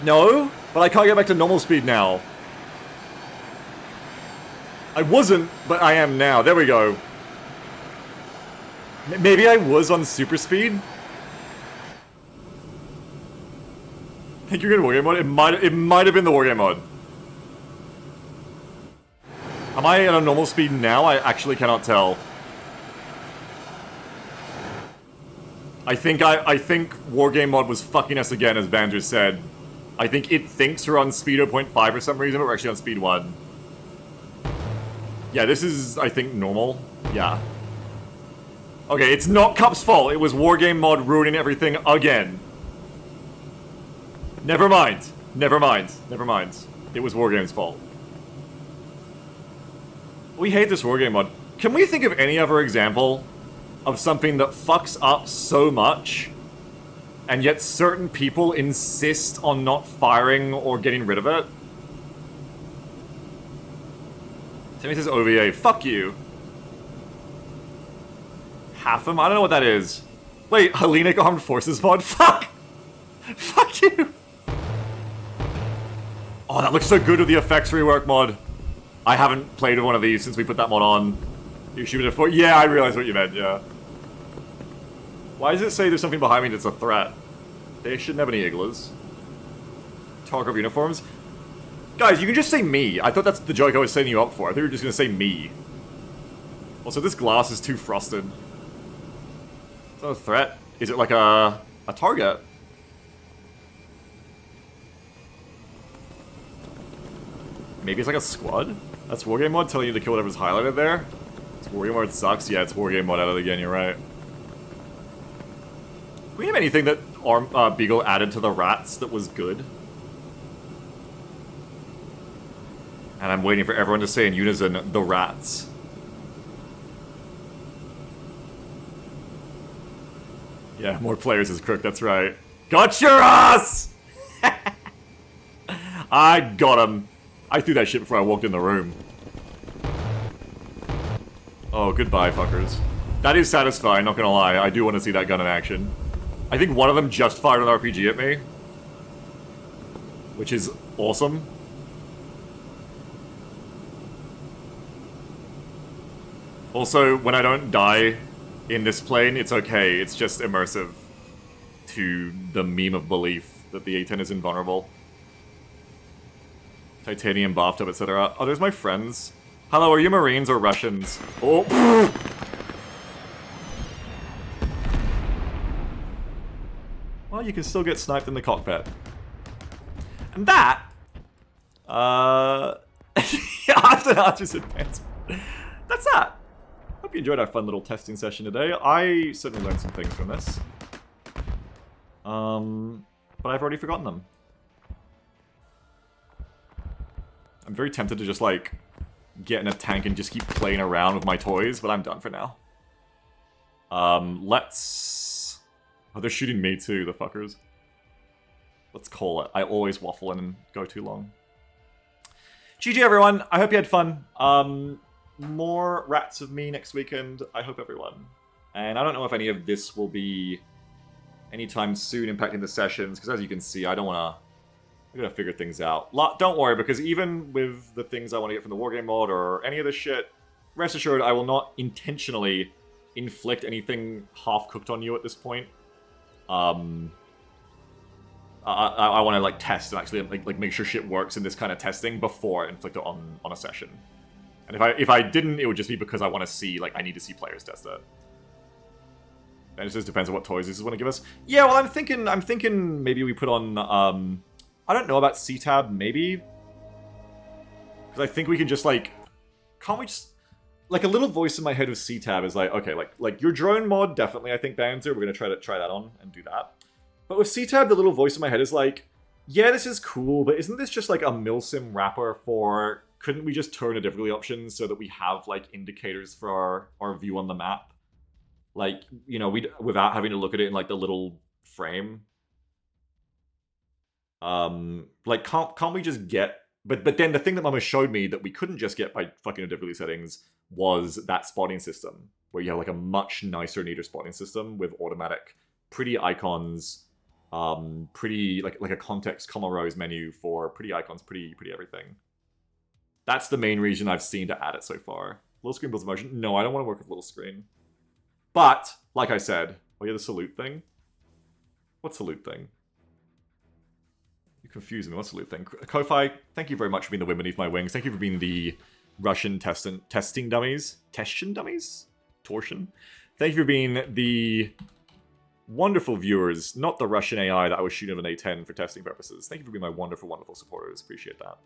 No, but I can't get back to normal speed now. I wasn't, but I am now. There we go. Maybe I was on super speed? I think you're getting wargame mode? It might have been the wargame mode. Am I at a normal speed now? I actually cannot tell. I think wargame mod was fucking us again, as Banjo said. I think it thinks we're on speed 0.5 for some reason, but we're actually on speed 1. Yeah, this is, I think, normal. Yeah. Okay, it's not Cup's fault. It was wargame mod ruining everything again. Never mind. Never mind. Never mind. It was wargame's fault. We hate this wargame mod. Can we think of any other example of something that fucks up so much, and yet certain people insist on not firing or getting rid of it? Timmy says OVA. Fuck you. Half them? I don't know what that is. Wait, Hellenic Armed Forces mod? Fuck! Fuck you! Oh, that looks so good with the effects rework mod. I haven't played with one of these since we put that mod on. You shoot it at 4. Yeah, I realized what you meant, yeah. Why does it say there's something behind me that's a threat? They shouldn't have any igloos. Talk of uniforms? Guys, you can just say me. I thought that's the joke I was setting you up for. I thought you were just gonna say me. Also, this glass is too frosted. It's not a threat. Is it like a target? Maybe it's like a squad? That's wargame mod telling you to kill whatever's highlighted there? It's wargame mod sucks? Yeah, it's wargame mod out of it again, you're right. Do we have anything that Beagle added to the rats that was good? And I'm waiting for everyone to say in unison, the rats. Yeah, more players is crook, that's right. Got your ass! I got him. I threw that shit before I walked in the room. Oh, goodbye, fuckers. That is satisfying, not gonna lie. I do want to see that gun in action. I think one of them just fired an RPG at me. Which is awesome. Also, when I don't die in this plane, it's okay. It's just immersive to the meme of belief that the A10 is invulnerable. Titanium bathtub, etc. Oh, there's my friends. Hello, are you Marines or Russians? Oh! Well, you can still get sniped in the cockpit. And that... After advancement. That's that. Hope you enjoyed our fun little testing session today. I certainly learned some things from this. but I've already forgotten them. I'm very tempted to just, like, get in a tank and just keep playing around with my toys, but I'm done for now. Let's... Oh, they're shooting me too, the fuckers. Let's call it. I always waffle in and go too long. GG, everyone. I hope you had fun. More rats of me next weekend. I hope everyone. And I don't know if any of this will be anytime soon impacting the sessions, because as you can see, I gotta figure things out. Don't worry, because even with the things I want to get from the Wargame mod or any of this shit, rest assured I will not intentionally inflict anything half-cooked on you at this point. I want to, like, test and actually, like make sure shit works in this kind of testing before I inflict it on a session. And if I didn't, it would just be because I want to see, like, I need to see players test it. And it just depends on what toys this want to give us. Yeah, well, I'm thinking maybe we put on, I don't know about C-Tab, maybe? Because I think we can just, like, can't we just... Like, a little voice in my head with C-Tab is like, okay, like your drone mod, definitely, I think, Banter. We're going to try that on and do that. But with C-Tab, the little voice in my head is like, yeah, this is cool, but isn't this just, like, a milsim wrapper for... Couldn't we just turn a difficulty option so that we have, like, indicators for our view on the map? Like, you know, without having to look at it in, like, the little frame. Like, can't we just get... But then the thing that Mama showed me that we couldn't just get by fucking difficulty settings was that spotting system, where you have, like, a much nicer, neater spotting system with automatic, pretty icons, pretty, like a context, comma rows menu for pretty icons, pretty everything. That's the main reason I've seen to add it so far. Little screen builds emotion? No, I don't want to work with little screen. But, like I said, oh yeah, the salute thing? What salute thing? You confuse me. What's the salute thing? Ko-Fi, thank you very much for being the wind beneath my wings. Thank you for being the Russian testing dummies. Testing dummies? Torsion? Thank you for being the wonderful viewers, not the Russian AI that I was shooting with an A10 for testing purposes. Thank you for being my wonderful, wonderful supporters. Appreciate that.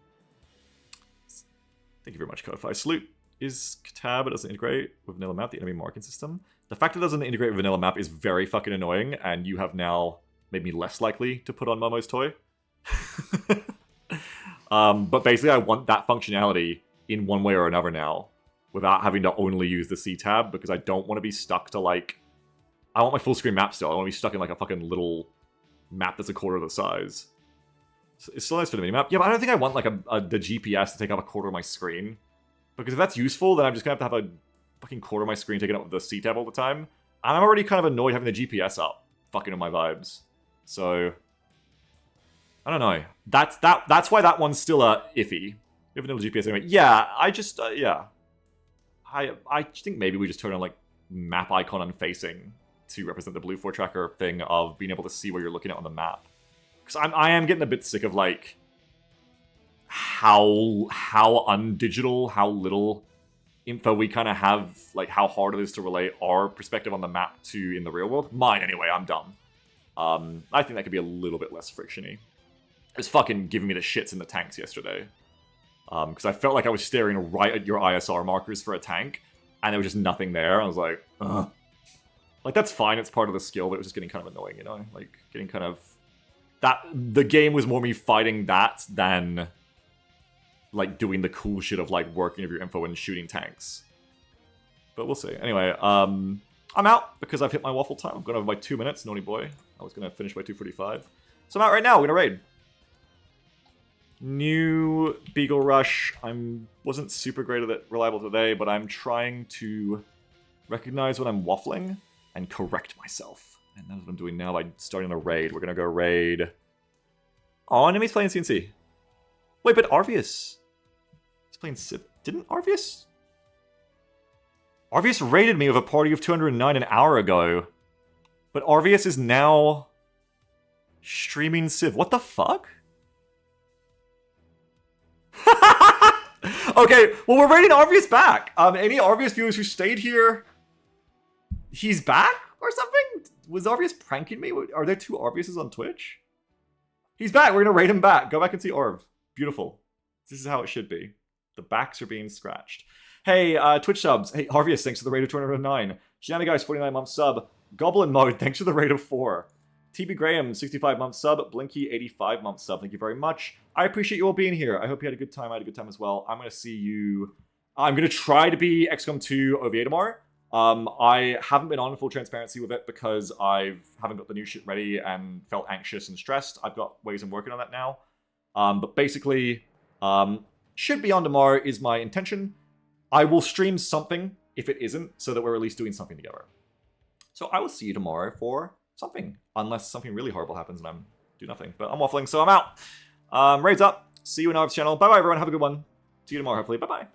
Thank you very much, Ko-Fi. Salute is tab, it doesn't integrate with vanilla map, the enemy marking system. The fact that it doesn't integrate with vanilla map is very fucking annoying, and you have now made me less likely to put on Momo's toy. But basically I want that functionality in one way or another now, without having to only use the C tab, because I don't want to be stuck to, like... I want my full screen map still. I don't want to be stuck in, like, a fucking little map that's a quarter of the size. It's still nice for the minimap. Yeah, but I don't think I want, like, the GPS to take up a quarter of my screen. Because if that's useful, then I'm just going to have a fucking quarter of my screen taken up with the C-Tab all the time. And I'm already kind of annoyed having the GPS up, fucking on my vibes. So, I don't know. That's why that one's still iffy. You have vanilla GPS anyway. Yeah, I just, yeah. I think maybe we just turn on, like, map icon unfacing to represent the blue 4 tracker thing of being able to see where you're looking at on the map. Because I am getting a bit sick of, like, how undigital, how little info we kind of have, like, how hard it is to relay our perspective on the map to in the real world. Mine, anyway, I'm dumb. I think that could be a little bit less frictiony. It was fucking giving me the shits in the tanks yesterday. Because I felt like I was staring right at your ISR markers for a tank, and there was just nothing there. I was like, ugh. Like, that's fine, it's part of the skill, but it was just getting kind of annoying, you know? Like, getting kind of... The game was more me fighting that than, like, doing the cool shit of, like, working with your info and shooting tanks. But we'll see. Anyway, I'm out because I've hit my waffle time. I'm going over by 2 minutes, naughty boy. I was going to finish by 2:45. So I'm out right now. We're going to raid. New Beagle Rush. Wasn't super great at it, reliable today, but I'm trying to recognize when I'm waffling and correct myself. And that's what I'm doing now by starting a raid. We're going to go raid... Oh, enemy's playing CNC. Wait, but Arvius... He's playing Civ... Didn't Arvius... Arvius raided me with a party of 209 an hour ago. But Arvius is now... streaming Civ. What the fuck? Okay, well, we're raiding Arvius back. Any Arvius viewers who stayed here... He's back? Or something? Was Arvius pranking me? Are there 2 Arviuses on Twitch? He's back. We're going to raid him back. Go back and see Arv. Beautiful. This is how it should be. The backs are being scratched. Hey, Twitch subs. Hey, Arvius, thanks for the raid of 209. Gianna Guys, 49 month sub. Goblin Mode, thanks for the raid of 4. TB Graham, 65-month sub. Blinky, 85-month sub. Thank you very much. I appreciate you all being here. I hope you had a good time. I had a good time as well. I'm going to see you... I'm going to try to be XCOM 2 OVA tomorrow. I haven't been on full transparency with it because I haven't got the new shit ready and felt anxious and stressed. I've got ways I'm working on that now. But basically, should be on tomorrow is my intention. I will stream something if it isn't, so that we're at least doing something together. So I will see you tomorrow for something, unless something really horrible happens and I'm do nothing. But I'm waffling, so I'm out. Raids up. See you in our channel. Bye-bye, everyone. Have a good one. See you tomorrow, hopefully. Bye-bye.